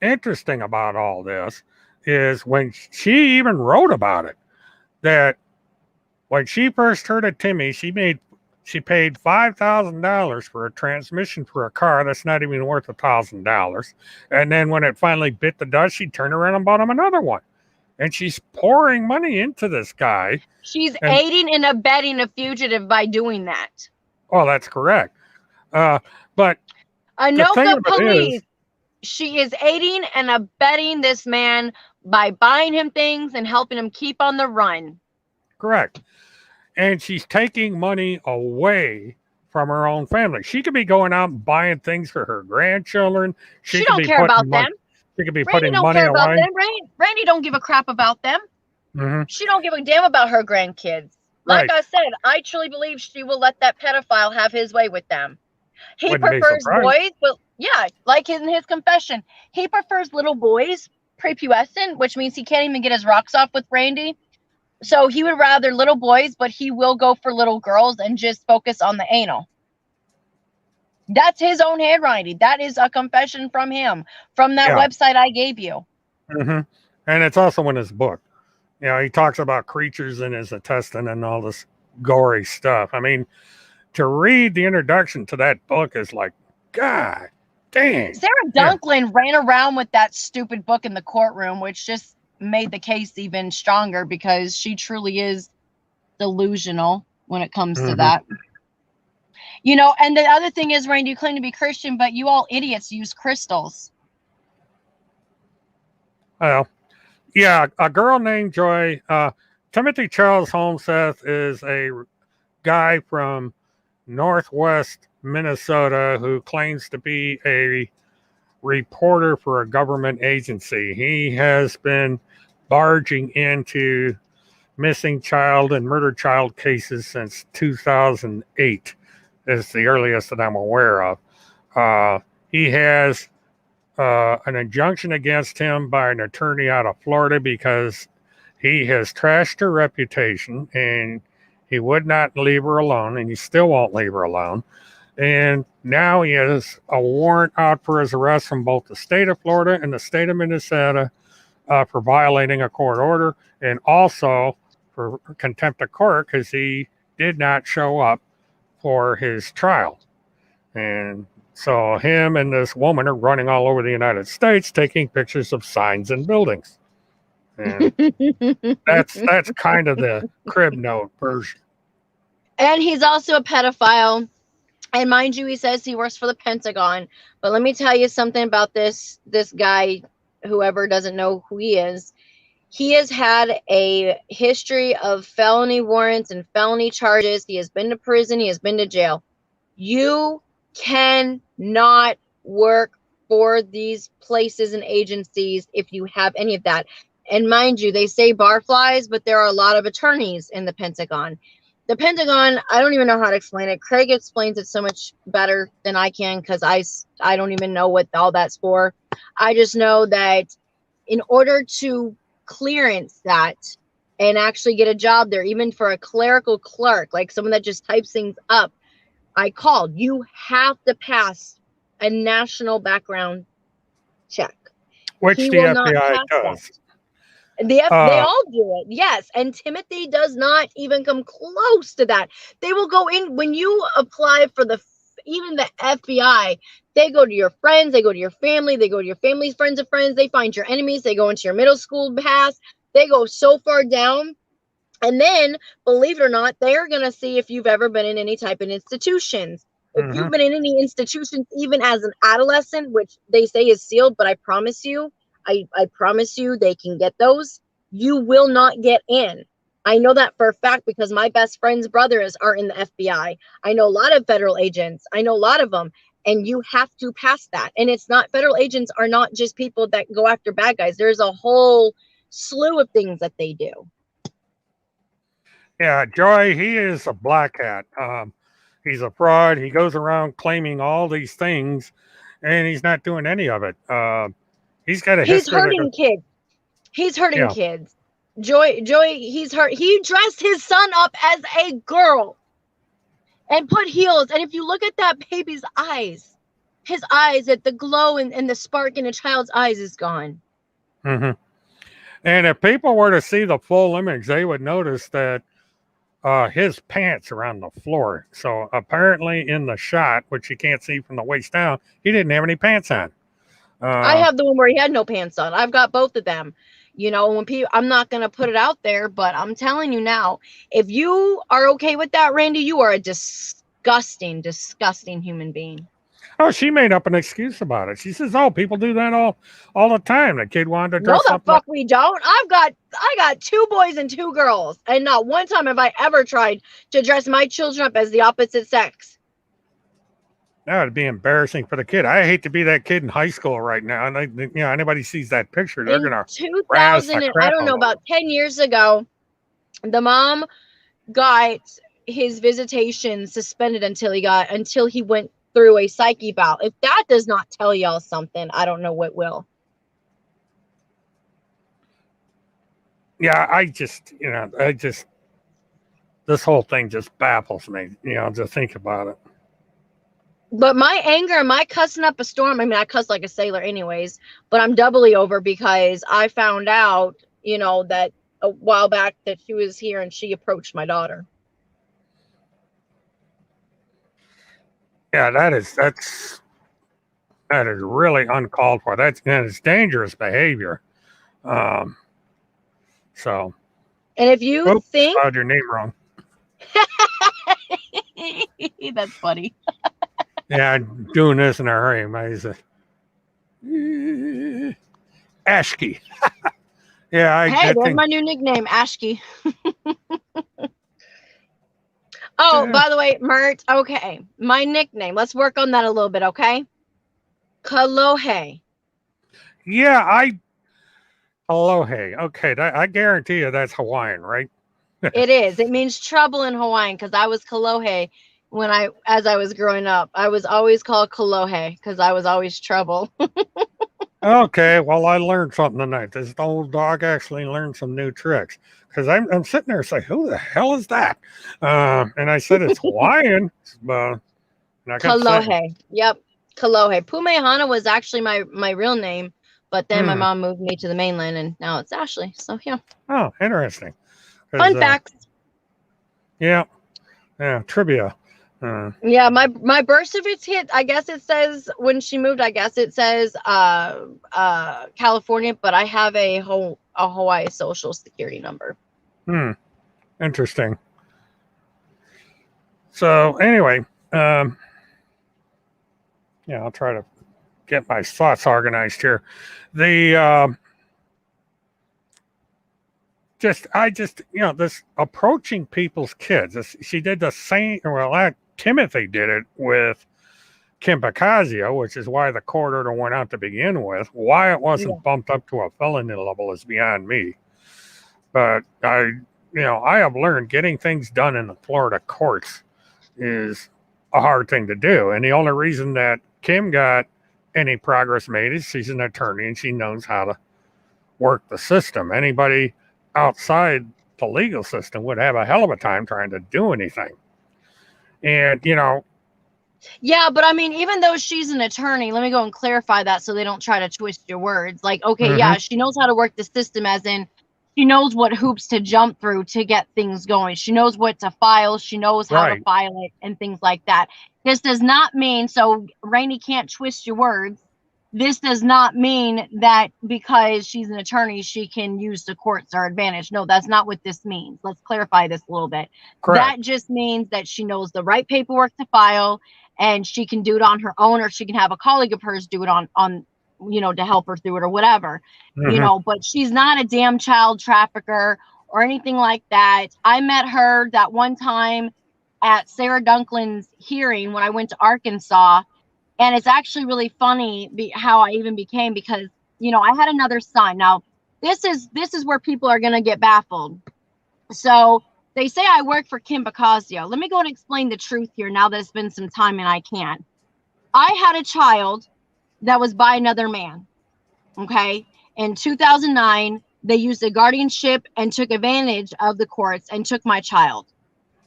interesting about all this is when she even wrote about it, that when she first heard of Timmy, she paid $5,000 for a transmission for a car that's not even worth $1,000. And then when it finally bit the dust, she turned around and bought him another one. And she's pouring money into this guy. She's aiding and abetting a fugitive by doing that. Oh, that's correct. But Anoka police, she is aiding and abetting this man by buying him things and helping him keep on the run. Correct. And she's taking money away from her own family. She could be going out and buying things for her grandchildren. She don't care about them. She could be Randy putting money away. About them. Randy don't give a crap about them. Mm-hmm. She don't give a damn about her grandkids. Like I said, I truly believe she will let that pedophile have his way with them. He prefers boys, but like in his confession, he prefers little boys, prepubescent, which means he can't even get his rocks off with Randi. So he would rather little boys, but he will go for little girls and just focus on the anal. That's his own handwriting. That is a confession from him, from that website I gave you. Mm-hmm. And it's also in his book. He talks about creatures in his intestine and all this gory stuff. I mean, to read the introduction to that book is like, God dang. Sarah Dunklin ran around with that stupid book in the courtroom, which just made the case even stronger, because she truly is delusional when it comes to that. And the other thing is, Randy, you claim to be Christian, but you all idiots use crystals. Well, yeah, a girl named Joy Timothy Charles Holmseth is a guy from Northwest Minnesota who claims to be a reporter for a government agency. He has been barging into missing child and murdered child cases since 2008 is the earliest that I'm aware of. He has an injunction against him by an attorney out of Florida because he has trashed her reputation and he would not leave her alone, and he still won't leave her alone. And now he has a warrant out for his arrest from both the state of Florida and the state of Minnesota for violating a court order, and also for contempt of court because he did not show up for his trial. And so him and this woman are running all over the United States taking pictures of signs and buildings. And that's kind of the crib note version. And he's also a pedophile. And mind you, he says he works for the Pentagon. But let me tell you something about this guy, whoever doesn't know who he is. He has had a history of felony warrants and felony charges. He has been to prison. He has been to jail. You cannot work for these places and agencies if you have any of that. And mind you, they say barflies, but there are a lot of attorneys in the Pentagon. The Pentagon, I don't even know how to explain it. Craig explains it so much better than I can because I don't even know what all that's for. I just know that in order to clearance that and actually get a job there, even for a clerical clerk, like someone that just types things up, I called. You have to pass a national background check. Which the FBI does. They all do it, yes. And Timothy does not even come close to that. They will go in when you apply for even the FBI. They go to your friends, they go to your family, they go to your family's friends of friends. They find your enemies. They go into your middle school past. They go so far down. And then, believe it or not, they're going to see if you've ever been in any type of institutions. If you've been in any institutions, even as an adolescent, which they say is sealed, but I promise you, I promise you they can get those. You will not get in. I know that for a fact because my best friend's brothers are in the FBI. I know a lot of federal agents. I know a lot of them. And you have to pass that. And it's not, federal agents are not just people that go after bad guys. There's a whole slew of things that they do. Yeah, Joy, he is a black hat. He's a fraud. He goes around claiming all these things, and he's not doing any of it. He's got a history. He's hurting kids. He's hurting kids. Joy, he's hurt. He dressed his son up as a girl and put heels. And if you look at that baby's eyes, his eyes, that the glow and the spark in a child's eyes is gone. Mm-hmm. And if people were to see the full image, they would notice that his pants are on the floor. So apparently in the shot, which you can't see from the waist down, he didn't have any pants on. I have the one where he had no pants on. I've got both of them. You know, when people, I'm not going to put it out there, but I'm telling you now, if you are okay with that, Randy, you are a disgusting, disgusting human being. Oh, she made up an excuse about it. She says, "Oh, people do that all the time." The kid wanted to dress up. No, the fuck like... we don't. I got 2 boys and 2 girls, and not one time have I ever tried to dress my children up as the opposite sex. That would be embarrassing for the kid. I hate to be that kid in high school right now. And anybody sees that picture, they're gonna 2000. I don't know, about 10 years ago, the mom got his visitation suspended until he went through a psych eval. If that does not tell y'all something, I don't know what will. Yeah, this whole thing just baffles me, to think about it. But my anger and my cussing up a storm, I mean, I cuss like a sailor anyways, but I'm doubly over because I found out, that a while back that she was here and she approached my daughter. Yeah, that is really uncalled for. And it's dangerous behavior. So. And if you think, I spelled your name wrong. That's funny. Yeah, I'm doing this in a hurry. Ashkey. Yeah, Hey, I there's think. my new nickname, Ashki. Oh, Yeah, by the way, Mert, okay. My nickname, let's work on that a little bit, okay? Kalohe. yeah, Aloha. Okay, I guarantee you that's Hawaiian, right? It is. It means trouble in Hawaiian because I was Kalohe as I was growing up. I was always called Kalohe because I was always trouble. Okay, well, I learned something tonight. This old dog actually learned some new tricks because I'm sitting there saying, "Who the hell is that?" And I said it's Hawaiian, and I kept saying, Kalohe. Yep. Kalohe. Pumehana was actually my real name, but then my hmm, mom moved me to the mainland and now it's Ashley. So yeah. "Oh, interesting." Because Fun facts. yeah, yeah, trivia. Uh, Yeah, my birth certificate, I guess it says when she moved, I guess it says California, but I have a Hawaii social security number. hmm, interesting. So anyway, um, yeah, I'll try to get my thoughts organized here. The I just, this approaching people's kids. She did the same. Well, Timothy did it with Kim Bacasio, which is why the court order went out to begin with. Why it Yeah. wasn't bumped up to a felony level is beyond me. But I have learned getting things done in the Florida courts is a hard thing to do. And the only reason that Kim got any progress made is she's an attorney and she knows how to work the system. Anybody outside the legal system would have a hell of a time trying to do anything. And, Yeah, but I mean, even though she's an attorney, let me go and clarify that so they don't try to twist your words. Like, okay, mm-hmm, yeah, she knows how to work the system, as in she knows what hoops to jump through to get things going. She knows what to file, she knows how to right, file it, and things like that. This does not mean, so Rainey can't twist your words. This does not mean that because she's an attorney, she can use the courts to her advantage. No, that's not what this means. Let's clarify this a little bit. correct. That just means that she knows the right paperwork to file and she can do it on her own, or she can have a colleague of hers do it on to help her through it or whatever, Mm-hmm, but she's not a damn child trafficker or anything like that. I met her that one time at Sarah Dunklin's hearing when I went to Arkansas, and it's actually really funny how I even became, because I had another son. Now this is where people are going to get baffled. So they say I work for Kim Bacasio. Let me go and explain the truth here now that it's been some time and I can. I had a child that was by another man. Okay. In 2009, they used a guardianship and took advantage of the courts and took my child.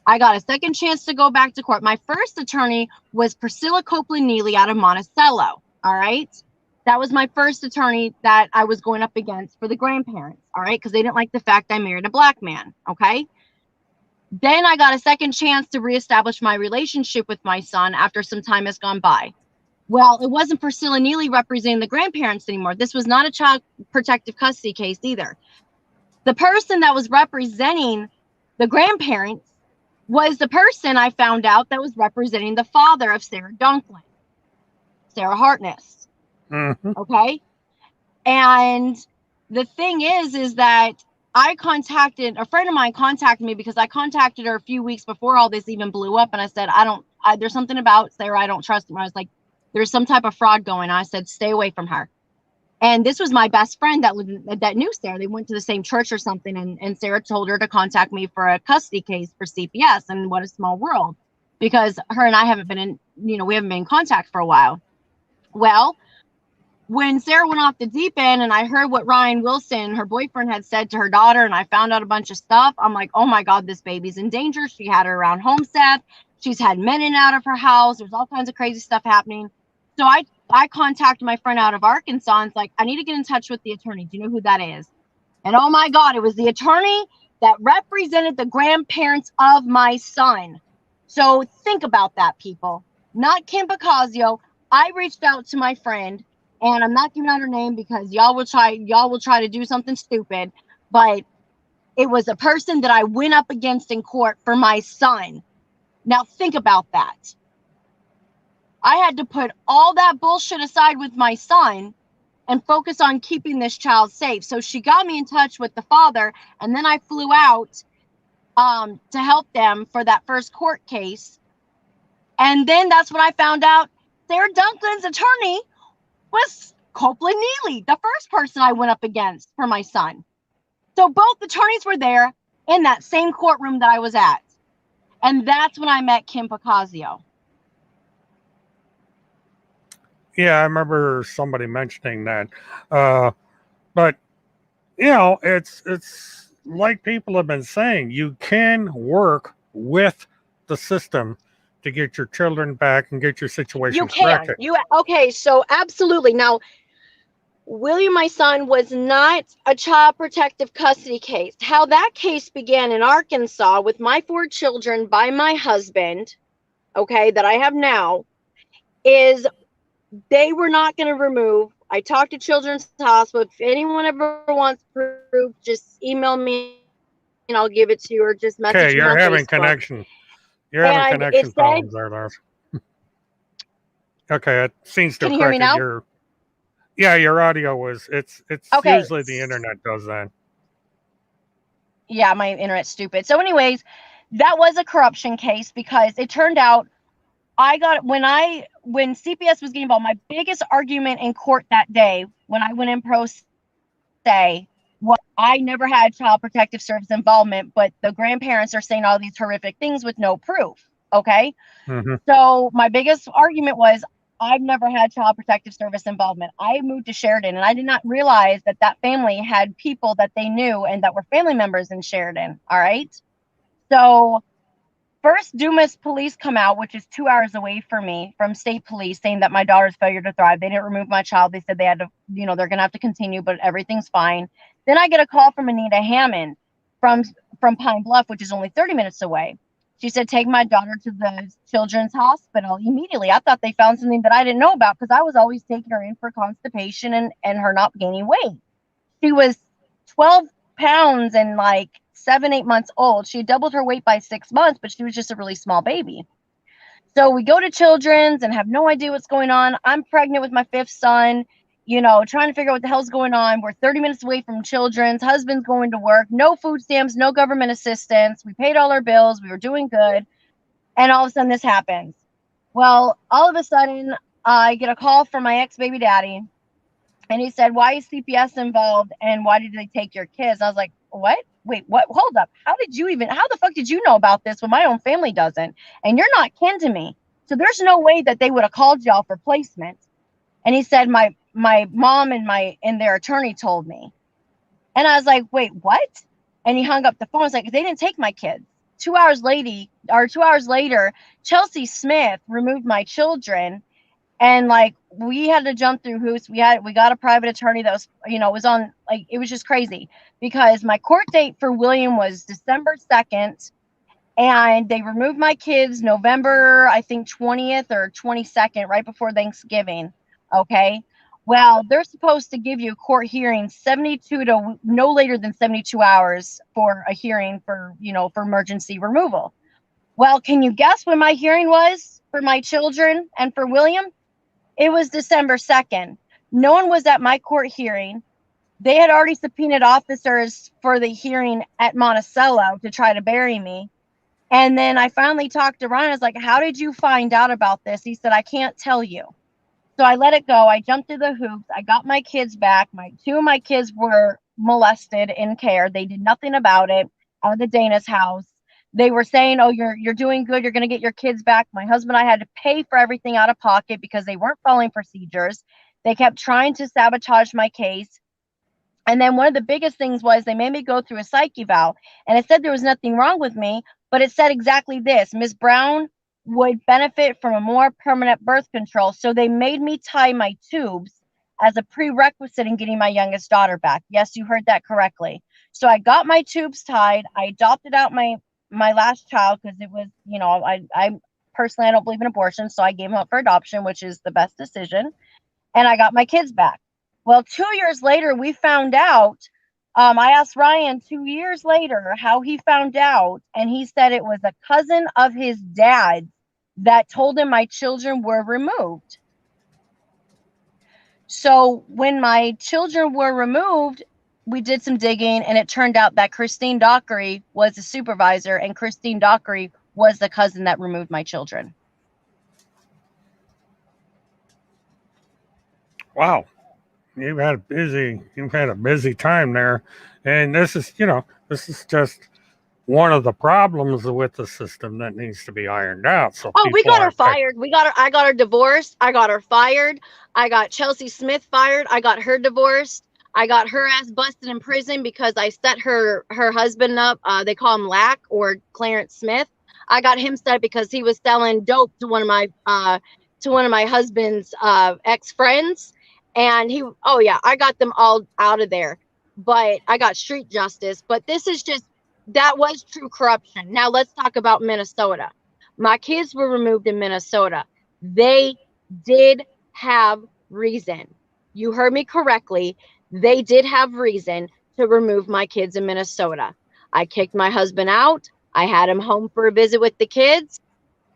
I got a second chance to go back to court. My first attorney was Priscilla Copeland Neely out of Monticello. All right. That was my first attorney that I was going up against for the grandparents. All right. Because they didn't like the fact I married a black man. Okay. Then I got a second chance to reestablish my relationship with my son after some time has gone by. Well, it wasn't Priscilla Neely representing the grandparents anymore. This was not a child protective custody case either. The person that was representing the grandparents was the person I found out that was representing the father of Sarah Dunklin, Sarah Hartness. mm-hmm, Okay. And the thing is that a friend of mine contacted me because I contacted her a few weeks before all this even blew up. And I said, there's something about Sarah I don't trust her. I was like, there's some type of fraud going on. I said, stay away from her. And this was my best friend that knew Sarah. They went to the same church or something. And Sarah told her to contact me for a custody case for CPS. And what a small world, because her and I haven't been we haven't been in contact for a while. Well, when Sarah went off the deep end and I heard what Ryan Wilson, her boyfriend, had said to her daughter, and I found out a bunch of stuff, I'm like, oh my God, this baby's in danger. She had her around Holmseth. She's had men in and out of her house. There's all kinds of crazy stuff happening. So I contacted my friend out of Arkansas and it's like, I need to get in touch with the attorney. Do you know who that is? And oh my God, it was the attorney that represented the grandparents of my son. So think about that, people. Not Kim Bacasio. I reached out to my friend, and I'm not giving out her name because y'all will try to do something stupid, but it was a person that I went up against in court for my son. Now think about that. I had to put all that bullshit aside with my son and focus on keeping this child safe. So she got me in touch with the father, and then I flew out to help them for that first court case. And then that's when I found out Sarah Dunklin's attorney was Copeland Neely, the first person I went up against for my son. So both attorneys were there in that same courtroom that I was at. And that's when I met Kim Pacazio. Yeah, I remember somebody mentioning that. But, you know, it's like people have been saying, you can work with the system to get your children back and get your situation corrected. Okay, so absolutely. Now, William, my son, was not a child protective custody case. How that case began in Arkansas with my 4 children by my husband, okay, that I have now, is they were not going to remove. I talked to Children's Hospital. If anyone ever wants proof, just email me and I'll give it to you, or just message Okay, me you're on having Facebook. connection. You're having connection problems there, Lars. Okay, it seems to Can you hear me now? Your audio was it's okay. Usually the internet does that. Yeah, my internet's stupid. So anyways, that was a corruption case because it turned out I got when CPS was getting involved, my biggest argument in court that day when I went in pro se was I never had child protective service involvement, but the grandparents are saying all these horrific things with no proof. Okay. Mm-hmm. So my biggest argument was I've never had child protective service involvement. I moved to Sheridan and I did not realize that that family had people that they knew and that were family members in Sheridan. All right. So first, Dumas police come out, which is 2 hours away from me, from state police, saying that my daughter's failure to thrive. They didn't remove my child. They said they had to, they're going to have to continue, but everything's fine. Then I get a call from Anita Hammond from Pine Bluff, which is only 30 minutes away. She said, take my daughter to the Children's Hospital immediately. I thought they found something that I didn't know about because I was always taking her in for constipation and her not gaining weight. She was 12 pounds and like 7-8 months old. She doubled her weight by 6 months, but she was just a really small baby. So we go to Children's and have no idea what's going on. I'm pregnant with my 5th son, trying to figure out what the hell's going on. We're 30 minutes away from Children's. Husband's going to work. No food stamps, no government assistance. We paid all our bills. We were doing good. And all of a sudden this happens. Well, all of a sudden I get a call from my ex-baby daddy. And he said, why is CPS involved? And why did they take your kids? I was like, what? Wait, what? Hold up. How the fuck did you know about this when my own family doesn't? And you're not kin to me. So there's no way that they would have called y'all for placement. And he said, my mom and their attorney told me. And I was like, wait, what? And he hung up the phone. I was like, they didn't take my kids. 2 hours later, Chelsea Smith removed my children. And like, we had to jump through hoops. We got a private attorney that was, was on, like, it was just crazy because my court date for William was December 2nd. And they removed my kids November, I think 20th or 22nd, right before Thanksgiving. Okay. Well, they're supposed to give you a court hearing 72 to no later than 72 hours for a hearing for emergency removal. Well, can you guess when my hearing was for my children and for William? It was December 2nd. No one was at my court hearing. They had already subpoenaed officers for the hearing at Monticello to try to bury me. And then I finally talked to Ryan. I was like, how did you find out about this? He said, I can't tell you. So I let it go. I jumped through the hoops. I got my kids back. 2 of my kids were molested in care. They did nothing about it out of the Dana's house. They were saying, oh, you're doing good. You're going to get your kids back. My husband and I had to pay for everything out of pocket because they weren't following procedures. They kept trying to sabotage my case. And then one of the biggest things was they made me go through a psych eval. And it said there was nothing wrong with me, but it said exactly this. Ms. Brown would benefit from a more permanent birth control. So they made me tie my tubes as a prerequisite in getting my youngest daughter back. Yes, you heard that correctly. So I got my tubes tied. I adopted out my last child because it was, I personally, I don't believe in abortion. So I gave him up for adoption, which is the best decision. And I got my kids back. Well, 2 years later, we found out. I asked Ryan 2 years later how he found out. And he said it was a cousin of his dad's that told him my children were removed. So when my children were removed, we did some digging, and it turned out that Christine Dockery was the supervisor, and Christine Dockery was the cousin that removed my children. Wow. You've had a busy time there. And this is just one of the problems with the system that needs to be ironed out. So we got her fired. I got her divorced. I got her fired. I got Chelsea Smith fired. I got her divorced. I got her ass busted in prison because I set her husband up. They call him Lack, or Clarence Smith. I got him set up because he was selling dope to one of my husband's ex-friends. And I got them all out of there. But I got street justice. But that was true corruption. Now let's talk about Minnesota. My kids were removed in Minnesota. They did have reason. You heard me correctly. They did have reason to remove my kids in Minnesota. I kicked my husband out. I had him home for a visit with the kids.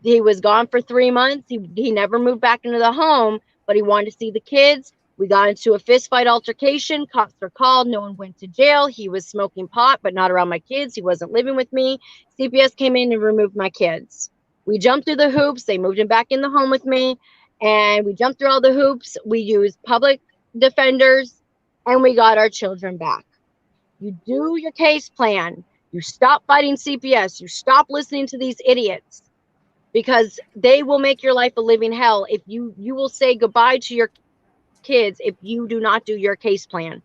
He was gone for 3 months. He never moved back into the home, but he wanted to see the kids. We got into a fist fight altercation. Cops were called. No one went to jail. He was smoking pot, but not around my kids. He wasn't living with me. CPS came in and removed my kids. We jumped through the hoops. They moved him back in the home with me, and we jumped through all the hoops. We used public defenders, and we got our children back. You do your case plan. You stop fighting CPS. You stop listening to these idiots, because they will make your life a living hell. If you will say goodbye to your kids if you do not do your case plan.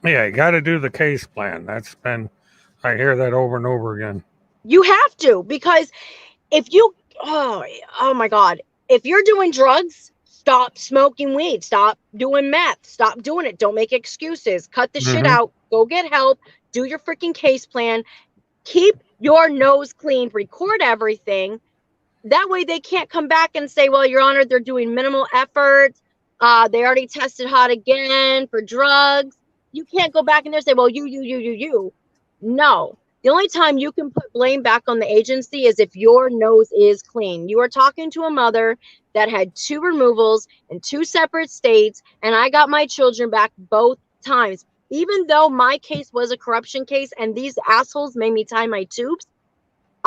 Yeah, you got to do the case plan. I hear that over and over again. You have to, because if you, oh my God, if you're doing drugs, stop smoking weed, stop doing meth, stop doing it. Don't make excuses. Cut the shit out. Go get help. Do your freaking case plan. Keep your nose clean. Record everything. That way they can't come back and say, well, Your Honor, they're doing minimal effort. They already tested hot again for drugs. You can't go back in there and say, well, you. No. The only time you can put blame back on the agency is if your nose is clean. You are talking to a mother that had 2 removals in 2 separate states, and I got my children back both times. Even though my case was a corruption case and these assholes made me tie my tubes,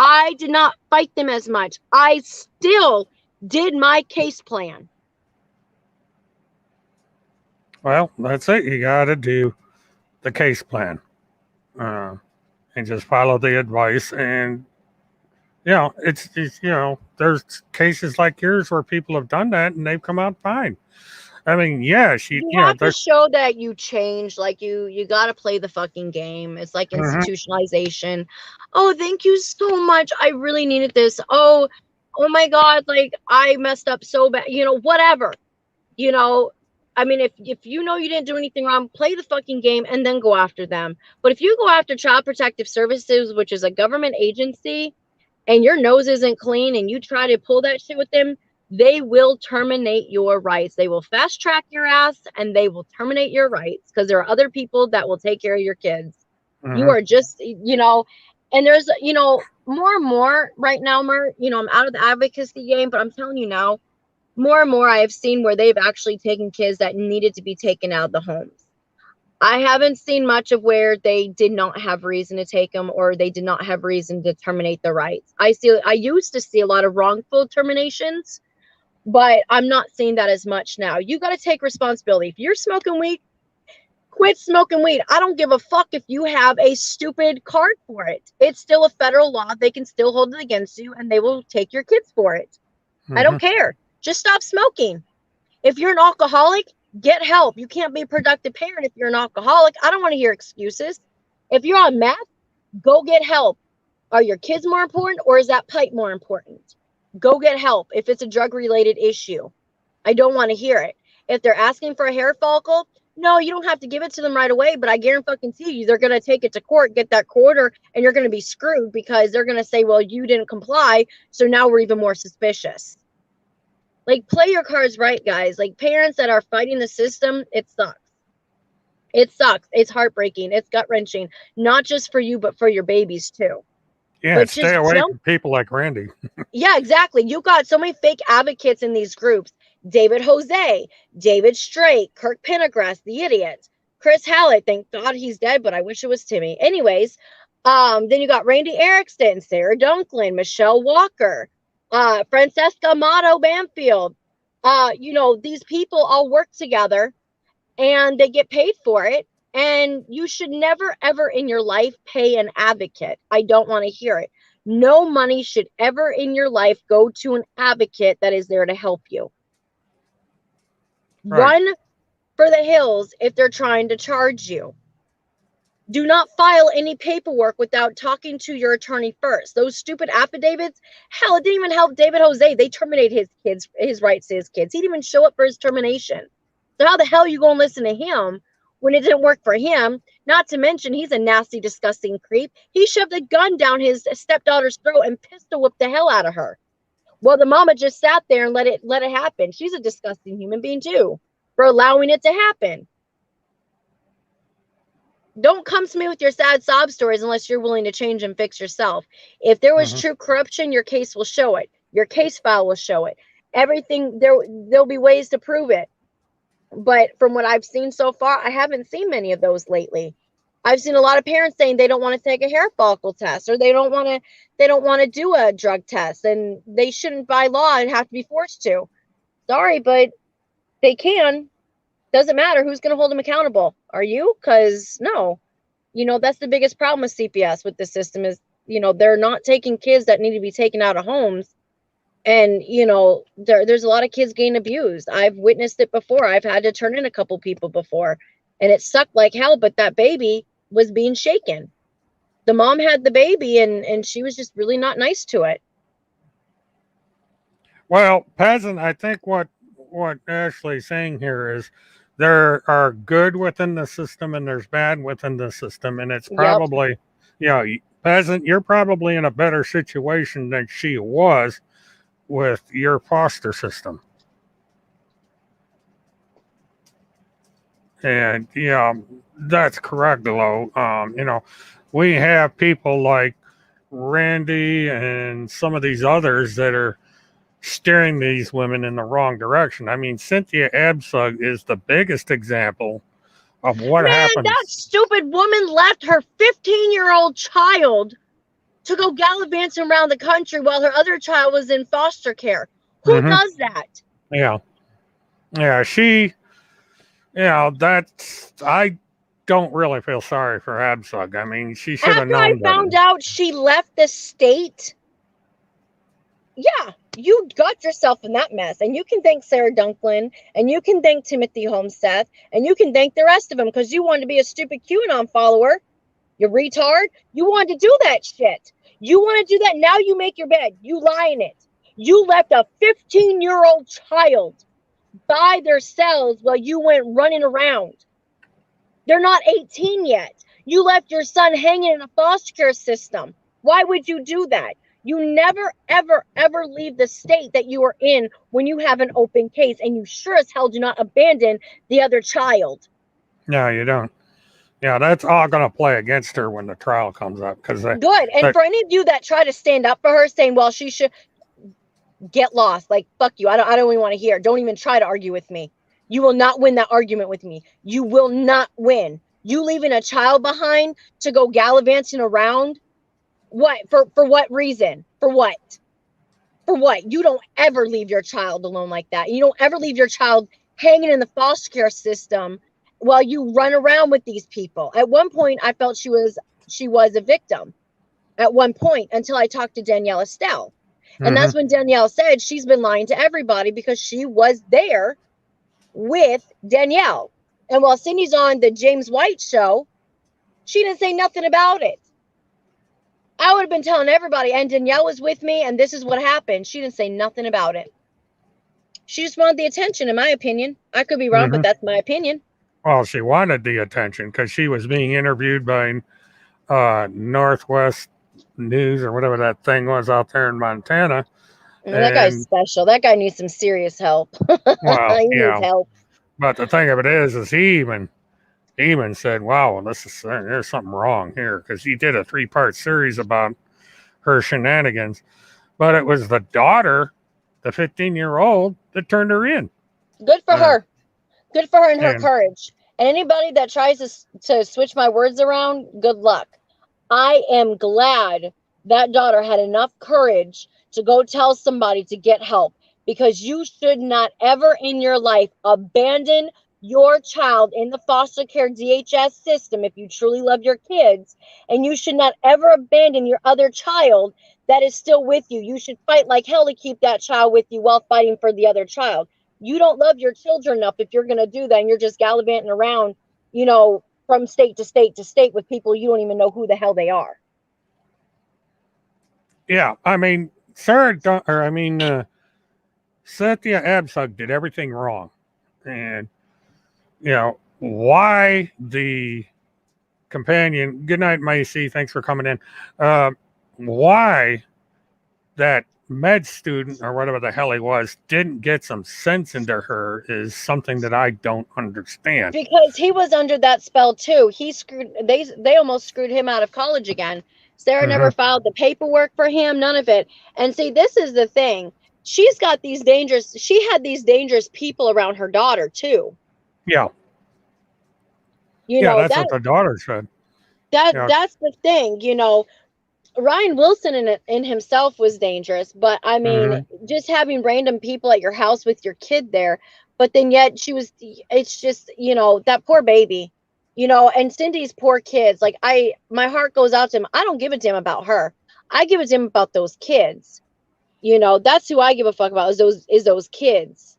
I did not fight them as much. I still did my case plan. Well, that's it. You got to do the case plan and just follow the advice. And, it's there's cases like yours where people have done that and they've come out fine. I mean, yeah, you have to show that you change. Like you got to play the fucking game. It's like institutionalization. Oh, thank you so much. I really needed this. Oh my God. Like I messed up so bad, whatever, I mean, if you know you didn't do anything wrong, play the fucking game and then go after them. But if you go after Child Protective Services, which is a government agency, and your nose isn't clean and you try to pull that shit with them, they will terminate your rights. They will fast track your ass and they will terminate your rights because there are other people that will take care of your kids. You are just, and there's, more and more right now, I'm out of the advocacy game, but I'm telling you now, more and more I have seen where they've actually taken kids that needed to be taken out of the homes. I haven't seen much of where they did not have reason to take them or they did not have reason to terminate the rights. I used to see a lot of wrongful terminations, but I'm not seeing that as much now. You got to take responsibility. If you're smoking weed, quit smoking weed. I don't give a fuck if you have a stupid card for it. It's still a federal law. They can still hold it against you and they will take your kids for it. I don't care. Just stop smoking. If you're an alcoholic, get help. You can't be a productive parent if you're an alcoholic. I don't want to hear excuses. If you're on meth, go get help. Are your kids more important or is that pipe more important? Go get help if it's a drug-related issue. I don't want to hear it. If they're asking for a hair follicle, no, you don't have to give it to them right away, but I guarantee you they're going to take it to court, get that quarter, and you're going to be screwed because they're going to say, well, you didn't comply, so now we're even more suspicious. Like, play your cards right, guys. Like, parents that are fighting the system, it sucks. It sucks. It's heartbreaking. It's gut-wrenching. Not just for you, but for your babies, too. Yeah, but stay away from people like Randi. Yeah, exactly. You got so many fake advocates in these groups. David Jose, David Straight, Kirk Pendergrass, the idiot, Chris Hallett. Thank God he's dead, but I wish it was Timmy. Anyways, then you got Randy Erickson, Sarah Dunklin, Michelle Walker, Francesca Amato Banfield. These people all work together and they get paid for it. And you should never, ever in your life pay an advocate. I don't want to hear it. No money should ever in your life go to an advocate that is there to help you. Right. Run for the hills if they're trying to charge you. Do not file any paperwork without talking to your attorney first. Those stupid affidavits, hell, it didn't even help David Jose. They terminated his rights to his kids. He didn't even show up for his termination. So how the hell are you going to listen to him when it didn't work for him? Not to mention, he's a nasty, disgusting creep. He shoved a gun down his stepdaughter's throat and pistol whipped the hell out of her. Well, the mama just sat there and let it happen. She's a disgusting human being too for allowing it to happen. Don't come to me with your sad sob stories unless you're willing to change and fix yourself. If there was true corruption, your case will show it. Your case file will show it. Everything, there'll be ways to prove it. But from what I've seen so far, I haven't seen many of those lately. I've seen a lot of parents saying they don't want to take a hair follicle test, or they don't want to do a drug test, and they shouldn't by law and have to be forced to. Sorry, but they can. Doesn't matter who's going to hold them accountable. Are you? Because no, that's the biggest problem with CPS, with the system is, they're not taking kids that need to be taken out of homes. And, there's a lot of kids getting abused. I've witnessed it before. I've had to turn in a couple people before, and it sucked like hell, but that baby was being shaken. The mom had the baby and she was just really not nice to it. Well, Peasant, I think what Ashley's saying here is there are good within the system and there's bad within the system. And it's probably, Peasant, you're probably in a better situation than she was with your foster system. And, that's correct, though. We have people like Randi and some of these others that are steering these women in the wrong direction. I mean, Cynthia Absug is the biggest example of what happens. That stupid woman left her 15-year-old child to go gallivanting around the country while her other child was in foster care. Who does that? Yeah, she, I don't really feel sorry for Absug. I mean, she should have known. After I found out she left the state, yeah, you got yourself in that mess. And you can thank Sarah Dunklin, and you can thank Timothy Holmseth, and you can thank the rest of them because you wanted to be a stupid QAnon follower. You retard. You wanted to do that shit. You want to do that. Now you make your bed. You lie in it. You left a 15-year-old child by their cells while you went running around. They're not 18 yet. You left your son hanging in a foster care system. Why would you do that? You never, ever, ever leave the state that you are in when you have an open case, and you sure as hell do not abandon the other child. No, you don't. Yeah, that's all going to play against her when the trial comes up. Good. And for any of you that try to stand up for her, saying, well, she should get lost, like, fuck you. I don't even want to hear. Don't even try to argue with me. You will not win that argument with me. You will not win. You leaving a child behind to go gallivanting around? What? For what reason? For what? For what? You don't ever leave your child alone like that. You don't ever leave your child hanging in the foster care system while you run around with these people. At one point, I felt she was a victim. At one point, until I talked to Danielle Estelle. And that's when Danielle said she's been lying to everybody because she was there with Danielle. And while Cindy's on the James White show, she didn't say nothing about it. I would have been telling everybody, and Danielle was with me, and this is what happened. She didn't say nothing about it. She just wanted the attention, in my opinion. I could be wrong, but that's my opinion. Well, she wanted the attention because she was being interviewed by Northwest News or whatever that thing was out there in Montana. That guy's special. That guy needs some serious help. Well, he needs help. But the thing of it is he even said, wow, there's something wrong here, because he did a 3-part series about her shenanigans. But it was the daughter the 15-year-old that turned her in. Good for her. Good for her and her And- courage. And anybody that tries to switch my words around, good luck. I am glad that daughter had enough courage to go tell somebody to get help, because you should not ever in your life abandon your child in the foster care DHS system if you truly love your kids. And you should not ever abandon your other child that is still with you. You should fight like hell to keep that child with you while fighting for the other child. You don't love your children enough if you're going to do that, and you're just gallivanting around, from state to state to state with people you don't even know who the hell they are. Yeah, I mean, Cynthia Absug did everything wrong. And, why the companion, good night, Macy, thanks for coming in. Why that med student or whatever the hell he was didn't get some sense into her is something that I don't understand. Because he was under that spell too. They almost screwed him out of college again. Sarah never filed the paperwork for him, none of it. And see, this is the thing. She had these dangerous people around her daughter too. Yeah. That's what the daughter said. That's the thing, Ryan Wilson in himself was dangerous, but I mean, just having random people at your house with your kid there, but then yet it's just, that poor baby, and Cindy's poor kids. Like my heart goes out to him. I don't give a damn about her. I give a damn about those kids. That's who I give a fuck about is those kids,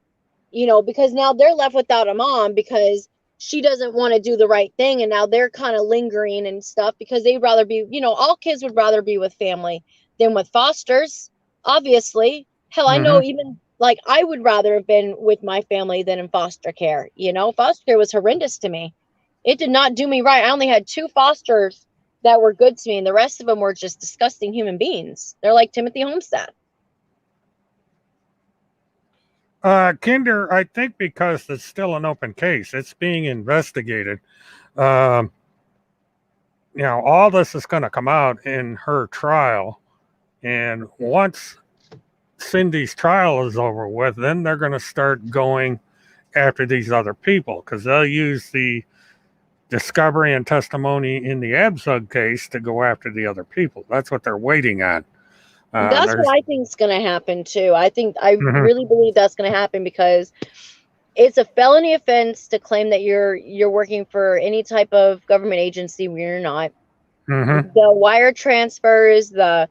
because now they're left without a mom because she doesn't want to do the right thing. And now they're kind of lingering and stuff because they'd rather be, all kids would rather be with family than with fosters, obviously. Hell, I know even like I would rather have been with my family than in foster care. Foster care was horrendous to me. It did not do me right. I only had 2 fosters that were good to me, and the rest of them were just disgusting human beings. They're like Timothy Holmseth. Kinder, I think because it's still an open case, it's being investigated. All this is going to come out in her trial. And once Cindy's trial is over with, then they're going to start going after these other people because they'll use the discovery and testimony in the Absug case to go after the other people. That's what they're waiting on. That's what I think is going to happen too. I really believe that's going to happen because it's a felony offense to claim that you're working for any type of government agency when you're not. The wire transfers, the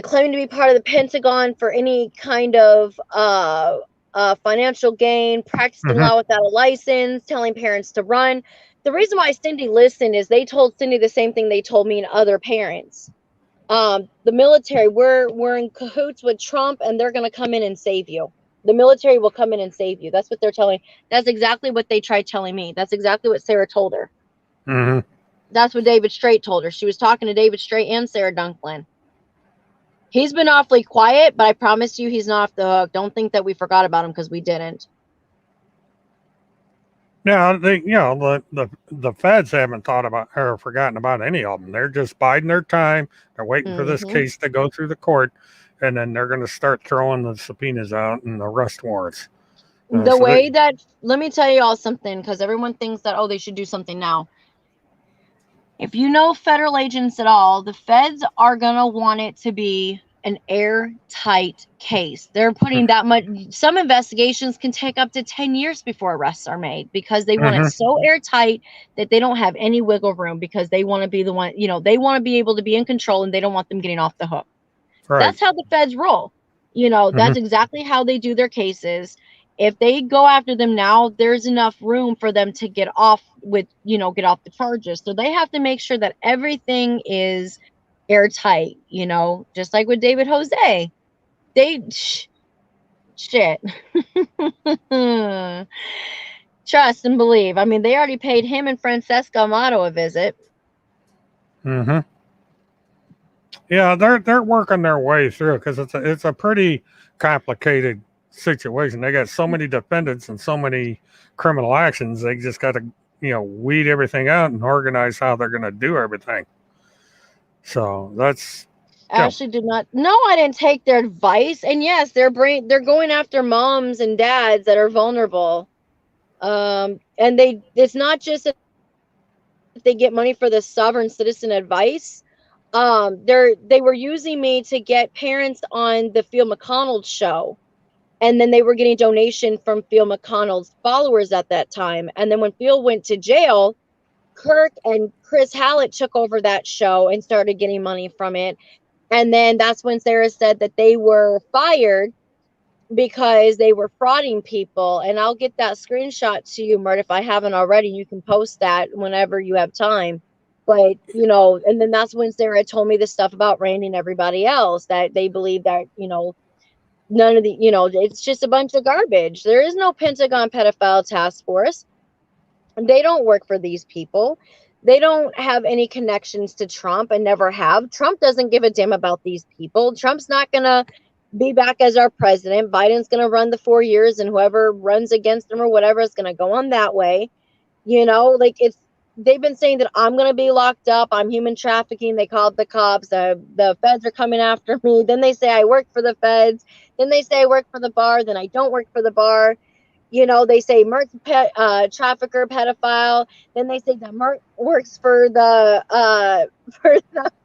claiming to be part of the Pentagon for any kind of financial gain, practicing law without a license, telling parents to run. The reason why Cindy listened is they told Cindy the same thing they told me and other parents. The military, we're in cahoots with Trump and they're going to come in and save you. The military will come in and save you. That's what they're telling. That's exactly what they tried telling me. That's exactly what Sarah told her. That's what David Straight told her. She was talking to David Straight and Sarah Dunklin. He's been awfully quiet, but I promise you he's not off the hook. Don't think that we forgot about him because we didn't. Now, the feds haven't thought about or forgotten about any of them. They're just biding their time. They're waiting for this case to go through the court, and then they're going to start throwing the subpoenas out and the arrest warrants. Let me tell you all something, because everyone thinks that, they should do something now. If you know federal agents at all, the feds are going to want it to be an airtight case. They're putting that much. Some investigations can take up to 10 years before arrests are made because they want it so airtight that they don't have any wiggle room because they want to be the one, they want to be able to be in control and they don't want them getting off the hook. Right. That's how the feds roll. That's exactly how they do their cases. If they go after them now, there's enough room for them to get off with, get off the charges. So they have to make sure that everything is airtight, just like with David Jose. Shit. Trust and believe. I mean, they already paid him and Francesca Amato a visit. Yeah, they're working their way through because it's a pretty complicated situation. They got so many defendants and so many criminal actions. They just got to, weed everything out and organize how they're going to do everything. So Ashley did not. No, I didn't take their advice. And yes, they're going after moms and dads that are vulnerable. And it's not just if they get money for the sovereign citizen advice. They were using me to get parents on the Phil McConnell show. And then they were getting donation from Phil McConnell's followers at that time. And then when Phil went to jail, Kirk and Chris Hallett took over that show and started getting money from it. And then that's when Sarah said that they were fired because they were frauding people. And I'll get that screenshot to you, Mert, if I haven't already. You can post that whenever you have time. But, you know, and then that's when Sarah told me the stuff about Randy and everybody else, that they believe that, you know, none of the, you know, it's just a bunch of garbage. There is no Pentagon pedophile task force. They don't work for these people. They don't have any connections to Trump and never have. Trump doesn't give a damn about these people. Trump's not going to be back as our president. Biden's going to run the 4 years, and whoever runs against him or whatever is going to go on that way. You know, like they've been saying that I'm going to be locked up. I'm human trafficking. They called the cops. The feds are coming after me. Then they say I work for the feds. Then they say I work for the bar. Then I don't work for the bar. You know, they say Mert's trafficker, pedophile. Then they say that Mert works for the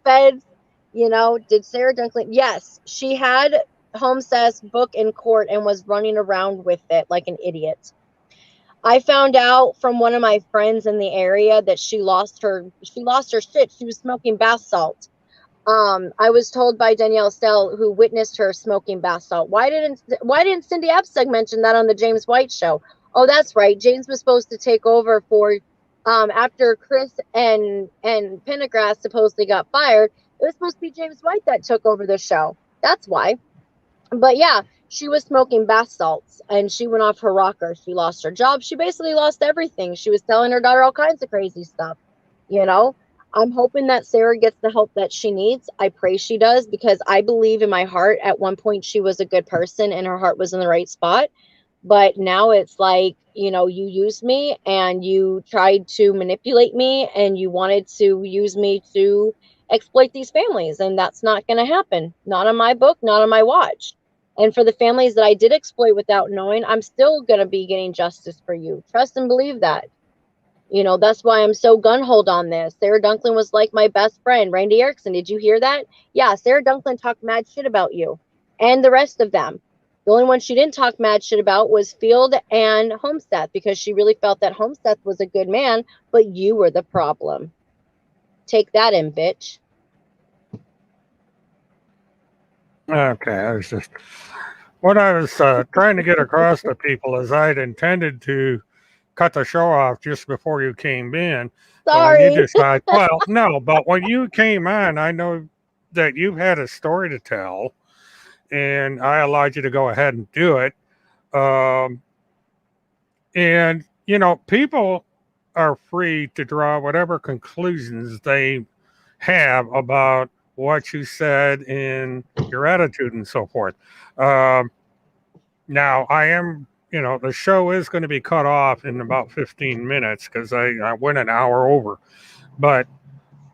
feds. You know, did Sarah Dunkley? Yes, she had Holmseth's book in court and was running around with it like an idiot. I found out from one of my friends in the area that she lost her shit. She was smoking bath salt. I was told by Danielle Stell, who witnessed her smoking bath salt. Why didn't Cindy Abseg mention that on the James White show? Oh, that's right. James was supposed to take over for after Chris and Pendergrass supposedly got fired. It was supposed to be James White that took over the show. That's why. But yeah, she was smoking bath salts and she went off her rocker. She lost her job. She basically lost everything. She was telling her daughter all kinds of crazy stuff, you know. I'm hoping that Sarah gets the help that she needs. I pray she does, because I believe in my heart at one point she was a good person and her heart was in the right spot. But now it's like, you know, you used me and you tried to manipulate me and you wanted to use me to exploit these families. And that's not going to happen. Not on my book, not on my watch. And for the families that I did exploit without knowing, I'm still going to be getting justice for you. Trust and believe that. You know, that's why I'm so gun-holed on this. Sarah Dunklin was like my best friend. Randi Erickson, did you hear that? Yeah, Sarah Dunklin talked mad shit about you and the rest of them. The only one she didn't talk mad shit about was Field and Holmseth, because she really felt that Holmseth was a good man, but you were the problem. Take that in, bitch. Okay, I was just what I was trying to get across to people is I'd intended to cut the show off just before you came in. Sorry. When you decide, well, no, but when you came on, I know that you had a story to tell, and I allowed you to go ahead and do it. And, you know, people are free to draw whatever conclusions they have about what you said in your attitude and so forth. Now, I am, you know, the show is going to be cut off in about 15 minutes because I went an hour over. But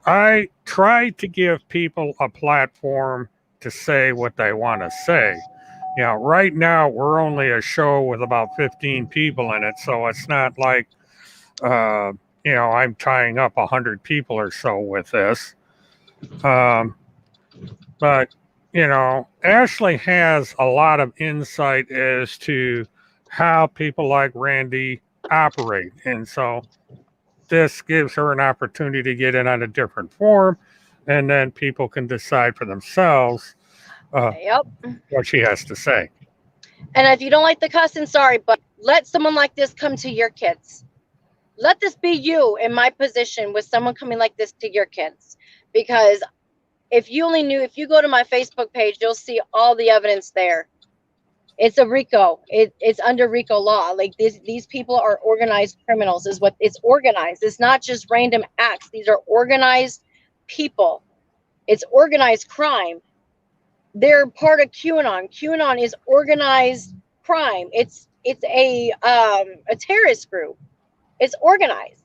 I try to give people a platform to say what they want to say. You know, right now we're only a show with about 15 people in it, so it's not like, you know, I'm tying up 100 people or so with this. But, you know, Ashley has a lot of insight as to how people like Randi operate. And so this gives her an opportunity to get in on a different form, and then people can decide for themselves what she has to say. And if you don't like the cussing, sorry, but let someone like this come to your kids. Let this be you in my position with someone coming like this to your kids. Because if you only knew, if you go to my Facebook page, you'll see all the evidence there. It's a RICO. It's under RICO law. Like these people are organized criminals is what it's organized. It's not just random acts. These are organized people. It's organized crime. They're part of QAnon. QAnon is organized crime. It's a terrorist group. It's organized.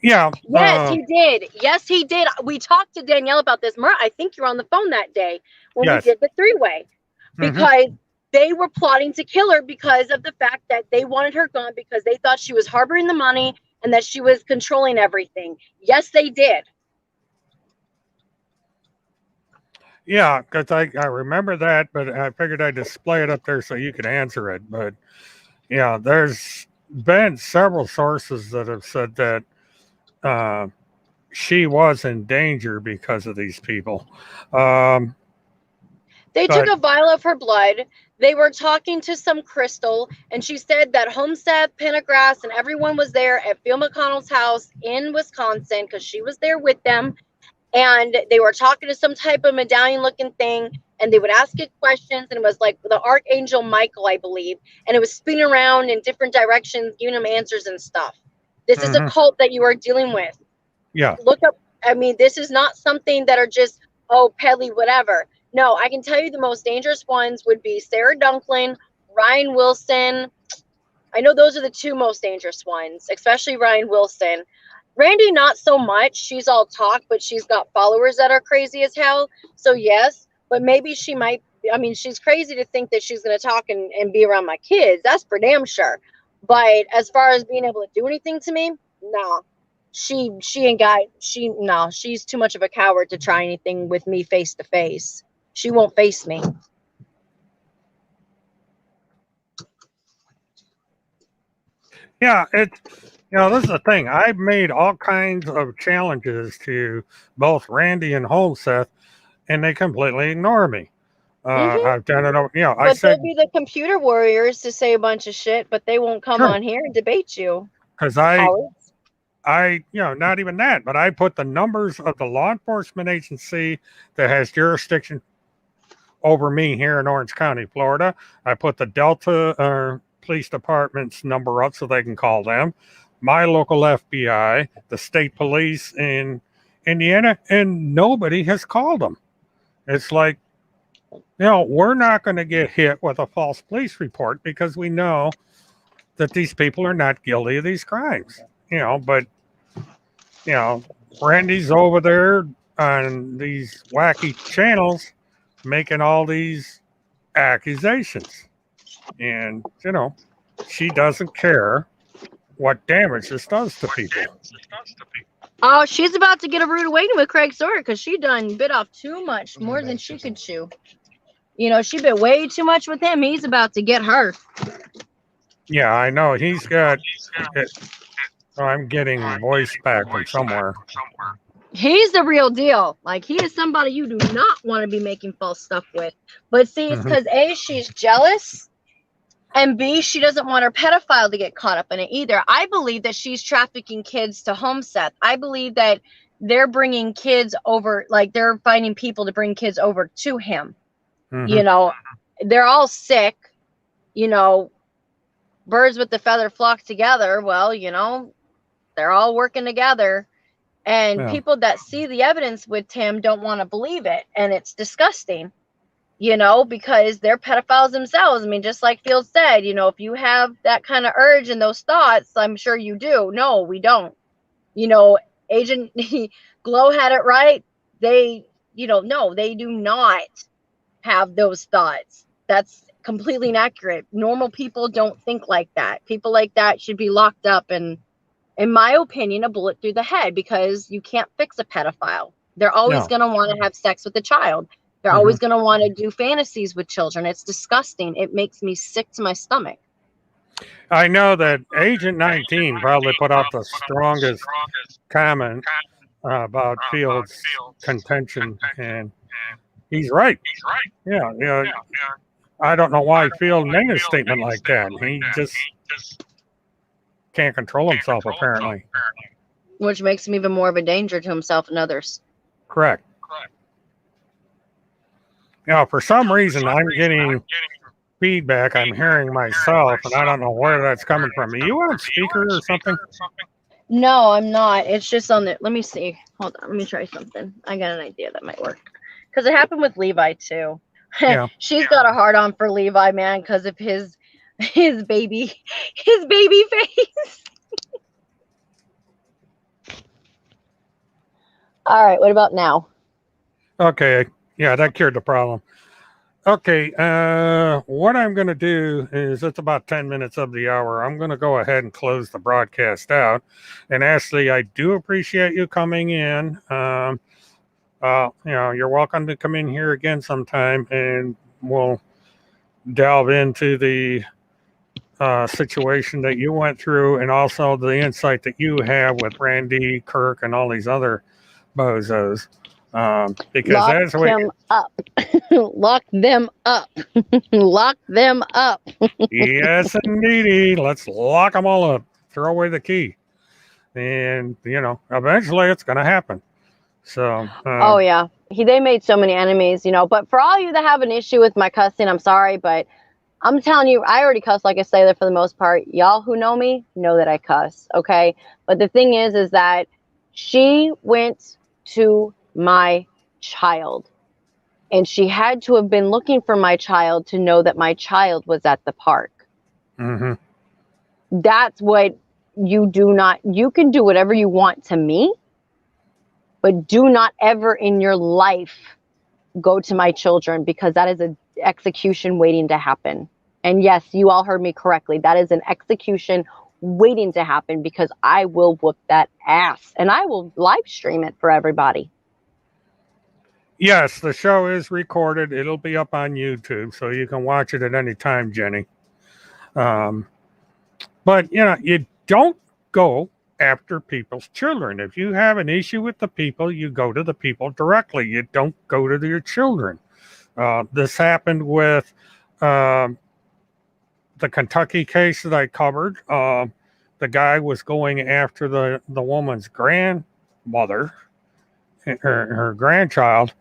Yeah. Yes, he did. Yes, he did. We talked to Danielle about this. I think you were on the phone that day when we Yes. did the three-way, because they were plotting to kill her because of the fact that they wanted her gone because they thought she was harboring the money and that she was controlling everything. Yes, they did. Yeah, because I remember that, but I figured I'd display it up there so you could answer it. But yeah, there's been several sources that have said that she was in danger because of these people. They But took a vial of her blood. They were talking to some crystal, and she said that Holmseth, Pendergrass, and everyone was there at Phil McConnell's house in Wisconsin because she was there with them. And they were talking to some type of medallion looking thing, and they would ask it questions, and it was like the Archangel Michael, I believe, and it was spinning around in different directions, giving them answers and stuff. This is a cult that you are dealing with. yeah, Look up, I mean, this is not something that are just, oh, peddly, whatever. No, I can tell you the most dangerous ones would be Sarah Dunklin, Ryan Wilson. I know those are the two most dangerous ones, especially Ryan Wilson. Randi, not so much. She's all talk, but she's got followers that are crazy as hell. So yes, but maybe she might. I mean, she's crazy to think that she's going to talk and be around my kids. That's for damn sure. But as far as being able to do anything to me, no. She ain't got. No. She's too much of a coward to try anything with me face to face. She won't face me. yeah, this is the thing. I've made all kinds of challenges to both Randi and Holmseth, and they completely ignore me. I've done it. I But said they'll be the computer warriors to say a bunch of shit, but they won't come sure on here and debate you. because Cowards. not even that, but I put the numbers of the law enforcement agency that has jurisdiction over me here in Orange County, Florida. I put the Delta Police Department's number up so they can call them, my local FBI, the state police in Indiana, and nobody has called them. It's like, we're not going to get hit with a false police report because we know that these people are not guilty of these crimes. But Randy's over there on these wacky channels making all these accusations. And, she doesn't care what damage this does to people. Oh, she's about to get a rude awakening with Craig Sawyer because she done bit off too much, more than she could chew. She bit way too much with him. He's about to get her. Yeah, I know. He's got it. Oh, I'm getting voice back from somewhere. He's the real deal. Like, he is somebody you do not want to be making false stuff with. But see, it's because A, she's jealous, and B, she doesn't want her pedophile to get caught up in it either. I believe that she's trafficking kids to Holmseth. I believe that they're bringing kids over, like they're finding people to bring kids over to him. They're all sick. Birds with the feather flock together. Well, they're all working together. And people that see the evidence with Tim don't want to believe it. And it's disgusting, because they're pedophiles themselves. I mean, just like Field said, if you have that kind of urge and those thoughts, I'm sure you do. No, we don't. Agent Glow had it right. They, no, they do not have those thoughts. That's completely inaccurate. Normal people don't think like that. People like that should be locked up and, in my opinion, a bullet through the head, because you can't fix a pedophile. They're always going to want to have sex with a child. They're always going to want to do fantasies with children. It's disgusting. It makes me sick to my stomach. I know that Agent 19 probably put out the strongest comment about Field's contention, and he's right. Yeah. I don't know why Field made a statement like that. He just can't control himself, apparently. Which makes him even more of a danger to himself and others. Correct. For some reason, I'm getting feedback. I'm hearing myself, and I don't know where that's coming from. Are you on speaker or something? No, I'm not. It's just on the. Let me see. Hold on. Let me try something. I got an idea that might work. Because it happened with Levi, too. She's got a hard on for Levi, man, because of his baby face. All right, what about now? Okay. Yeah, that cured the problem. Okay. What I'm going to do is it's about 10 minutes of the hour. I'm going to go ahead and close the broadcast out. And Ashley, I do appreciate you coming in. You're welcome to come in here again sometime, and we'll delve into the situation that you went through, and also the insight that you have with Randi, Kirk, and all these other bozos. Because Lock as we, them up. Lock them up. Lock them up. yes, indeedy, let's lock them all up. Throw away the key, and eventually it's going to happen. So, oh yeah, they made so many enemies, But for all you that have an issue with my cussing, I'm sorry, but I'm telling you, I already cuss like a sailor for the most part. Y'all who know me know that I cuss, okay? But the thing is that she went to my child, and she had to have been looking for my child to know that my child was at the park. mm-hmm. That's what you can do whatever you want to me, but do not ever in your life go to my children, because that is an execution waiting to happen. And yes, you all heard me correctly. That is an execution waiting to happen, because I will whoop that ass, and I will live stream it for everybody. Yes, the show is recorded. It'll be up on YouTube, so you can watch it at any time, Jenny. But, you don't go after people's children. If you have an issue with the people, you go to the people directly. You don't go to your children. This happened with the Kentucky case that I covered. The guy was going after the woman's grandmother, her grandchild,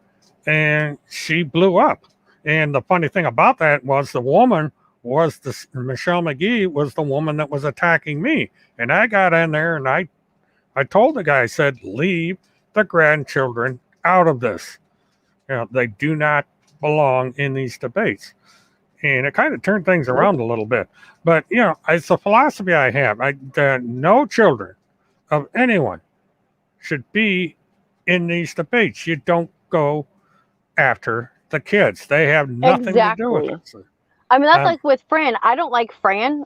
and she blew up. And the funny thing about that was the woman was Michelle McGee was the woman that was attacking me. And I got in there and I told the guy, I said, leave the grandchildren out of this. They do not belong in these debates. And it kind of turned things around a little bit. But, it's a philosophy I have. No children of anyone should be in these debates. You don't go after the kids. They have nothing to do with it. I mean, that's like with Fran. I don't like Fran,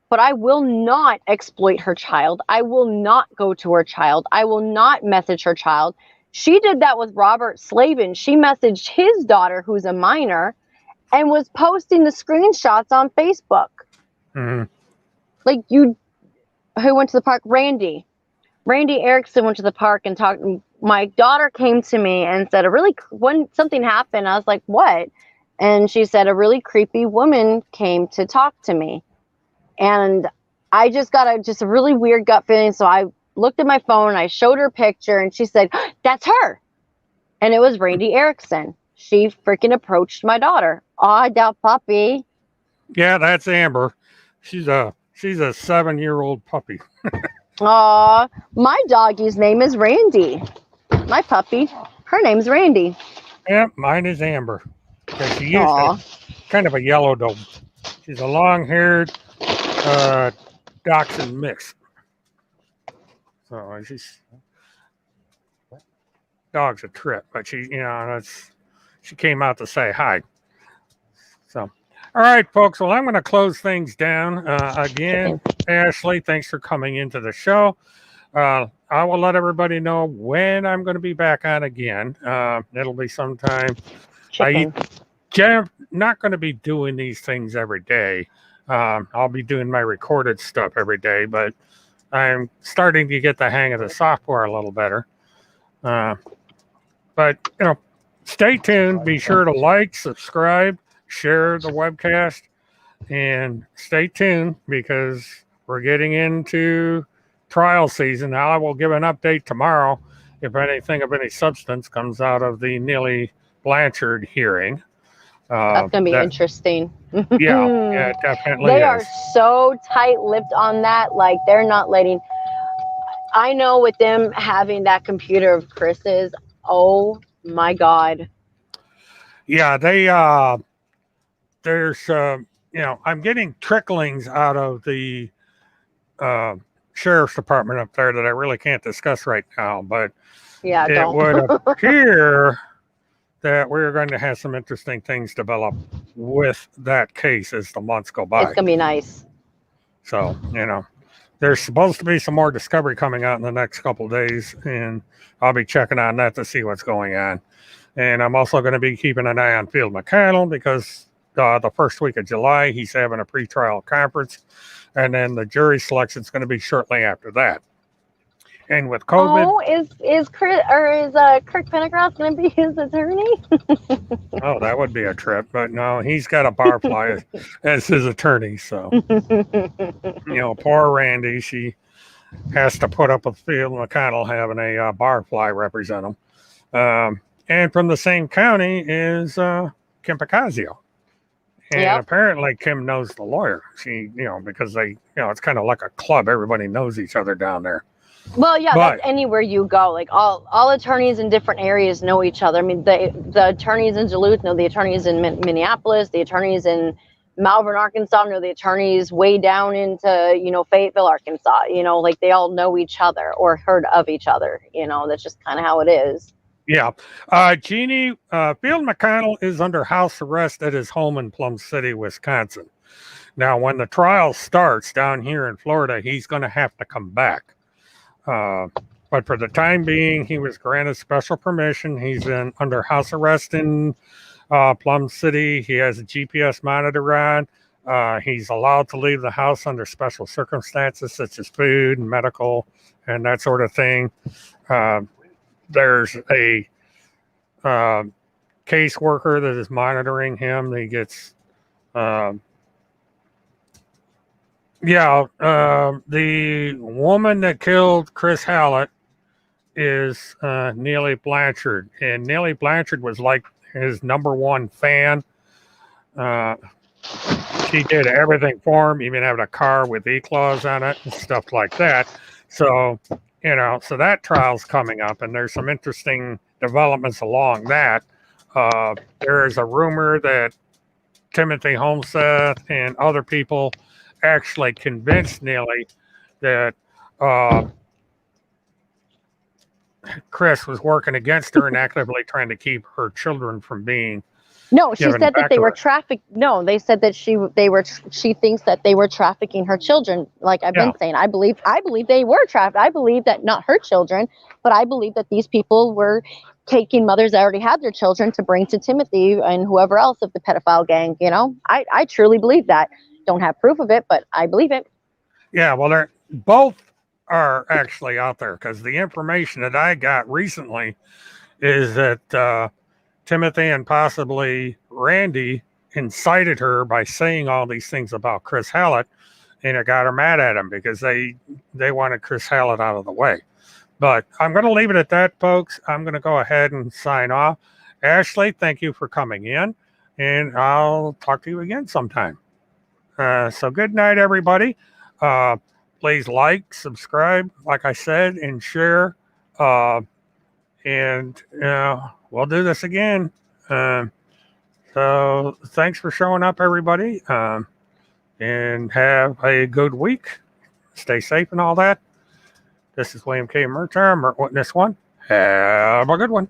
but I will not exploit her child. I will not go to her child. I will not message her child. She did that with Robert Slavin. She messaged his daughter, who's a minor, and was posting the screenshots on Facebook. Mm-hmm. Like who went to the park? Randi Erickson went to the park and talked. My daughter came to me and said, when something happened, I was like, what? And she said, a really creepy woman came to talk to me. And I just got a really weird gut feeling. So I looked at my phone, I showed her a picture, and she said, that's her. And it was Randi Erickson. She freaking approached my daughter. Aw, that puppy. Yeah, that's Amber. She's a 7-year-old puppy. Aw, my doggy's name is Randi. My puppy, her name's Randi. Yeah, mine is Amber. She used kind of a yellow dog. She's a long-haired dachshund mix. So dog's a trip, but she came out to say hi. So, all right, folks. Well, I'm going to close things down again. Ashley, thanks for coming into the show. I will let everybody know when I'm going to be back on again. It'll be sometime. I'm not going to be doing these things every day. I'll be doing my recorded stuff every day, but I'm starting to get the hang of the software a little better. But, stay tuned. Be sure to like, subscribe, share the webcast, and stay tuned because we're getting into trial season. Now, I will give an update tomorrow if anything of any substance comes out of the Neely Blanchard hearing. That's going to be interesting. Yeah, it definitely They is. are so tight-lipped on that. Like, they're not letting... I know with them having that computer of Chris's, oh my God. Yeah, there's, I'm getting tricklings out of the sheriff's department up there that I really can't discuss right now, but Yeah, it don't. would appear that we're going to have some interesting things develop with that case as the months go It's by. gonna be nice. So, there's supposed to be some more discovery coming out in the next couple of days, and I'll be checking on that to see what's going on. And I'm also going to be keeping an eye on Field McConnell because the first week of July, he's having a pretrial conference, and then the jury selection is going to be shortly after that. And with COVID, Oh, is Chris or is Kirk Pendergrass gonna be his attorney? oh, that would be a trip. But no, he's got a barfly as his attorney. So, poor Randi, she has to put up with Field McConnell having a barfly represent him. And from the same county is Kim Picazio. And Yep. apparently Kim knows the lawyer. She, because they, it's kind of like a club. Everybody knows each other down there. Well, yeah, But- that's anywhere you go. Like all attorneys in different areas know each other. I mean, the attorneys in Duluth know the attorneys in Minneapolis, the attorneys in Malvern, Arkansas know the attorneys way down into, Fayetteville, Arkansas. Like they all know each other or heard of each other. That's just kind of how it is. Yeah. Jeannie, Field McConnell is under house arrest at his home in Plum City, Wisconsin. Now, when the trial starts down here in Florida, he's going to have to come back. But for the time being, he was granted special permission. He's under house arrest in Plum City. He has a GPS monitor on. He's allowed to leave the house under special circumstances, such as food and medical and that sort of thing. There's a caseworker that is monitoring him. He gets, the woman that killed Chris Hallett is Neely Blanchard, and Neely Blanchard was like his number one fan. She did everything for him, even having a car with E-claws on it and stuff like that. So, so that trial's coming up, and there's some interesting developments along that. There is a rumor that Timothy Holmseth and other people actually convinced Neely that Chris was working against her and actively trying to keep her children from being. No, she given said that back they to were her. trafficked. No, they said that she thinks that they were trafficking her children. Like I've been saying, I believe they were trafficked. I believe that not her children, but I believe that these people were taking mothers that already had their children to bring to Timothy and whoever else of the pedophile gang. I truly believe that. Don't have proof of it, but I believe it. Yeah, well, they're both are actually out there because the information that I got recently is that Timothy and possibly Randi incited her by saying all these things about Chris Hallett, and it got her mad at him because they wanted Chris Hallett out of the way. But I'm going to leave it at that, folks. I'm going to go ahead and sign off. Ashley, thank you for coming in, and I'll talk to you again sometime. So good night, everybody. Please like, subscribe, like I said, and share. And we'll do this again. So thanks for showing up, everybody. And have a good week. Stay safe and all that. This is William K. Murtaugh, Witness One. Have a good one.